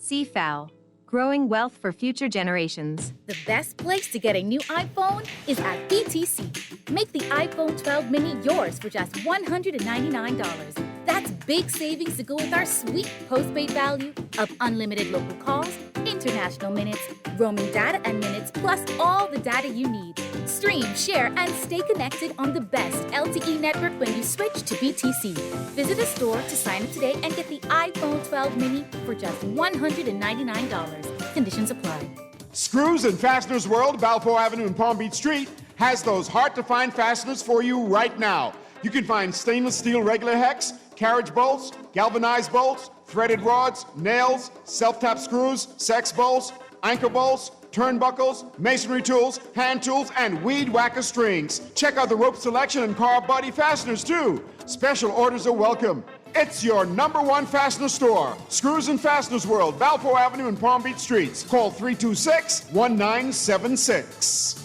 CFAL, growing wealth for future generations. The best place to get a new iPhone is at BTC. Make the iPhone 12 mini yours for just $199. That's big savings to go with our sweet postpaid value of unlimited local calls, international minutes, roaming data and minutes, plus all the data you need. Stream, share, and stay connected on the best LTE network when you switch to BTC. Visit a store to sign up today and get the iPhone 12 mini for just $199. Conditions apply. Screws and Fasteners World, Balfour Avenue and Palm Beach Street, has those hard-to-find fasteners for you right now. You can find stainless steel regular hex, carriage bolts, galvanized bolts, threaded rods, nails, self-tap screws, sex bolts, anchor bolts, turnbuckles, masonry tools, hand tools, and weed whacker strings. Check out the rope selection and car body fasteners, too. Special orders are welcome. It's your #1 fastener store. Screws and Fasteners World, Balfour Avenue and Palm Beach Streets. Call 326-1976.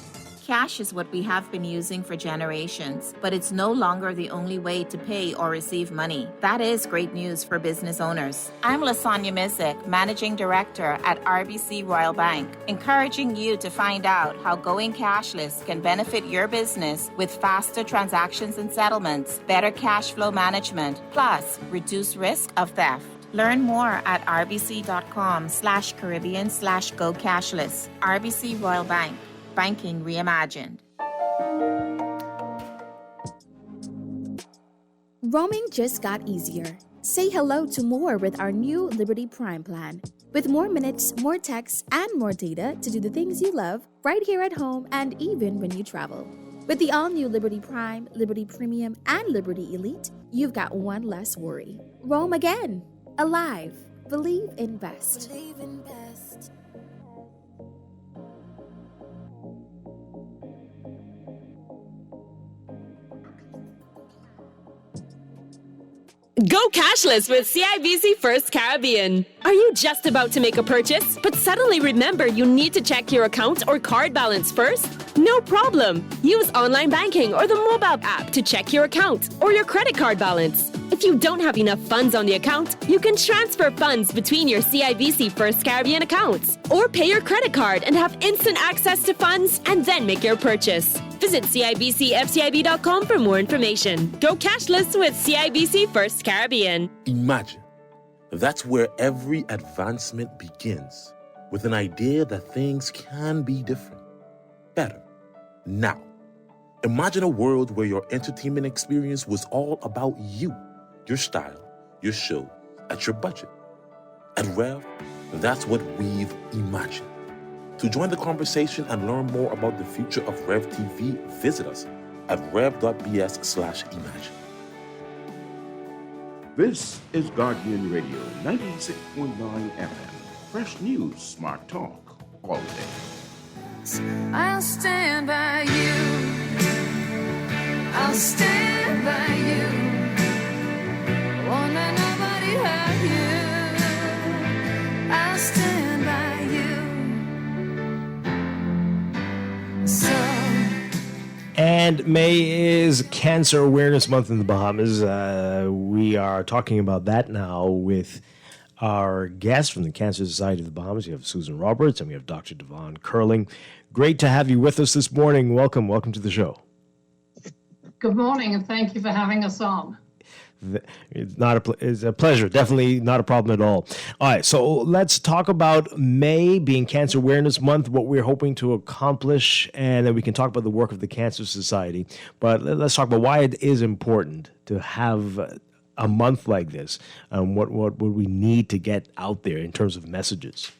Cash is what we have been using for generations, but it's no longer the only way to pay or receive money. That is great news for business owners. I'm Lasagna Mizik, Managing Director at RBC Royal Bank, encouraging you to find out how going cashless can benefit your business with faster transactions and settlements, better cash flow management, plus reduce risk of theft. Learn more at rbc.com/Caribbean/go cashless. RBC Royal Bank. Banking reimagined. Roaming just got easier. Say hello to more with our new Liberty Prime plan. With more minutes, more texts, and more data to do the things you love right here at home and even when you travel. With the all-new Liberty Prime, Liberty Premium, and Liberty Elite, you've got one less worry. Roam again. Alive. Believe in best. Believe in best. Go cashless with CIBC First Caribbean. Are you just about to make a purchase, but suddenly remember you need to check your account or card balance first? No problem. Use online banking or the mobile app to check your account or your credit card balance. If you don't have enough funds on the account, you can transfer funds between your CIBC First Caribbean accounts or pay your credit card and have instant access to funds and then make your purchase. Visit CIBCFCIB.com for more information. Go cashless with CIBC First Caribbean. Imagine. That's where every advancement begins, with an idea that things can be different, better. Now, imagine a world where your entertainment experience was all about you, your style, your show, at your budget. At Rev, that's what we've imagined. To join the conversation and learn more about the future of Rev TV, visit us at rev.bs/imagine. This is Guardian Radio 96.9 FM. Fresh news, smart talk, all day. I'll stand by you. I'll stand by you. Won't let nobody hurt you. I'll stand by you. So. And And May is Cancer Awareness Month in the Bahamas. We are talking about that now with our guest from the Cancer Society of the Bahamas. We have Susan Roberts and we have Dr. Devon Curling. Great to have you with us this morning. Welcome to the show. Good morning, and thank you for having us on. It's a pleasure. Definitely not a problem at all. All right, so let's talk about May being Cancer Awareness Month, what we're hoping to accomplish, and then we can talk about the work of the Cancer Society. But let's talk about why it is important to have a month like this, and what would we need to get out there in terms of messages.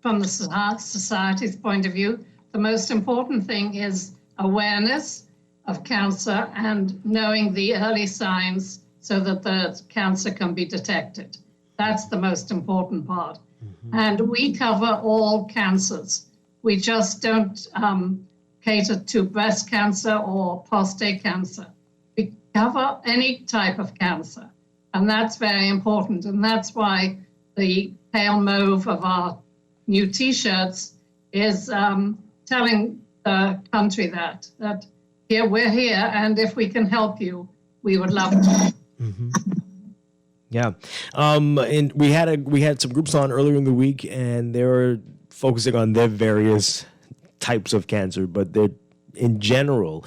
From the society's point of view, the most important thing is awareness of cancer and knowing the early signs so that the cancer can be detected. That's the most important part. Mm-hmm. And we cover all cancers. We just don't cater to breast cancer or prostate cancer. We cover any type of cancer. And that's very important. And that's why the pale mauve of our new T-shirts is telling the country that here we're here, and if we can help you, we would love to. Mm-hmm. Yeah, and we had some groups on earlier in the week, and they were focusing on their various types of cancer, but they're in general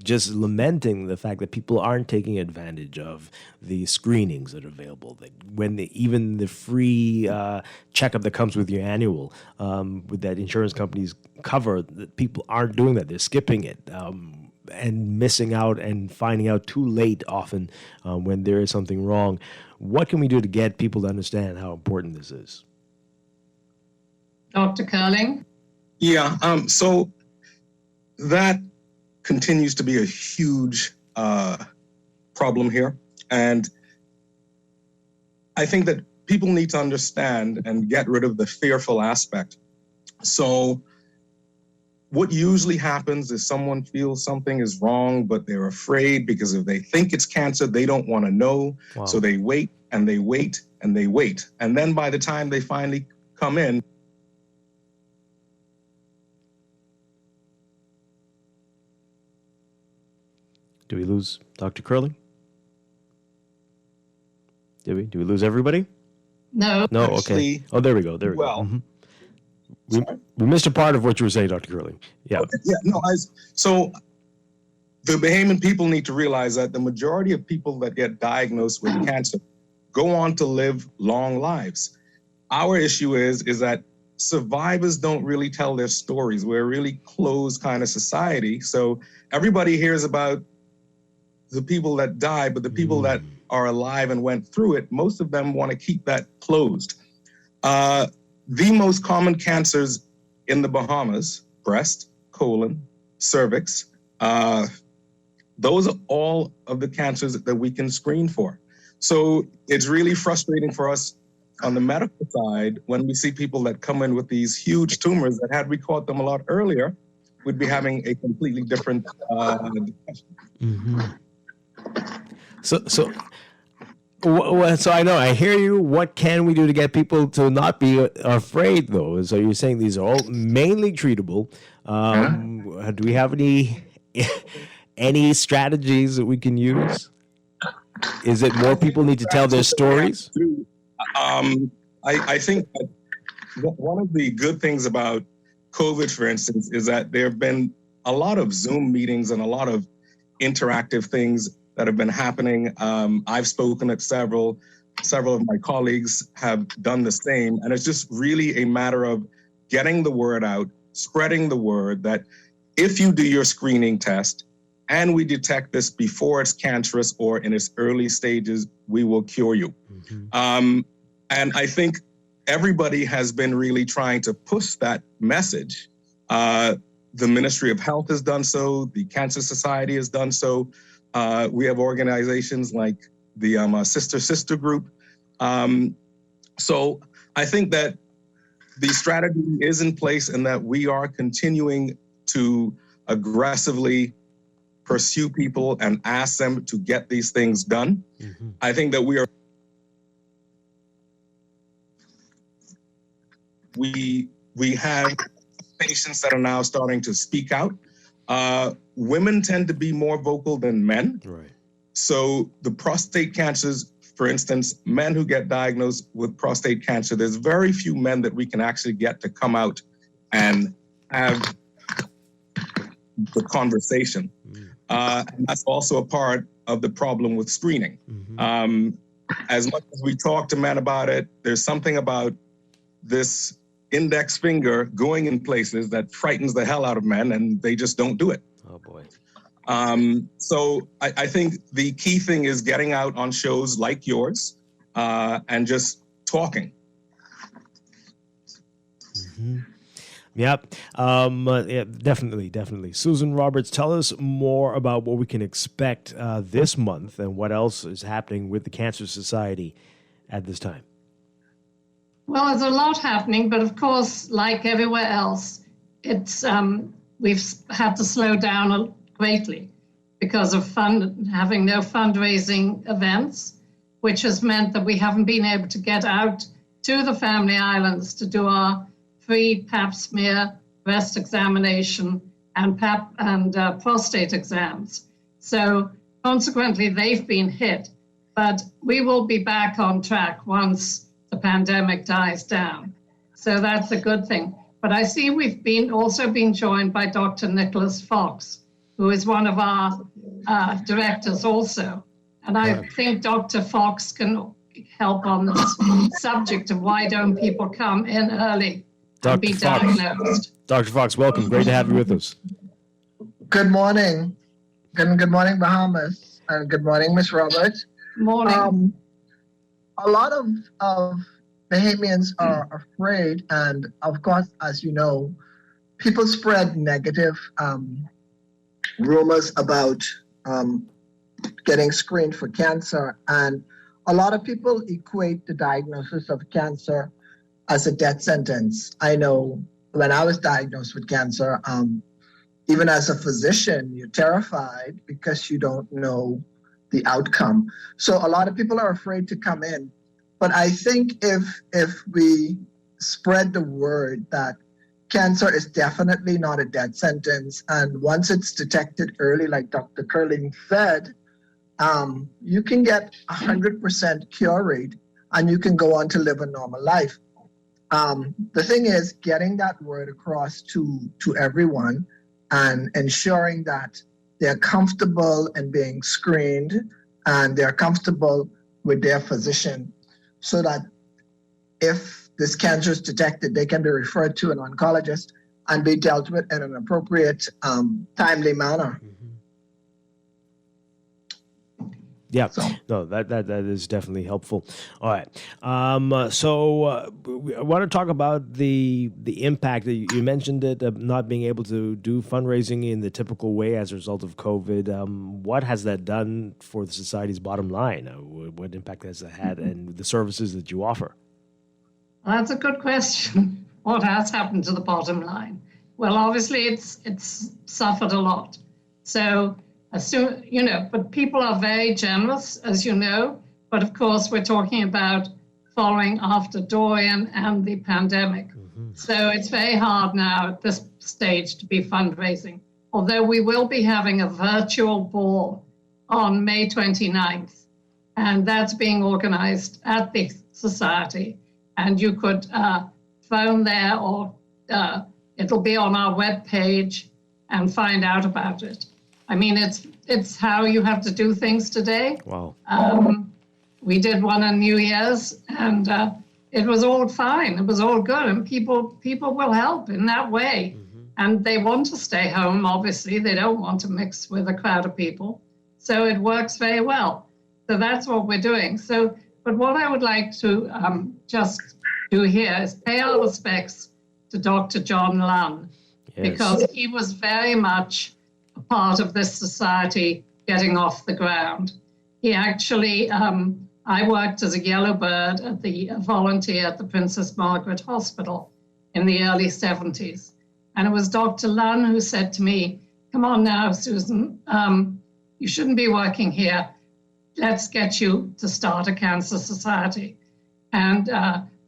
just lamenting the fact that people aren't taking advantage of the screenings that are available. That when even the free checkup that comes with your annual, with that insurance companies cover, that people aren't doing that. They're skipping it. And missing out and finding out too late often when there is something wrong. What can we do to get people to understand how important this is? Dr. Curling? Yeah, so that continues to be a huge problem here. And I think that people need to understand and get rid of the fearful aspect. So what usually happens is someone feels something is wrong, but they're afraid because if they think it's cancer, they don't want to know. Wow. So they wait and they wait and they wait. And then by the time they finally come in, do we lose Dr. Curling? Did we lose everybody? No. No, actually, okay. Oh, there we go. There we go. Mm-hmm. We missed a part of what you were saying, Dr. Curling. Yeah. Okay, yeah. No. So the Bahamian people need to realize that the majority of people that get diagnosed with cancer go on to live long lives. Our issue is that survivors don't really tell their stories. We're a really closed kind of society. So everybody hears about the people that die, but the people that are alive and went through it, most of them want to keep that closed. The most common cancers in the Bahamas, breast, colon, cervix, those are all of the cancers that we can screen for. So it's really frustrating for us on the medical side when we see people that come in with these huge tumors that had we caught them a lot earlier, we'd be having a completely different discussion. Mm-hmm. So I know, I hear you. What can we do to get people to not be afraid, though? So you're saying these are all mainly treatable. Do we have any strategies that we can use? Is it more people need to tell their stories? I think that one of the good things about COVID, for instance, is that there have been a lot of Zoom meetings and a lot of interactive things that have been happening. I've spoken at several of my colleagues have done the same. And it's just really a matter of getting the word out, spreading the word that if you do your screening test and we detect this before it's cancerous or in its early stages, we will cure you. Mm-hmm. And I think everybody has been really trying to push that message. The Ministry of Health has done so. The Cancer Society has done so. We have organizations like the Sister Group. So I think that the strategy is in place and that we are continuing to aggressively pursue people and ask them to get these things done. Mm-hmm. I think that we have patients that are now starting to speak out. Women tend to be more vocal than men. Right. So the prostate cancers, for instance, men who get diagnosed with prostate cancer, there's very few men that we can actually get to come out and have the conversation. And that's also a part of the problem with screening. As much as we talk to men about it, there's something about this index finger going in places that frightens the hell out of men, and they just don't do it. Oh, boy. So I think the key thing is getting out on shows like yours and just talking. Yep. Yeah, definitely. Susan Roberts, tell us more about what we can expect this month and what else is happening with the Cancer Society at this time. Well, there's a lot happening, but of course, like everywhere else, it's we've had to slow down greatly because of having no fundraising events, which has meant that we haven't been able to get out to the Family Islands to do our free pap smear, breast examination, and prostate exams. So consequently, they've been hit, but we will be back on track once the pandemic dies down. So that's a good thing. But I see we've also been joined by Dr. Nicholas Fox, who is one of our directors also. And I think Dr. Fox can help on this subject of why don't people come in early and be diagnosed. Dr. Fox, welcome. Great to have you with us. Good morning. Good morning, Bahamas. And good morning, Ms. Roberts. Morning. A lot of Bahamians are afraid, and of course, as you know, people spread negative rumors about getting screened for cancer, and a lot of people equate the diagnosis of cancer as a death sentence. I know when I was diagnosed with cancer, even as a physician, you're terrified because you don't know the outcome. So a lot of people are afraid to come in. But I think if we spread the word that cancer is definitely not a death sentence, and once it's detected early, like Dr. Curling said, you can get 100% cure rate and you can go on to live a normal life. The thing is getting that word across to everyone and ensuring that they're comfortable in being screened and they're comfortable with their physician, so that if this cancer is detected, they can be referred to an oncologist and be dealt with in an appropriate, timely manner. Yeah, no, that is definitely helpful. All right, so I want to talk about the impact that you mentioned it of not being able to do fundraising in the typical way as a result of COVID. What has that done for the society's bottom line? What impact has that had, and the services that you offer? That's a good question. What has happened to the bottom line? Well, obviously, it's suffered a lot. So. But people are very generous, as you know. But of course, we're talking about following after Dorian and the pandemic. So it's very hard now at this stage to be fundraising. Although we will be having a virtual ball on May 29th, and that's being organized at the Society. And you could phone there, or it'll be on our webpage, and find out about it. I mean, it's how you have to do things today. Wow. We did one on New Year's, and it was all fine. It was all good, and people will help in that way. And they want to stay home, obviously. They don't want to mix with a crowd of people. So it works very well. So that's what we're doing. So, but what I would like to just do here is pay our respects to Dr. John Lunn, because he was very much part of this society getting off the ground. He actually, I worked as a yellow bird volunteer at the Princess Margaret Hospital in the early 70s. And it was Dr. Lunn who said to me, come on now, Susan, you shouldn't be working here. Let's get you to start a cancer society. And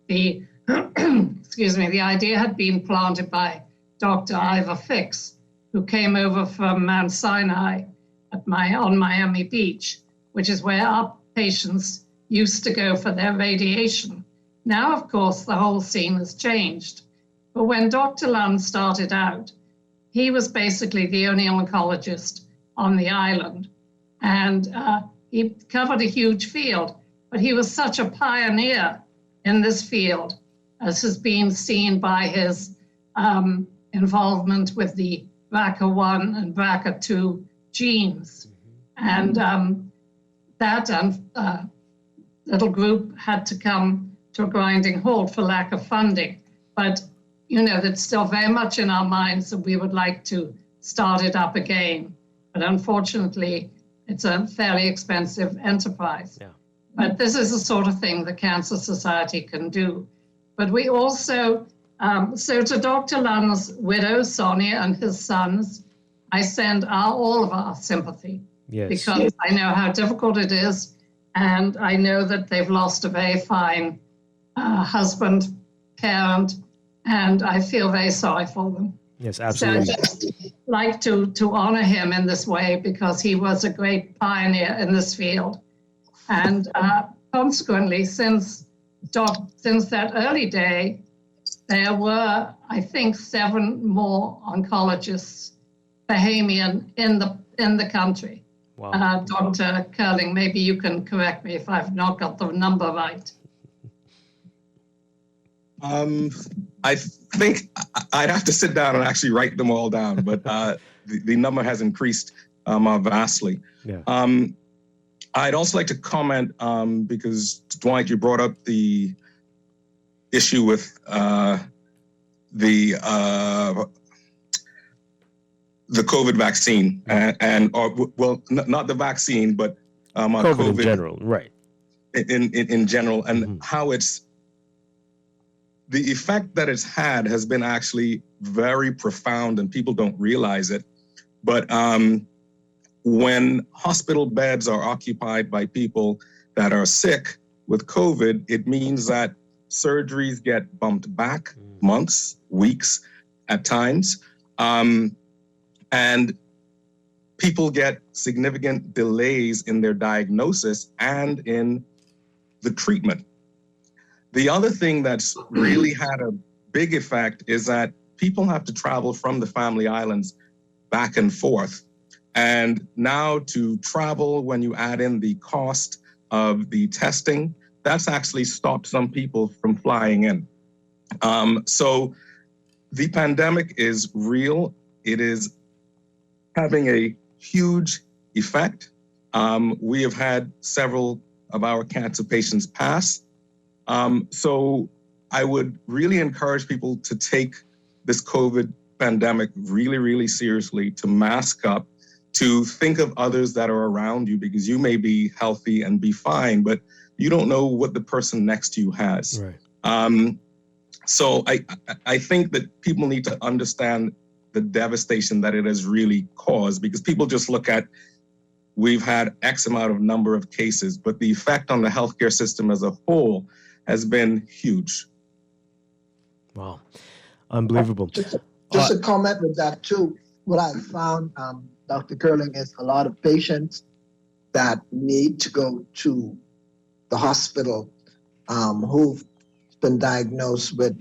the idea had been planted by Dr. Ivor Fix, who came over from Mount Sinai on Miami Beach, which is where our patients used to go for their radiation. Now, of course, the whole scene has changed. But when Dr. Lund started out, he was basically the only oncologist on the island. And he covered a huge field, but he was such a pioneer in this field, as has been seen by his involvement with the BRCA1 and BRCA2 genes. And that little group had to come to a grinding halt for lack of funding. But, that's still very much in our minds, and we would like to start it up again. But unfortunately, it's a fairly expensive enterprise. Yeah. But this is the sort of thing the Cancer Society can do. But we also, so to Dr. Lund's widow, Sonia, and his sons, I send all of our sympathy. Yes. Because I know how difficult it is, and I know that they've lost a very fine husband, parent, and I feel very sorry for them. Yes, absolutely. So I'd just like to honor him in this way, because he was a great pioneer in this field. And consequently, since that early day, there were, I think, 7 more oncologists, Bahamian, in the country. Wow. Dr. Curling, maybe you can correct me if I've not got the number right. I think I'd have to sit down and actually write them all down, but the number has increased vastly. Yeah. I'd also like to comment, because Dwight, you brought up the issue with the COVID vaccine, not the vaccine, but COVID in general, right? In general, and how it's the effect that it's had has been actually very profound, and people don't realize it. But when hospital beds are occupied by people that are sick with COVID, it means that surgeries get bumped back months, weeks at times. And people get significant delays in their diagnosis and in the treatment. The other thing that's really had a big effect is that people have to travel from the Family Islands back and forth. And now to travel, when you add in the cost of the testing, that's actually stopped some people from flying in. So the pandemic is real. It is having a huge effect. We have had several of our cancer patients pass. So I would really encourage people to take this COVID pandemic really, really seriously, to mask up, to think of others that are around you, because you may be healthy and be fine, but you don't know what the person next to you has. Right. So I think that people need to understand the devastation that it has really caused, because people just look at, we've had X amount of number of cases, but the effect on the healthcare system as a whole has been huge. Wow. Unbelievable. Just a comment with that too. What I found, Dr. Curling, is a lot of patients that need to go to the hospital who've been diagnosed with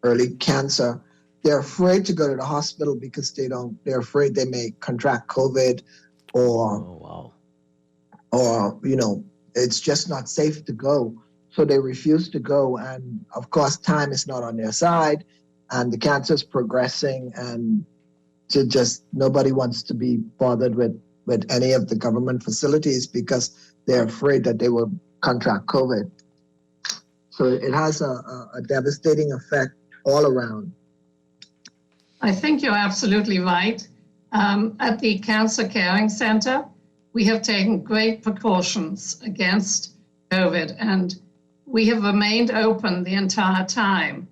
early cancer. They're afraid to go to the hospital because they're afraid they may contract COVID or it's just not safe to go. So they refuse to go. And of course, time is not on their side, and the cancer is progressing, and nobody wants to be bothered with any of the government facilities because they're afraid that they will contract COVID. So it has a devastating effect all around. I think you're absolutely right. At the Cancer Caring Center, we have taken great precautions against COVID, and we have remained open the entire time.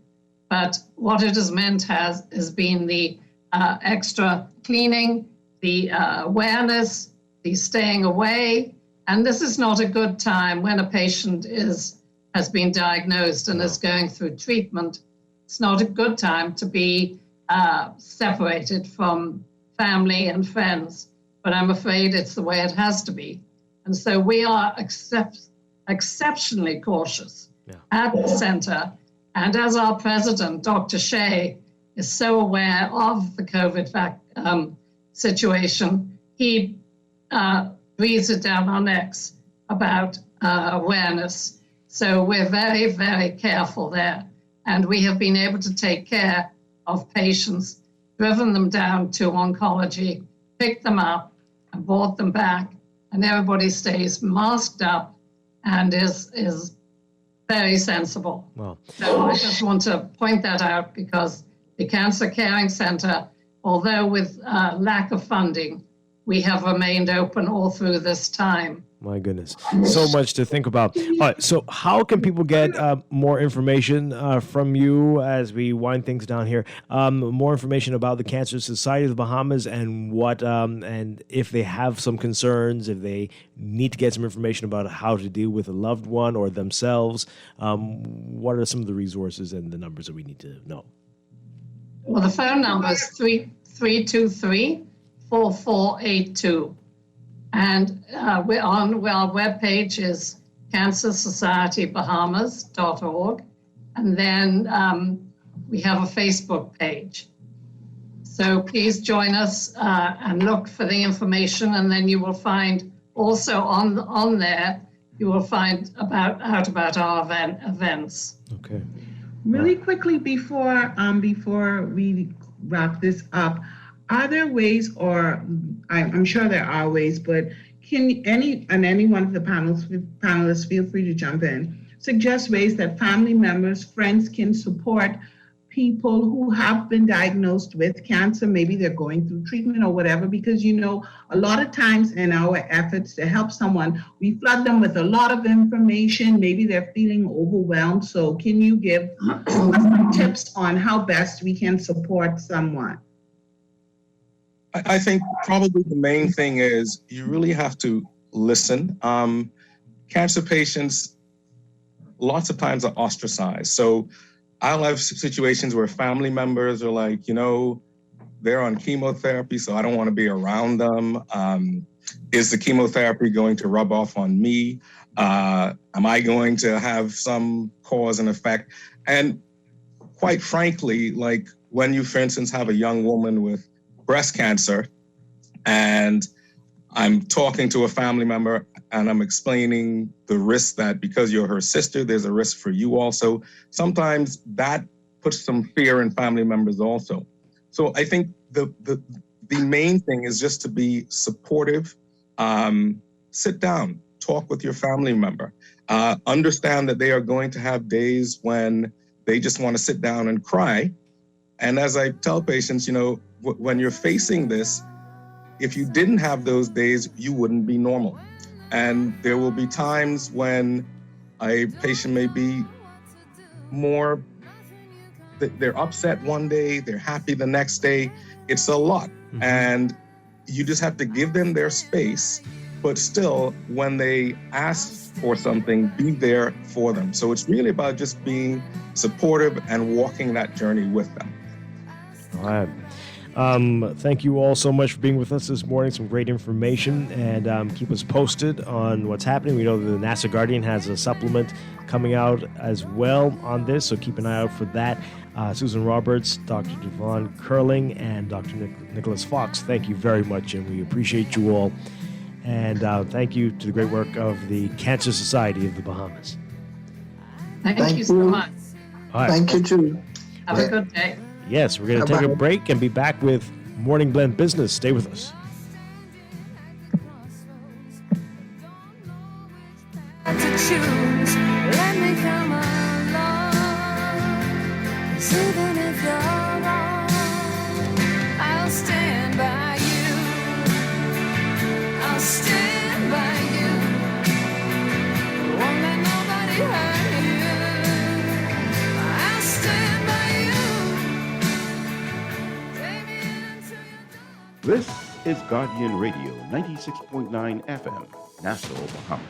But what it has meant has been the extra cleaning, the awareness, the staying away. And this is not a good time when a patient has been diagnosed and is going through treatment. It's not a good time to be separated from family and friends, but I'm afraid it's the way it has to be. And so we are exceptionally cautious at the center. And as our president, Dr. Shea, is so aware of the COVID situation, he breathes it down our necks about awareness. So we're very, very careful there. And we have been able to take care of patients, driven them down to oncology, picked them up and brought them back. And everybody stays masked up and is very sensible. Wow. So I just want to point that out because the Cancer Caring Center, although with lack of funding, we have remained open all through this time. My goodness. So much to think about. All right. So how can people get more information from you as we wind things down here? More information about the Cancer Society of the Bahamas and what, and if they have some concerns, if they need to get some information about how to deal with a loved one or themselves, what are some of the resources and the numbers that we need to know? Well, the phone number is 323-4482. And our webpage is cancersocietybahamas.org. And then we have a Facebook page. So please join us and look for the information. And then you will find also on there, you will find out about our events. Okay. Really quickly before we wrap this up, are there ways, or I'm sure there are ways, but can any one of the panelists, feel free to jump in, suggest ways that family members, friends can support people who have been diagnosed with cancer? Maybe they're going through treatment or whatever, because a lot of times in our efforts to help someone, we flood them with a lot of information. Maybe they're feeling overwhelmed. So can you give some tips on how best we can support someone? I think probably the main thing is you really have to listen. Cancer patients lots of times are ostracized. So I'll have situations where family members are like, they're on chemotherapy, so I don't want to be around them. Is the chemotherapy going to rub off on me? Am I going to have some cause and effect? And quite frankly, like when you, for instance, have a young woman with breast cancer, and I'm talking to a family member and I'm explaining the risk that because you're her sister, there's a risk for you also. Sometimes that puts some fear in family members also. So I think the main thing is just to be supportive, sit down, talk with your family member, understand that they are going to have days when they just want to sit down and cry. And as I tell patients, when you're facing this, if you didn't have those days, you wouldn't be normal. And there will be times when a patient may be more, they're upset one day, they're happy the next day. It's a lot. Mm-hmm. And you just have to give them their space, but still, when they ask for something, be there for them. So it's really about just being supportive and walking that journey with them. All right. Thank you all so much for being with us this morning. Some great information, and keep us posted on what's happening. We know that the NASA Guardian has a supplement coming out as well on this, so keep an eye out for that. Susan Roberts, Dr. Devon Curling, and Dr. Nicholas Fox, thank you very much, and we appreciate you all. And thank you to the great work of the Cancer Society of the Bahamas. Thank you so much. All right. Thank you, too. Have a good day. Yes, we're going to take a break and be back with Morning Blend Business. Stay with us. To choose, let me come along. 'Cause even if you're wrong, I'll stand by you. I'll stand by you. Won't let nobody hurt you. I'll stand by you. This is Guardian Radio, 96.9 FM, Nassau, Bahamas.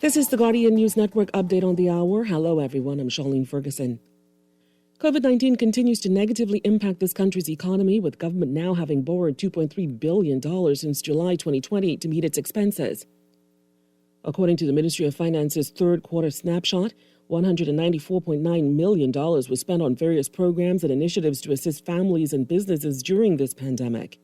This is the Guardian News Network update on the hour. Hello, everyone. I'm Charlene Ferguson. COVID-19 continues to negatively impact this country's economy, with government now having borrowed $2.3 billion since July 2020 to meet its expenses. According to the Ministry of Finance's third quarter snapshot, $194.9 million was spent on various programs and initiatives to assist families and businesses during this pandemic.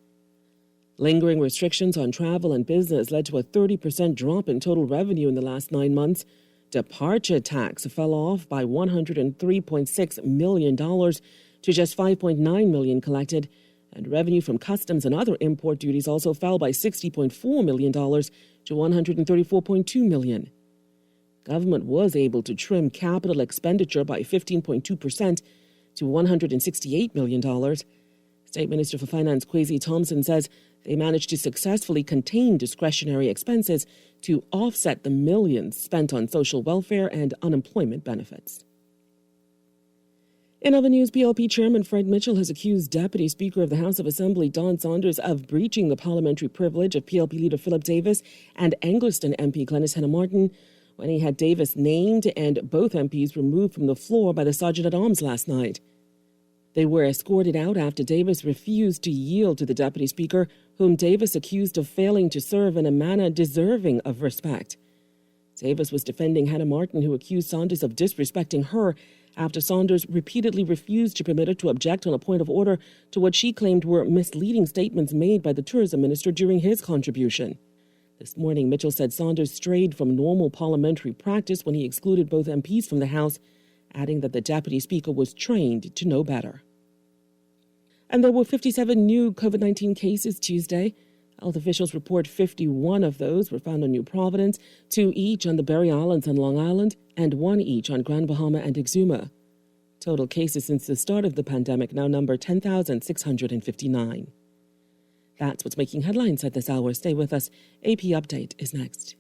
Lingering restrictions on travel and business led to a 30% drop in total revenue in the last 9 months. Departure tax fell off by $103.6 million to just $5.9 million collected, and revenue from customs and other import duties also fell by $60.4 million to $134.2 million. Government was able to trim capital expenditure by 15.2% to $168 million. State Minister for Finance Kwesi Thompson says they managed to successfully contain discretionary expenses to offset the millions spent on social welfare and unemployment benefits. In other news, PLP Chairman Fred Mitchell has accused Deputy Speaker of the House of Assembly Don Saunders of breaching the parliamentary privilege of PLP leader Philip Davis and Anglerston MP Glenys Henna-Martin when he had Davis named and both MPs removed from the floor by the Sergeant-at-Arms last night. They were escorted out after Davis refused to yield to the Deputy Speaker, whom Davis accused of failing to serve in a manner deserving of respect. Davis was defending Henna-Martin, who accused Saunders of disrespecting her after Saunders repeatedly refused to permit her to object on a point of order to what she claimed were misleading statements made by the tourism minister during his contribution. This morning, Mitchell said Saunders strayed from normal parliamentary practice when he excluded both MPs from the House, adding that the Deputy Speaker was trained to know better. And there were 57 new COVID-19 cases Tuesday. Health officials report 51 of those were found on New Providence, 2 each on the Berry Islands and Long Island, and 1 each on Grand Bahama and Exuma. Total cases since the start of the pandemic now number 10,659. That's what's making headlines at this hour. Stay with us. AP Update is next.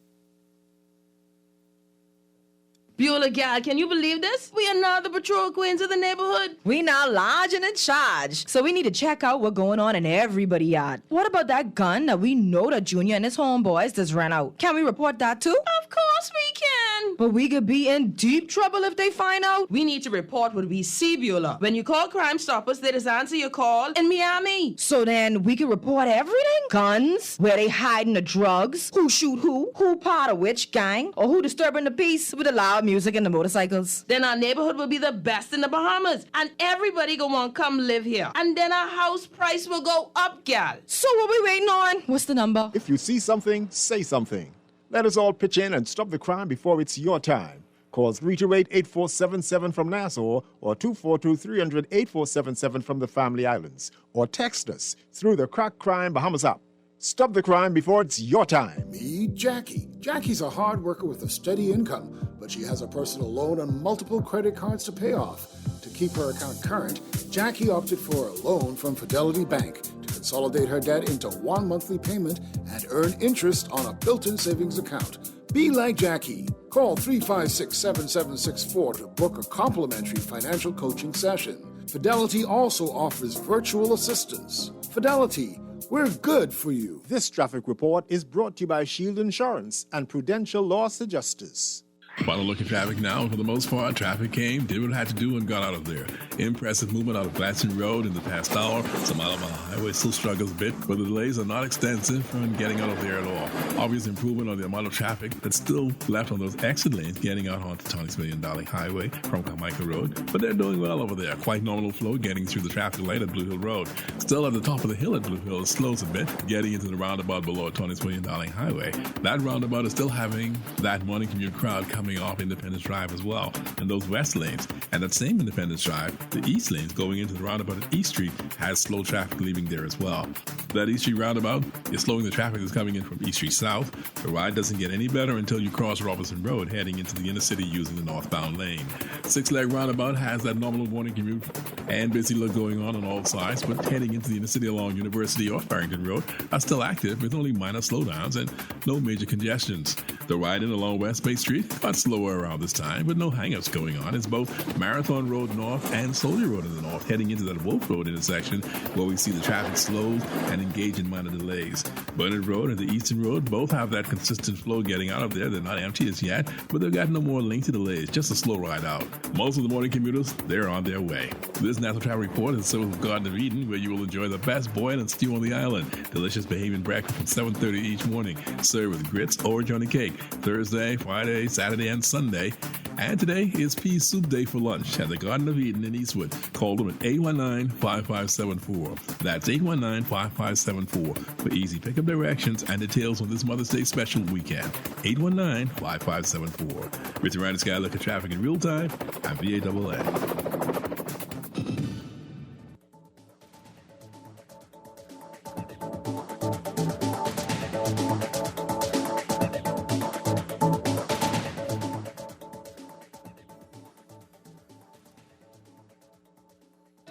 Beulah, gal, can you believe this? We are now the patrol queens of the neighborhood. We now large and in charge. So we need to check out what's going on in everybody's yard. What about that gun that we know that Junior and his homeboys just ran out? Can we report that too? Of course we can. But we could be in deep trouble if they find out. We need to report what we see, Beulah. When you call Crime Stoppers, they just answer your call in Miami. So then we can report everything? Guns, where they hiding the drugs, who shoot who part of which gang, or who disturbing the peace with the loud music and the motorcycles. Then our neighborhood will be the best in the Bahamas, and everybody gonna want to come live here. And then our house price will go up, gal. So what we waiting on? What's the number? If you see something, say something. Let us all pitch in and stop the crime before it's your time. Call 328-8477 from Nassau or 242-300-8477 from the Family Islands. Or text us through the Crack Crime Bahamas app. Stop the crime before it's your time. Meet Jackie. Jackie's a hard worker with a steady income, but she has a personal loan and multiple credit cards to pay off. To keep her account current, Jackie opted for a loan from Fidelity Bank to consolidate her debt into one monthly payment and earn interest on a built-in savings account. Be like Jackie. Call 356-7764 to book a complimentary financial coaching session. Fidelity also offers virtual assistance. Fidelity, we're good for you. This traffic report is brought to you by Shield Insurance and Prudential Loss Adjusters. Final look at traffic now. For the most part, traffic came, did what it had to do, and got out of there. Impressive movement out of Gladstone Road in the past hour. Some Alabama Highway still struggles a bit, but the delays are not extensive from getting out of there at all. Obvious improvement on the amount of traffic that's still left on those exit lanes getting out onto Tony's Million Dollar Highway from Carmichael Road, but they're doing well over there. Quite nominal flow getting through the traffic light at Blue Hill Road. Still at the top of the hill at Blue Hill, it slows a bit, getting into the roundabout below Tony's Million Dollar Highway. That roundabout is still having that morning commute crowd coming off Independence Drive as well, and those west lanes. And that same Independence Drive, the east lanes going into the roundabout at East Street has slow traffic leaving there as well. That East Street roundabout is slowing the traffic that's coming in from East Street South. The ride doesn't get any better until you cross Robinson Road heading into the inner city using the northbound lane. Six-leg roundabout has that nominal morning commute and busy look going on all sides, but heading into the inner city along University or Farrington Road are still active with only minor slowdowns and no major congestions. The ride in along West Bay Street got slower around this time with no hang-ups going on. It's both Marathon Road North and Soldier Road in the north heading into that Wolf Road intersection where we see the traffic slowed and and engage in minor delays. Burnett Road and the Eastern Road both have that consistent flow getting out of there. They're not empty as yet, but they've got no more lengthy delays, just a slow ride out. Most of the morning commuters, they're on their way. This National Travel Report is served with Garden of Eden, where you will enjoy the best boil and stew on the island. Delicious Bahamian breakfast from 7:30 each morning, served with grits or Johnny cake, Thursday, Friday, Saturday, and Sunday. And today is pea soup day for lunch at the Garden of Eden in Eastwood. Call them at 819-5574. That's 819-5574 for easy pickup directions and details on this Mother's Day special weekend. 819-5574. With your Ryan Sky look at traffic in real time, I'm VAAA.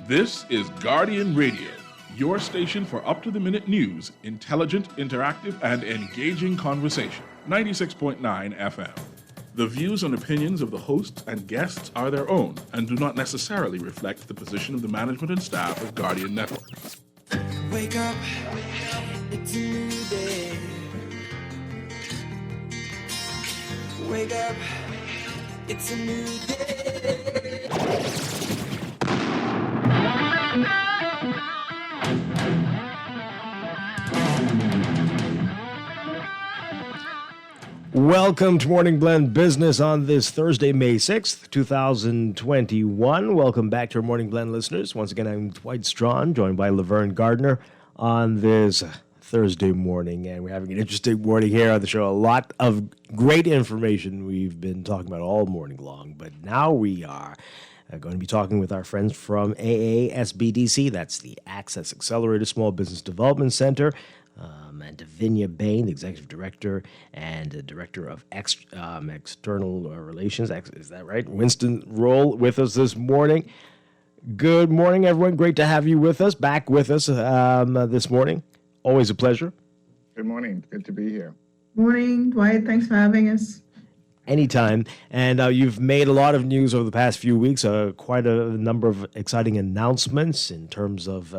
This is Guardian Radio, your station for up-to-the-minute news, intelligent, interactive, and engaging conversation. 96.9 FM. The views and opinions of the hosts and guests are their own and do not necessarily reflect the position of the management and staff of Guardian Network. Wake up, it's a new day. Wake up, it's a new day. Welcome to Morning Blend Business on this Thursday, May 6th, 2021. Welcome back to our Morning Blend listeners. Once again, I'm Dwight Strachan, joined by Laverne Gardner on this Thursday morning. And we're having an interesting morning here on the show. A lot of great information we've been talking about all morning long. But now we are going to be talking with our friends from AASBDC. That's the Access Accelerator Small Business Development Center. And Davinia Bain, the Executive Director and Director of External Relations. Is that right? Winston Roll with us this morning. Good morning, everyone. Great to have you with us, back with us this morning. Always a pleasure. Good morning. Good to be here. Morning, Dwight. Thanks for having us. Anytime. And you've made a lot of news over the past few weeks, quite a number of exciting announcements in terms of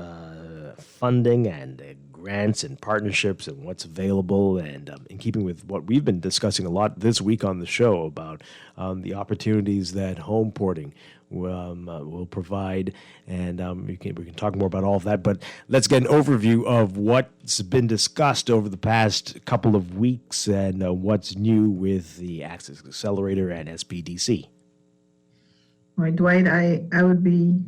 funding and grants and partnerships and what's available, and in keeping with what we've been discussing a lot this week on the show about the opportunities that home porting will provide, and we can talk more about all of that. But let's get an overview of what's been discussed over the past couple of weeks and what's new with the Access Accelerator and SBDC. All right, Dwight, I would be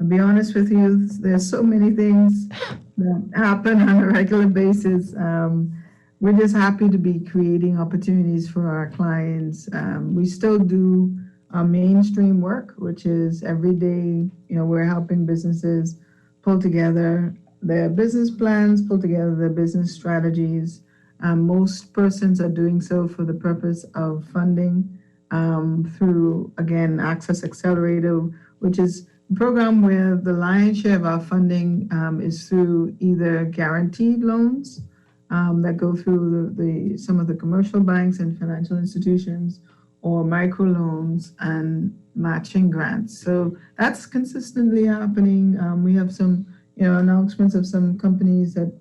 I'll be honest with you, there's so many things that happen on a regular basis. We're just happy to be creating opportunities for our clients. We still do our mainstream work, which is every day, we're helping businesses pull together their business plans, pull together their business strategies. Most persons are doing so for the purpose of funding through, again, Access Accelerator, which is program where the lion's share of our funding is through either guaranteed loans that go through some of the commercial banks and financial institutions, or microloans and matching grants. So that's consistently happening. We have some announcements of some companies that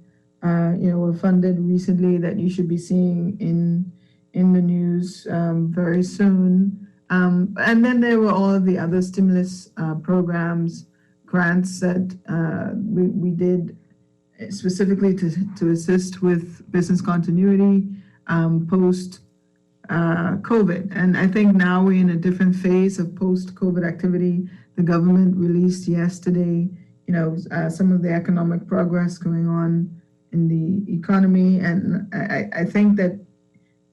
were funded recently that you should be seeing in the news very soon. And then there were all of the other stimulus programs, grants that we did specifically to assist with business continuity post COVID. And I think now we're in a different phase of post-COVID activity. The government released yesterday, some of the economic progress going on in the economy. And I think that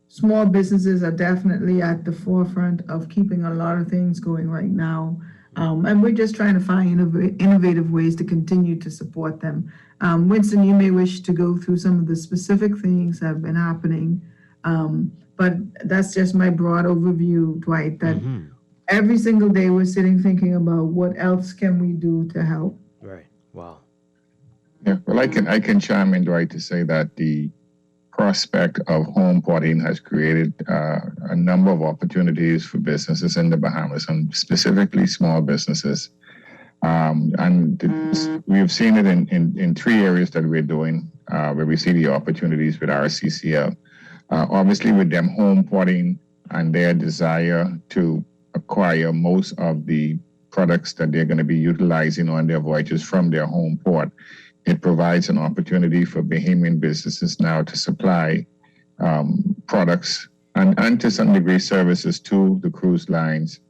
small businesses are definitely at the forefront of keeping a lot of things going right now. And we're just trying to find innovative ways to continue to support them. Winston, you may wish to go through some of the specific things that have been happening. But that's just my broad overview, Dwight, that every single day we're sitting thinking about what else can we do to help. Right. Wow. Yeah, well, I can chime in, Dwight, to say that the prospect of home porting has created a number of opportunities for businesses in the Bahamas, and specifically small businesses. We have seen it in three areas that we're doing where we see the opportunities with RCCL. Obviously, with them home porting and their desire to acquire most of the products that they're going to be utilizing on their voyages from their home port, it provides an opportunity for Bahamian businesses now to supply products and to some degree services to the cruise lines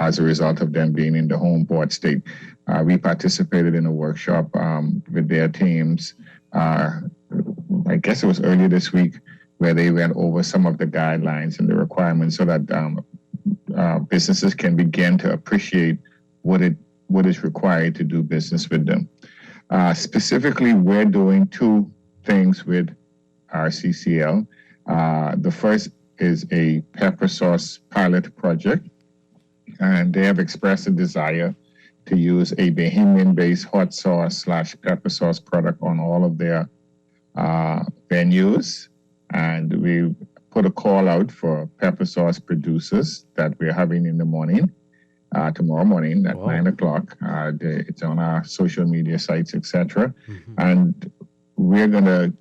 as a result of them being in the home port state. We participated in a workshop with their teams, I guess it was earlier this week, where they went over some of the guidelines and the requirements so that businesses can begin to appreciate what is required to do business with them. Specifically, we're doing two things with RCCL. The first is a pepper sauce pilot project, and they have expressed a desire to use a Bahamian-based hot sauce / pepper sauce product on all of their venues. And we put a call out for pepper sauce producers that we're having in the morning, tomorrow morning at 9 o'clock. It's on our social media sites, etc. And we're gonna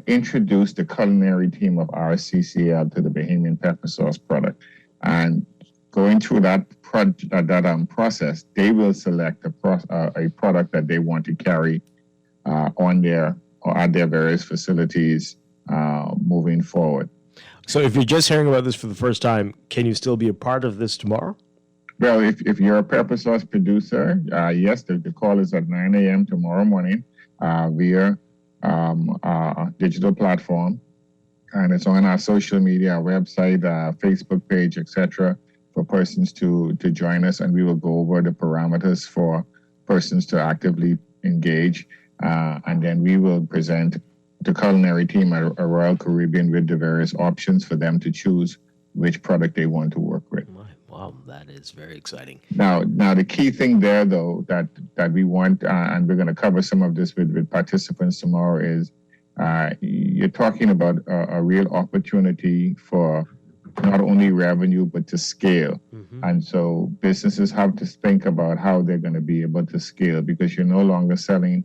introduce the culinary team of RCCL to the Bahamian pepper sauce product. And going through that process, they will select a product that they want to carry on their or at their various facilities moving forward. So if you're just hearing about this for the first time, can you still be a part of this tomorrow? Well, if you're a pepper sauce producer, yes, the call is at 9 a.m. tomorrow morning via digital platform. And it's on our social media, our website, Facebook page, etc., for persons to join us. And we will go over the parameters for persons to actively engage. And then we will present the culinary team at Royal Caribbean with the various options for them to choose which product they want to work with. Wow, that is very exciting. Now the key thing there, though, that we want, and we're going to cover some of this with participants tomorrow, is you're talking about a real opportunity for not only revenue, but to scale. And so businesses have to think about how they're going to be able to scale, because you're no longer selling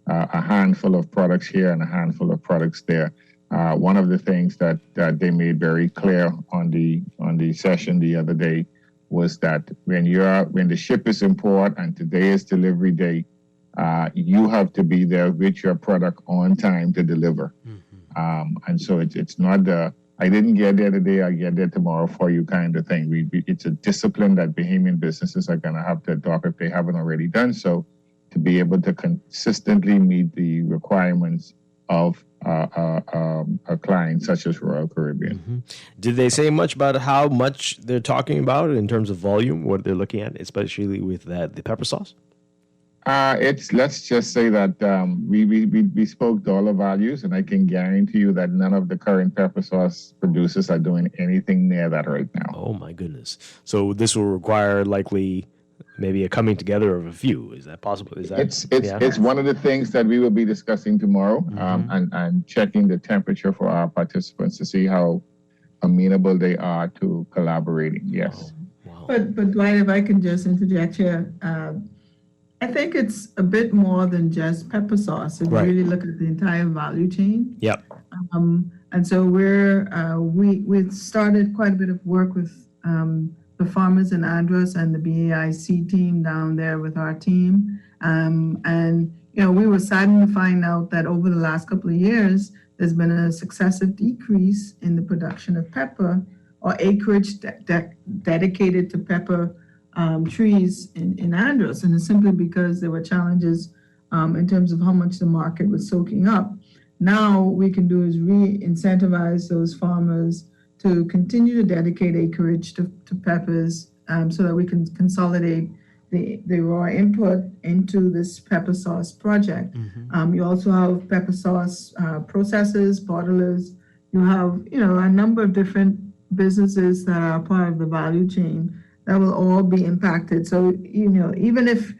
a handful of products here and a handful of products there. One of the things that they made very clear on the session the other day was that when the ship is in port and today is delivery day, you have to be there with your product on time to deliver. And so it's not I didn't get there today, I get there tomorrow for you kind of thing. It's a discipline that Bahamian businesses are going to have to adopt if they haven't already done so, to be able to consistently meet the requirements of a client such as Royal Caribbean. Did they say much about how much they're talking about in terms of volume, what they're looking at, especially with the pepper sauce? Let's just say that we spoke dollar values, and I can guarantee you that none of the current pepper sauce producers are doing anything near that right now. Oh my goodness! So this will require likely maybe a coming together of a few. Is that possible? Is that it's one of the things that we will be discussing tomorrow, and checking the temperature for our participants to see how amenable they are to collaborating. Yes. But Dwight, if I can just interject here, I think it's a bit more than just pepper sauce. If you really look at the entire value chain. Yep. And so we started quite a bit of work with the farmers in Andros and the BAIC team down there with our team. And we were saddened to find out that over the last couple of years, there's been a successive decrease in the production of pepper or acreage dedicated to pepper trees in Andros. And it's simply because there were challenges in terms of how much the market was soaking up. Now what we can do is re-incentivize those farmers to continue to dedicate acreage to peppers so that we can consolidate the raw input into this pepper sauce project. You also have pepper sauce processors, bottlers. You have, a number of different businesses that are part of the value chain that will all be impacted. So, even if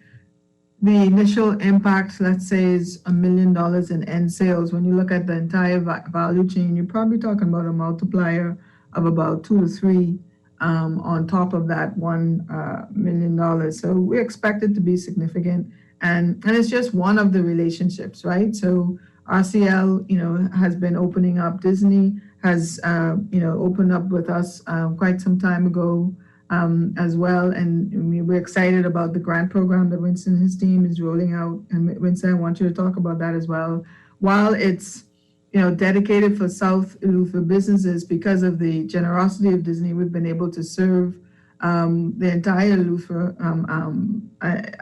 the initial impact, let's say, is $1 million in end sales, when you look at the entire value chain, you're probably talking about a multiplier of about 2 to 3 on top of that $1 million. So we expect it to be significant. And it's just one of the relationships, right? So RCL, has been opening up. Disney has, opened up with us quite some time ago as well. And we're excited about the grant program that Winston and his team is rolling out. And Winston, I want you to talk about that as well. While it's dedicated for South Eleuthera businesses, because of the generosity of Disney, we've been able to serve the entire Eleuthera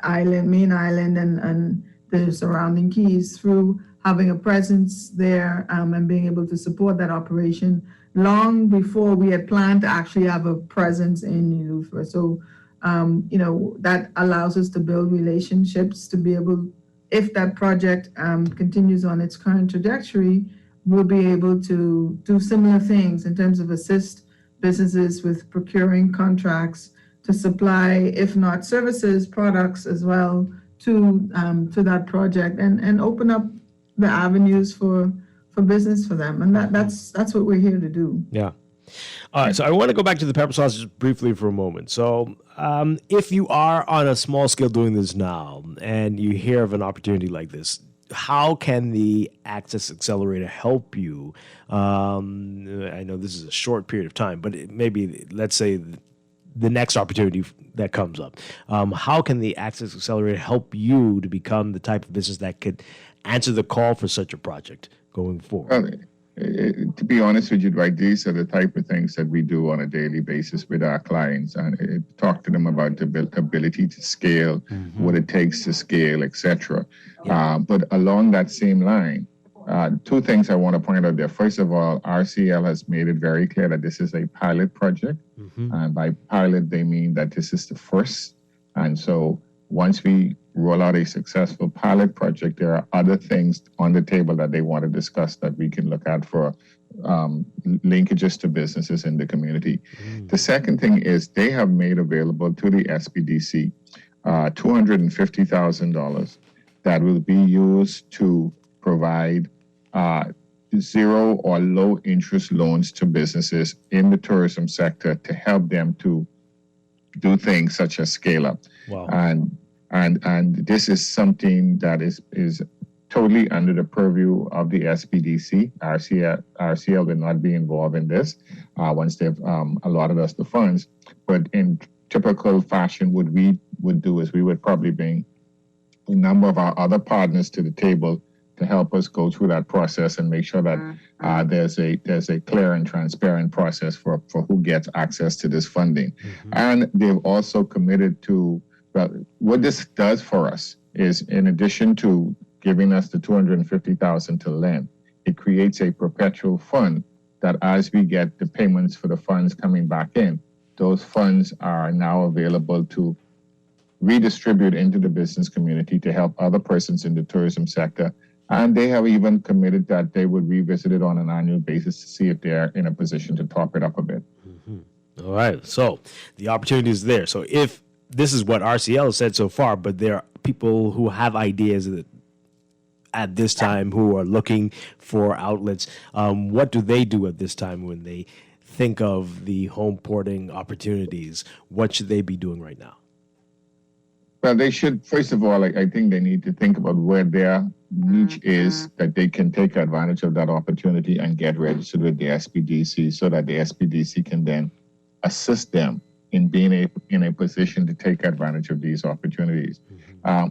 island, main island, and the surrounding keys through having a presence there and being able to support that operation long before we had planned to actually have a presence in Eleuthera. So, that allows us to build relationships to be able, if that project continues on its current trajectory, we'll be able to do similar things in terms of assist businesses with procuring contracts to supply, if not services, products as well to that project and open up the avenues for business for them. And that's what we're here to do. Yeah. All right, so I want to go back to the pepper sauce just briefly for a moment. So if you are on a small scale doing this now and you hear of an opportunity like this, how can the Access Accelerator help you? I know this is a short period of time, but maybe let's say the next opportunity that comes up. How can the Access Accelerator help you to become the type of business that could answer the call for such a project going forward? To be honest with you, Dwight, these are the type of things that we do on a daily basis with our clients, and talk to them about the ability to scale, what it takes to scale, etc. But along that same line, two things I want to point out there. First of all, RCL has made it very clear that this is a pilot project. And by pilot, they mean that this is the first. And so once we roll out a successful pilot project, there are other things on the table that they want to discuss that we can look at for linkages to businesses in the community. The second thing is they have made available to the SBDC $250,000 that will be used to provide zero or low interest loans to businesses in the tourism sector to help them to do things such as scale up. Wow. And this is something that is totally under the purview of the SBDC. RCL will not be involved in this once they've allotted us the funds. But in typical fashion, what we would do is we would probably bring a number of our other partners to the table to help us go through that process and make sure that there's a clear and transparent process for who gets access to this funding. And they've also committed to, well, what this does for us is, in addition to giving us the $250,000 to lend, it creates a perpetual fund that as we get the payments for the funds coming back in, those funds are now available to redistribute into the business community to help other persons in the tourism sector. And they have even committed that they would revisit it on an annual basis to see if they're in a position to top it up a bit. All right. So the opportunity is there. So if this is what RCL has said so far, but there are people who have ideas that at this time who are looking for outlets, what do they do at this time when they think of the home porting opportunities? What should they be doing right now? Well, they should, first of all, I think they need to think about where their niche is, that they can take advantage of that opportunity and get registered with the SBDC so that the SBDC can then assist them in being in a position to take advantage of these opportunities.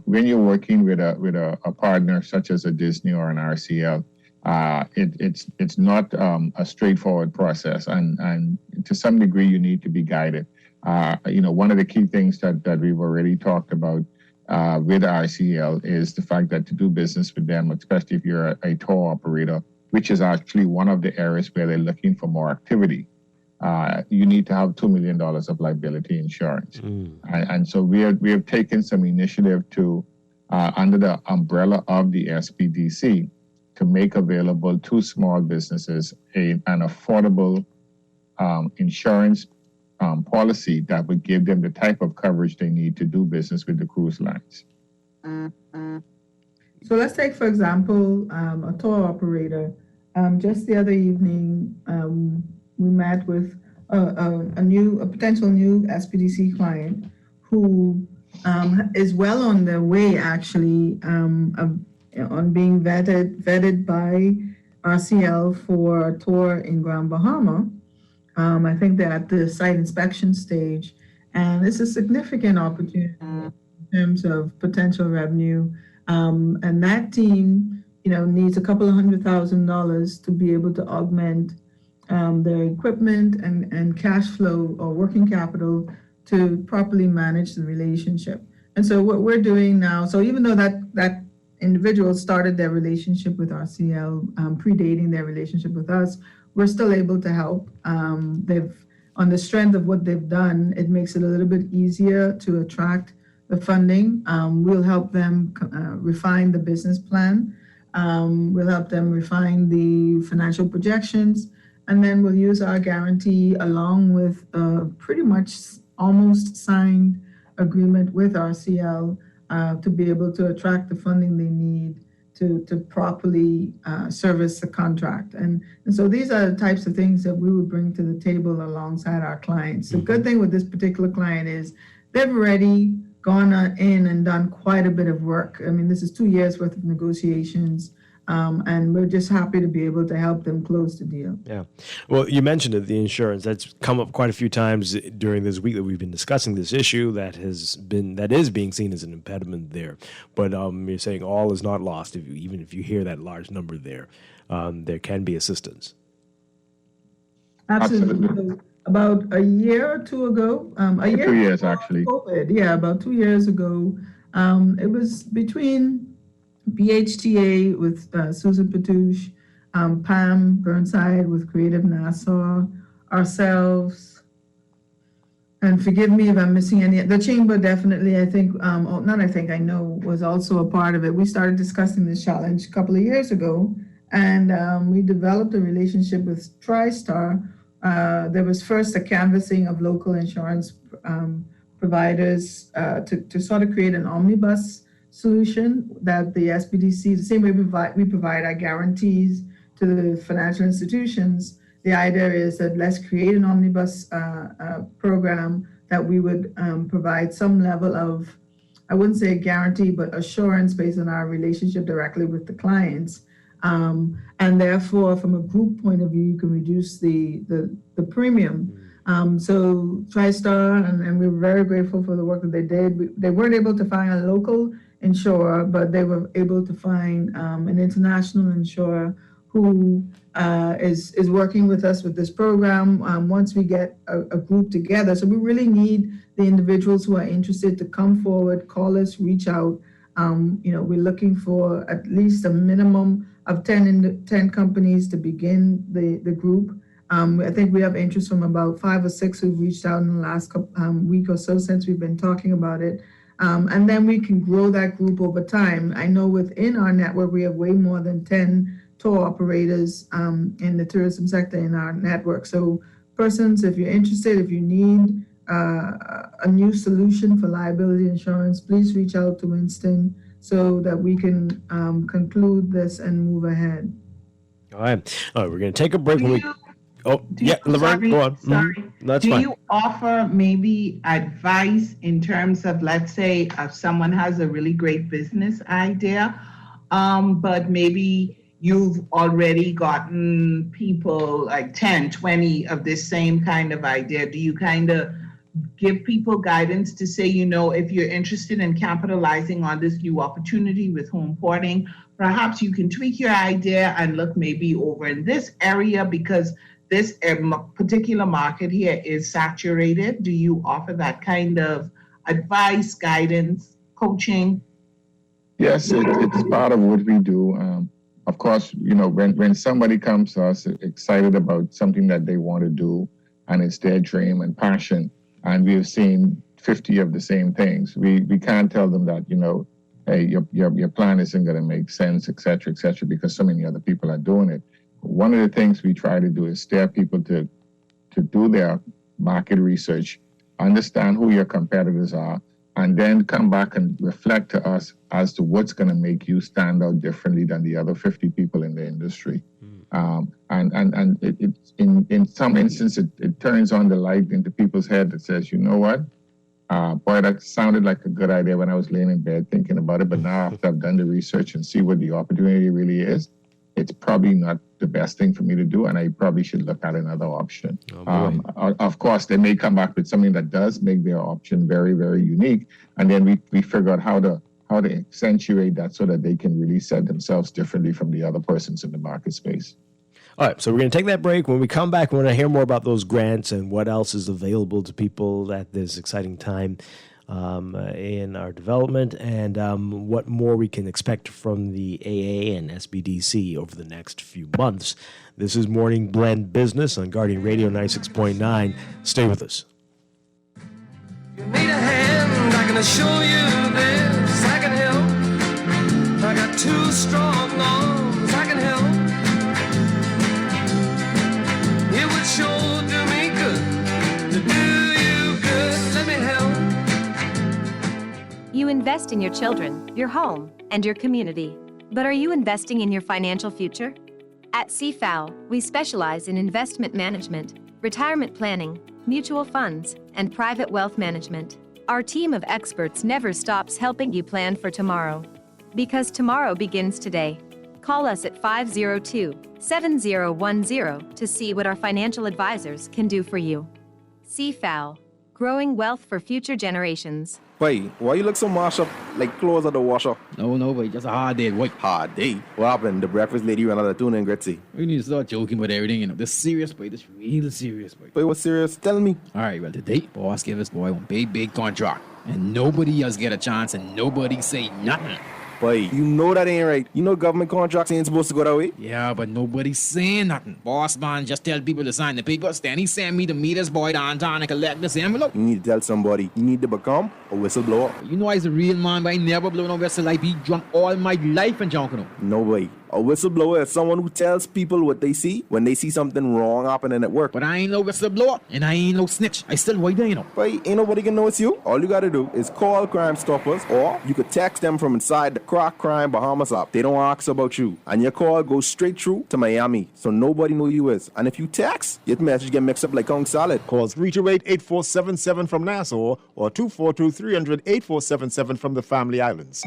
When you're working with a partner such as a Disney or an RCL, it's not a straightforward process, and to some degree you need to be guided. One of the key things that we've already talked about with RCL is the fact that to do business with them, especially if you're a tour operator, which is actually one of the areas where they're looking for more activity, you need to have $2 million of liability insurance. And so we have taken some initiative to, under the umbrella of the SBDC, to make available to small businesses an affordable insurance policy that would give them the type of coverage they need to do business with the cruise lines. So let's take, for example, a tour operator. Just the other evening, we met with a potential new SPDC client who is well on their way actually on being vetted by RCL for a tour in Grand Bahama. I think they're at the site inspection stage, and it's a significant opportunity in terms of potential revenue. And that team, needs a couple of $100,000 to be able to augment their equipment and cash flow or working capital to properly manage the relationship. And so what we're doing now, so even though that individual started their relationship with RCL, predating their relationship with us, we're still able to help. On the strength of what they've done, it makes it a little bit easier to attract the funding. We'll help them refine the business plan. We'll help them refine the financial projections, and then we'll use our guarantee along with pretty much almost signed agreement with RCL to be able to attract the funding they need to properly service the contract. And so these are the types of things that we would bring to the table alongside our clients. The good thing with this particular client is they've already gone in and done quite a bit of work. I mean, this is 2 years worth of negotiations. And we're just happy to be able to help them close the deal. Yeah. Well, you mentioned it, the insurance. That's come up quite a few times during this week that we've been discussing this issue that is being seen as an impediment there. But you're saying all is not lost. Even if you hear that large number there can be assistance. Absolutely. About a year or two ago, 2 years actually. COVID, about 2 years ago, it was between BHTA with Susan Patouche, Pam Burnside with Creative Nassau, ourselves, and forgive me if I'm missing any. The Chamber definitely, I think, I know, was also a part of it. We started discussing this challenge a couple of years ago, and we developed a relationship with TriStar. There was first a canvassing of local insurance providers to sort of create an omnibus solution that the SPDC, the same way we provide our guarantees to the financial institutions. The idea is that let's create an omnibus program that we would provide some level of, I wouldn't say a guarantee, but assurance based on our relationship directly with the clients. And therefore, from a group point of view, you can reduce the premium. So TriStar, and we're very grateful for the work that they did. They weren't able to find a local insurer, but they were able to find an international insurer who is working with us with this program once we get a group together. So we really need the individuals who are interested to come forward, call us, reach out. We're looking for at least a minimum of 10 companies to begin the group. I think we have interest from about 5 or 6 who've reached out in the last week or so since we've been talking about it. And then we can grow that group over time. I know within our network, we have way more than 10 tour operators in the tourism sector in our network. So persons, if you're interested, if you need a new solution for liability insurance, please reach out to Winston so that we can conclude this and move ahead. All right. We're going to take a break. Laverne, go on. Sorry. That's fine. Do you offer maybe advice in terms of, let's say, if someone has a really great business idea, but maybe you've already gotten people like 10, 20 of this same kind of idea? Do you kind of give people guidance to say, if you're interested in capitalizing on this new opportunity with home porting, perhaps you can tweak your idea and look maybe over in this area because this particular market here is saturated? Do you offer that kind of advice, guidance, coaching? Yes, it's part of what we do. Of course, when somebody comes to us excited about something that they want to do and it's their dream and passion, and we've seen 50 of the same things, we can't tell them that, hey, your plan isn't going to make sense, et cetera, because so many other people are doing it. One of the things we try to do is steer people to do their market research, understand who your competitors are, and then come back and reflect to us as to what's going to make you stand out differently than the other 50 people in the industry. In some instances, it turns on the light into people's head that says, you know what? Boy, that sounded like a good idea when I was laying in bed thinking about it. But now after I've done the research and see what the opportunity really is, it's probably not the best thing for me to do, and I probably should look at another option. Of course, they may come back with something that does make their option very, very unique, and then we figure out how to accentuate that so that they can really set themselves differently from the other persons in the market space. All right, so we're going to take that break. When we come back, we want to hear more about those grants and what else is available to people at this exciting time in our development, and what more we can expect from the AA and SBDC over the next few months. This is Morning Blend Business on Guardian Radio 96.9. Stay with us. You need a hand, I can show you this. I can help. I got two strong arms, I can help. It would sure do me good to do you good. Let me help. You invest in your children, your home, and your community. But are you investing in your financial future? At CFAO, we specialize in investment management, retirement planning, mutual funds, and private wealth management. Our team of experts never stops helping you plan for tomorrow. Because tomorrow begins today. Call us at 502-7010 to see what our financial advisors can do for you. CFAO, growing wealth for future generations. Wait, why you look so mashed up like clothes at the washer? No, boy, just a hard day, boy. Hard day? What happened? The breakfast lady ran out of tuna and gritty. We need to start joking about everything, you know. This serious, boy. This real serious, boy. Wait, what's serious? Tell me. All right, well, today, boss gave us, boy, one big contract. And nobody else get a chance and nobody say nothing. Boy, you know that ain't right. You know government contracts ain't supposed to go that way. Yeah, but nobody's saying nothing. Boss man just tell people to sign the papers, then he send me to meet his boy downtown and collect this envelope. You need to tell somebody. You need to become a whistleblower. You know I's a real man, but I never blow no whistle. I be drunk all my life and drunk, you know. No way. A whistleblower is someone who tells people what they see when they see something wrong happening at work. But I ain't no whistleblower, and I ain't no snitch. I still white there, you know. But ain't nobody can know it's you. All you gotta do is call Crime Stoppers, or you could text them from inside the Crack Crime Bahamas app. They don't ask about you. And your call goes straight through to Miami, so nobody know you is. And if you text, your message get mixed up like Kong salad. Call 328-8477 from Nassau or 242-300-8477 from the Family Islands.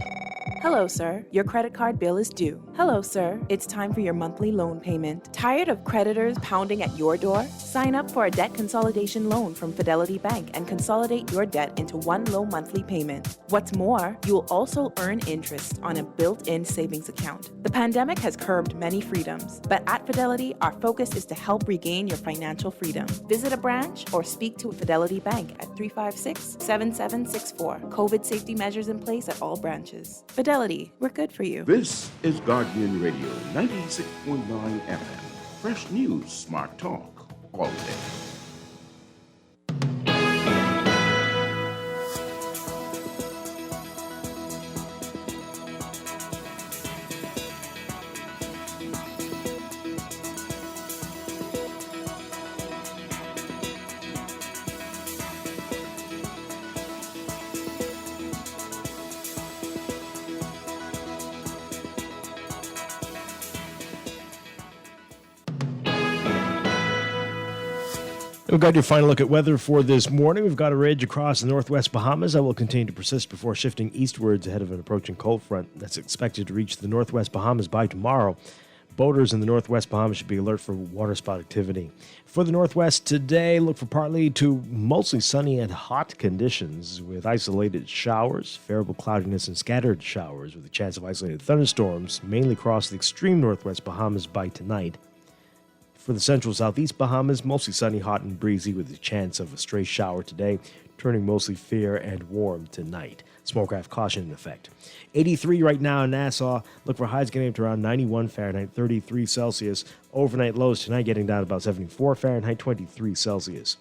Hello, sir. Your credit card bill is due. Hello, sir. It's time for your monthly loan payment. Tired of creditors pounding at your door? Sign up for a debt consolidation loan from Fidelity Bank and consolidate your debt into one low monthly payment. What's more, you will also earn interest on a built-in savings account. The pandemic has curbed many freedoms, but at Fidelity, our focus is to help regain your financial freedom. Visit a branch or speak to a Fidelity Bank at 356-7764. COVID safety measures in place at all branches. Fidelity, we're good for you. This is Guardian Radio 96.9 FM. Fresh news, smart talk, all day. We've got your final look at weather for this morning. We've got a ridge across the northwest Bahamas that will continue to persist before shifting eastwards ahead of an approaching cold front that's expected to reach the northwest Bahamas by tomorrow. Boaters in the northwest Bahamas should be alert for water spout activity. For the northwest today, look for partly to mostly sunny and hot conditions with isolated showers, variable cloudiness, and scattered showers with a chance of isolated thunderstorms, mainly across the extreme northwest Bahamas by tonight. For the central southeast Bahamas, mostly sunny, hot, and breezy with a chance of a stray shower today, turning mostly fair and warm tonight. Smoke-craft caution in effect. 83 right now in Nassau. Look for highs getting up to around 91 Fahrenheit, 33 Celsius. Overnight lows tonight getting down to about 74 Fahrenheit, 23 Celsius.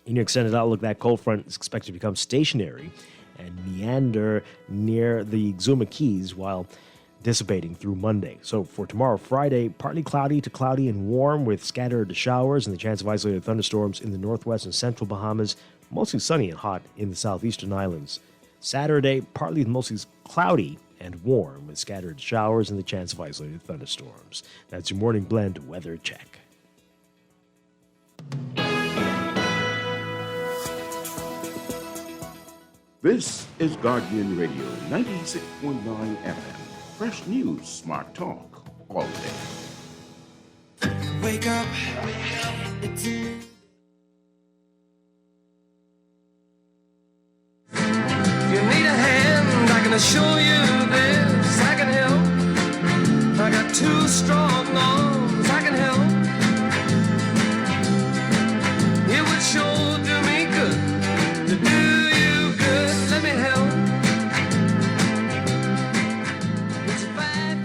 In your extended outlook, that cold front is expected to become stationary and meander near the Exuma Keys while dissipating through Monday. So for tomorrow, Friday, partly cloudy to cloudy and warm with scattered showers and the chance of isolated thunderstorms in the northwest and central Bahamas, mostly sunny and hot in the southeastern islands. Saturday, partly mostly cloudy and warm with scattered showers and the chance of isolated thunderstorms. That's your morning blend weather check. This is Guardian Radio 96.9 FM. Fresh news, smart talk, all day. Wake up. You need a hand, I can assure you this. I can help. I got two strong arms, I can help. It would sure do me good to do you good. Let me help.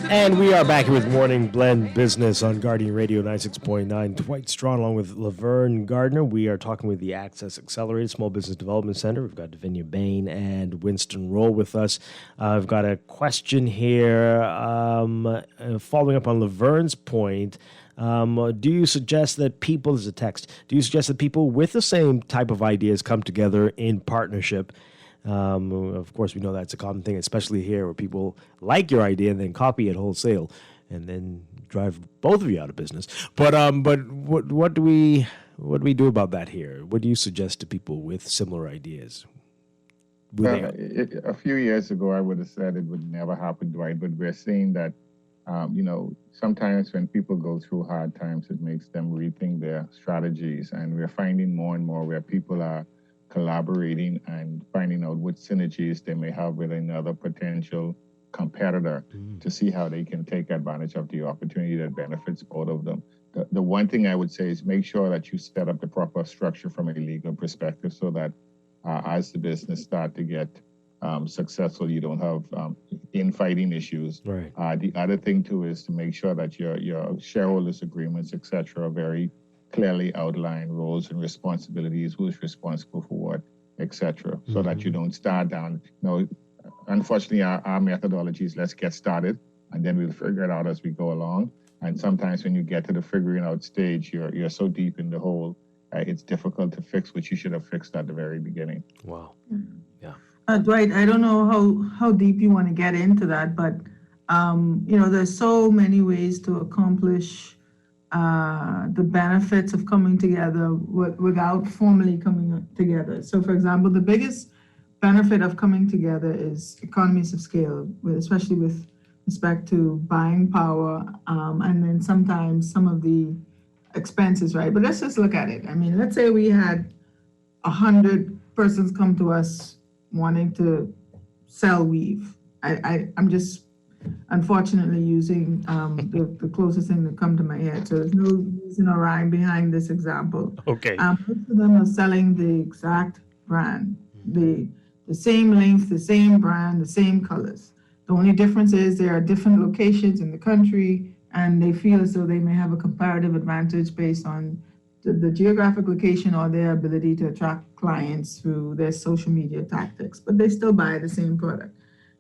And we are back here with Morning Blend Business on Guardian Radio 96.9. Dwight Strachan along with Laverne Gardner. We are talking with the Access Accelerated Small Business Development Center. We've got Davinia Bain and Winston Roll with us. I've got a question here following up on Laverne's point. Do you suggest that people, as a text, do you suggest that people with the same type of ideas come together in partnership? Of course, we know that's a common thing, especially here where people like your idea and then copy it wholesale and then drive both of you out of business. But what do we do about that here? What do you suggest to people with similar ideas? A few years ago, I would have said it would never happen, Dwight, but we're seeing that, sometimes when people go through hard times, it makes them rethink their strategies. And we're finding more and more where people are collaborating and finding out what synergies they may have with another potential competitor to see how they can take advantage of the opportunity that benefits both of them. The one thing I would say is make sure that you set up the proper structure from a legal perspective so that as the business start to get successful, you don't have infighting issues. Right. The other thing too is to make sure that your shareholders agreements, etc., are very clearly outline roles and responsibilities, who's responsible for what, etc., so that you don't start down. Unfortunately, our methodology is let's get started, and then we'll figure it out as we go along. And sometimes when you get to the figuring out stage, you're so deep in the hole, it's difficult to fix what you should have fixed at the very beginning. Wow. Yeah. Dwight, I don't know how deep you want to get into that, but there's so many ways to accomplish the benefits of coming together without formally coming together. So, for example, the biggest benefit of coming together is economies of scale, especially with respect to buying power, and then sometimes some of the expenses, right? But let's just look at it. I mean, let's say we had 100 persons come to us wanting to sell weave. I'm just unfortunately using the closest thing that come to my head. So there's no reason or rhyme behind this example. Okay. Most of them are selling the exact brand, the same length, the same brand, the same colors. The only difference is there are different locations in the country, and they feel as though they may have a comparative advantage based on the geographic location or their ability to attract clients through their social media tactics, but they still buy the same product.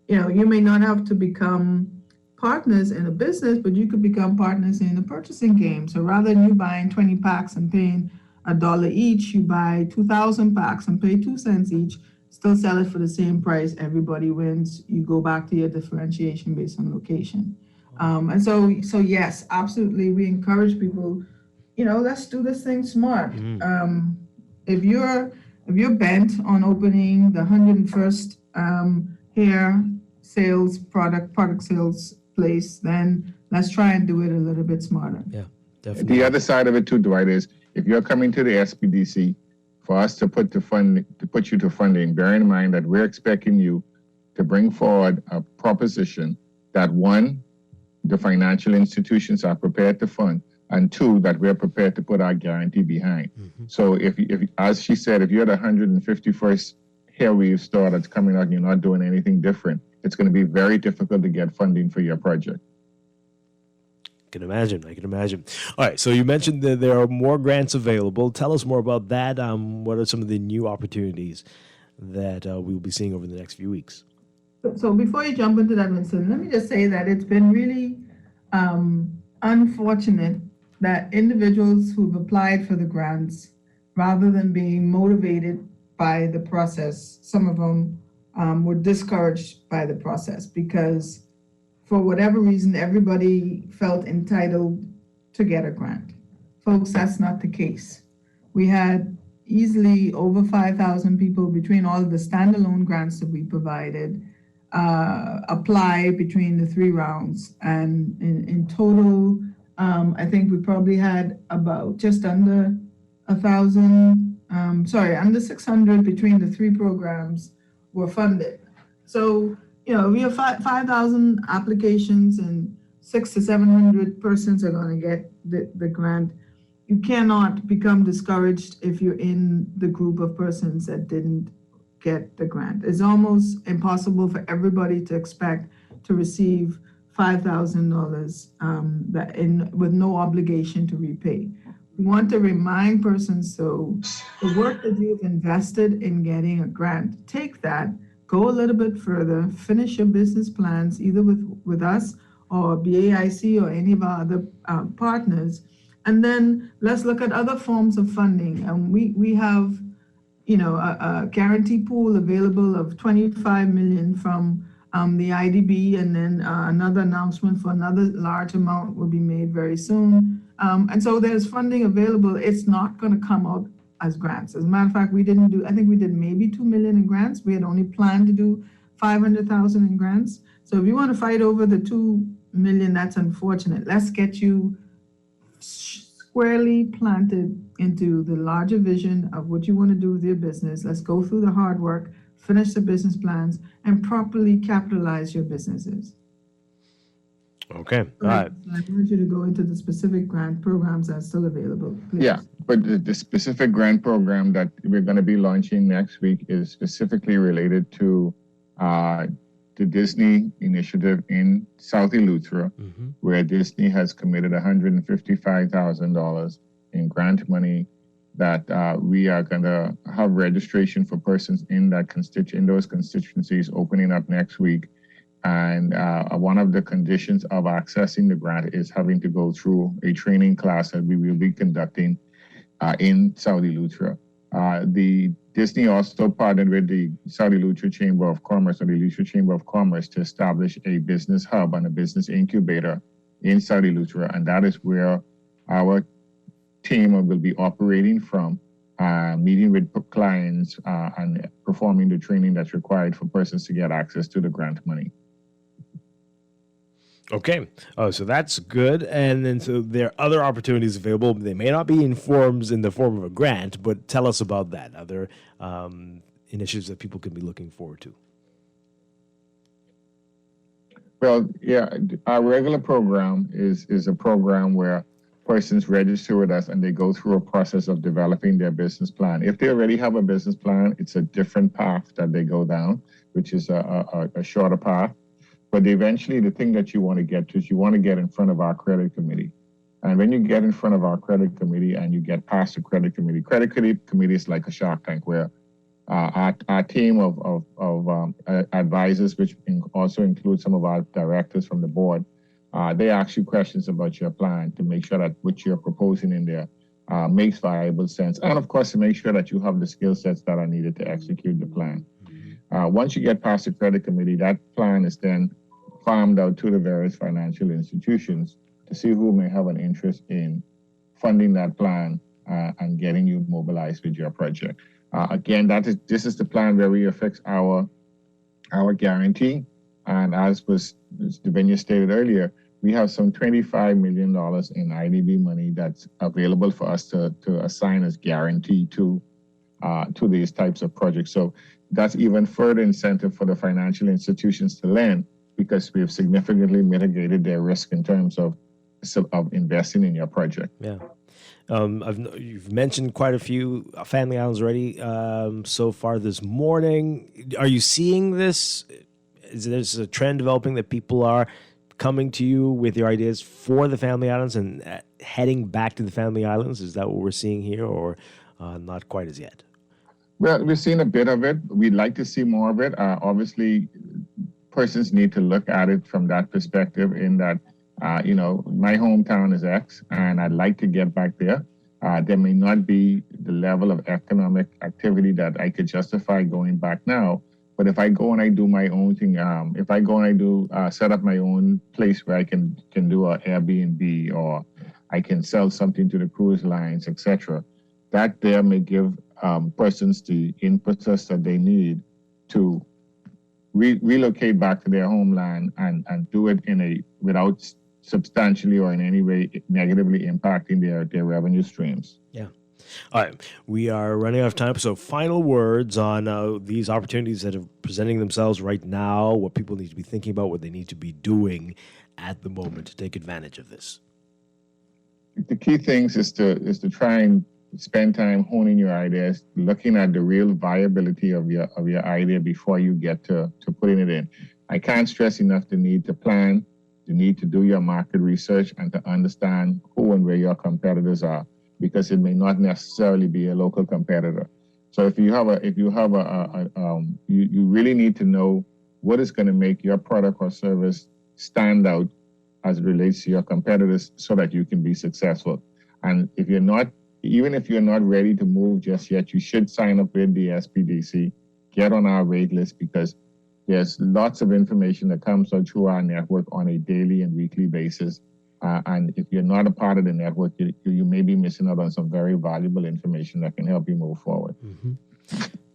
You may not have to become partners in a business, but you could become partners in a purchasing game. So rather than you buying 20 packs and paying $1 each, you buy 2,000 packs and pay 2 cents each, still sell it for the same price. Everybody wins. You go back to your differentiation based on location. And so yes, absolutely. We encourage people, let's do this thing smart. If you're bent on opening the 101st hair sales product sales place, then let's try and do it a little bit smarter. Yeah, definitely. The other side of it too, Dwight, is if you're coming to the SBDC for us to put you to funding, bear in mind that we're expecting you to bring forward a proposition that one, the financial institutions are prepared to fund, and two, that we're prepared to put our guarantee behind. So if as she said, if you're the 151st hair weave store that's coming out and you're not doing anything different, it's going to be very difficult to get funding for your project. I can imagine. All right, so you mentioned that there are more grants available. Tell us more about that. What are some of the new opportunities that we'll be seeing over the next few weeks? So before you jump into that, Winston, let me just say that it's been really unfortunate that individuals who've applied for the grants, rather than being motivated by the process, some of them were discouraged by the process because for whatever reason, everybody felt entitled to get a grant. Folks, that's not the case. We had easily over 5,000 people between all of the standalone grants that we provided apply between the 3 rounds. And in total, I think we probably had about just under 1,000, under 600 between the 3 programs were funded. So, we have 5,000 applications and 600 to 700 persons are going to get the grant. You cannot become discouraged if you're in the group of persons that didn't get the grant. It's almost impossible for everybody to expect to receive $5,000 with no obligation to repay. We want to remind persons, so the work that you've invested in getting a grant, take that, go a little bit further, finish your business plans, either with us or BAIC or any of our other partners, and then let's look at other forms of funding. And we have, a guarantee pool available of $25 million from the IDB, and then another announcement for another large amount will be made very soon. And so there's funding available. It's not going to come out as grants. As a matter of fact, I think we did maybe $2 million in grants. We had only planned to do $500,000 in grants. So if you want to fight over the $2 million, that's unfortunate. Let's get you squarely planted into the larger vision of what you want to do with your business. Let's go through the hard work, finish the business plans, and properly capitalize your businesses. Okay. All right. I want you to go into the specific grant programs that are still available, please. Yeah, but the specific grant program that we're going to be launching next week is specifically related to the Disney initiative in South Eleuthera, where Disney has committed $155,000 in grant money that we are going to have registration for persons in those constituencies opening up next week. And one of the conditions of accessing the grant is having to go through a training class that we will be conducting in South Eleuthera. The Disney also partnered with the South Eleuthera Chamber of Commerce, or the Eleuthera Chamber of Commerce, to establish a business hub and a business incubator in South Eleuthera, and that is where our team will be operating from, meeting with clients and performing the training that's required for persons to get access to the grant money. Okay. So that's good. And then so there are other opportunities available. They may not be in the form of a grant, but tell us about that. Other initiatives that people can be looking forward to. Well, yeah, our regular program is a program where persons register with us and they go through a process of developing their business plan. If they already have a business plan, it's a different path that they go down, which is a shorter path. But eventually, the thing that you want to get to is you want to get in front of our credit committee. And when you get in front of our credit committee and you get past the credit committee is like a Shark Tank, where our team of advisors, which also includes some of our directors from the board, they ask you questions about your plan to make sure that what you're proposing in there makes viable sense. And of course, to make sure that you have the skill sets that are needed to execute the plan. Once you get past the credit committee, that plan is then farmed out to the various financial institutions to see who may have an interest in funding that plan and getting you mobilized with your project. Again, this is the plan where we affix our guarantee. And as Devenia stated earlier, we have some $25 million in IDB money that's available for us to assign as guarantee to these types of projects. So that's even further incentive for the financial institutions to lend, because we have significantly mitigated their risk in terms of investing in your project. Yeah. You've mentioned quite a few family islands already so far this morning. Are you seeing this? Is there a trend developing that people are coming to you with your ideas for the family islands and heading back to the family islands? Is that what we're seeing here, or not quite as yet? Well, we've seen a bit of it. We'd like to see more of it. Obviously, persons need to look at it from that perspective, in that, my hometown is X, and I'd like to get back there. There may not be the level of economic activity that I could justify going back now, But if I go and I do my own thing, if I go and I do set up my own place where I can do an Airbnb, or I can sell something to the cruise lines, etc., that there may give persons the impetus that they need to relocate back to their homeland and do it without substantially or in any way negatively impacting their revenue streams. Yeah. All right. We are running out of time. So final words on these opportunities that are presenting themselves right now, what people need to be thinking about, what they need to be doing at the moment to take advantage of this. The key things is to try and spend time honing your ideas, looking at the real viability of your idea before you get to putting it in. I can't stress enough the need to plan, the need to do your market research, and to understand who and where your competitors are, because it may not necessarily be a local competitor. So you really need to know what is going to make your product or service stand out as it relates to your competitors, so that you can be successful. And even if you're not ready to move just yet, you should sign up with the SPDC, get on our wait list, because there's lots of information that comes out through our network on a daily and weekly basis. And if you're not a part of the network, you may be missing out on some very valuable information that can help you move forward. Mm-hmm.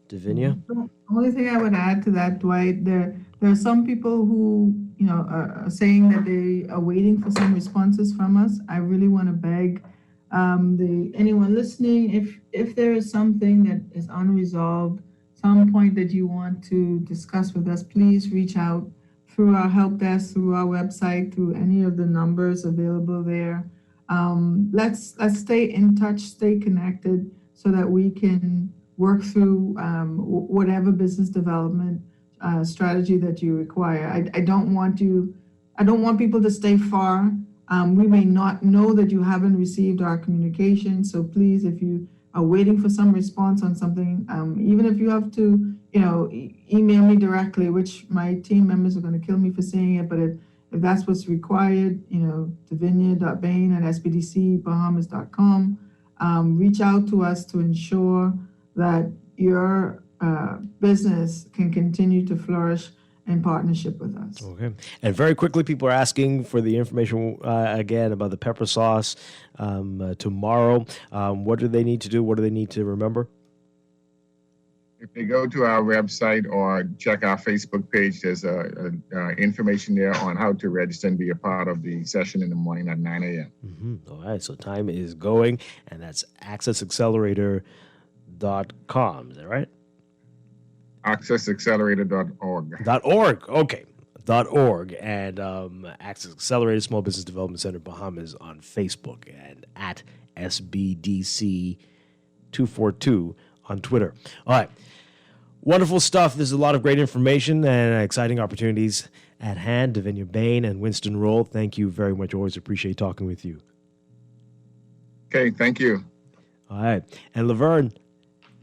Davinia? The only thing I would add to that, Dwight, there are some people who, are saying that they are waiting for some responses from us. I really want to beg anyone listening, if there is something that is unresolved, some point that you want to discuss with us, please reach out through our help desk, through our website, through any of the numbers available there. Let's stay in touch, stay connected, so that we can work through whatever business development strategy that you require. I don't want people to stay far. We may not know that you haven't received our communication, so please, if you are waiting for some response on something, even if you have to, email me directly, which my team members are going to kill me for saying it, but if that's what's required, davinia.bain@sbdcbahamas.com. Reach out to us to ensure that your business can continue to flourish in partnership with us. Okay. And very quickly, people are asking for the information again about the pepper sauce tomorrow. What do they need to do? What do they need to remember? If they go to our website or check our Facebook page, there's information there on how to register and be a part of the session in the morning at 9 a.m. Mm-hmm. All right. So time is going, and that's accessaccelerator.com. Is that right? accessaccelerator.org. .org. Okay. .org. And Access Accelerator Small Business Development Center Bahamas on Facebook, and at SBDC242 on Twitter. All right. Wonderful stuff. There's a lot of great information and exciting opportunities at hand. Davinia Bain and Winston Roll, thank you very much. Always appreciate talking with you. Okay, thank you. All right. And Laverne.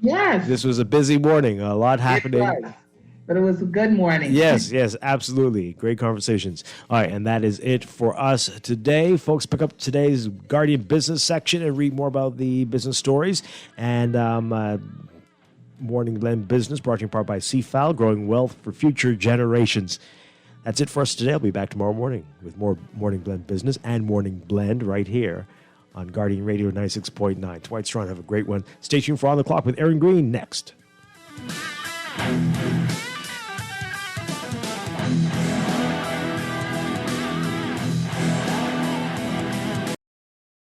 Yes. This was a busy morning. A lot happening. It was, but it was a good morning. Yes, absolutely. Great conversations. All right, and that is it for us today. Folks, pick up today's Guardian Business section and read more about the business stories. And Morning Blend Business, brought to you in part by CFAL, growing wealth for future generations. That's it for us today. I'll be back tomorrow morning with more Morning Blend Business and Morning Blend right here on Guardian Radio 96.9. Dwight Strachan, have a great one. Stay tuned for On the Clock with Aaron Green next.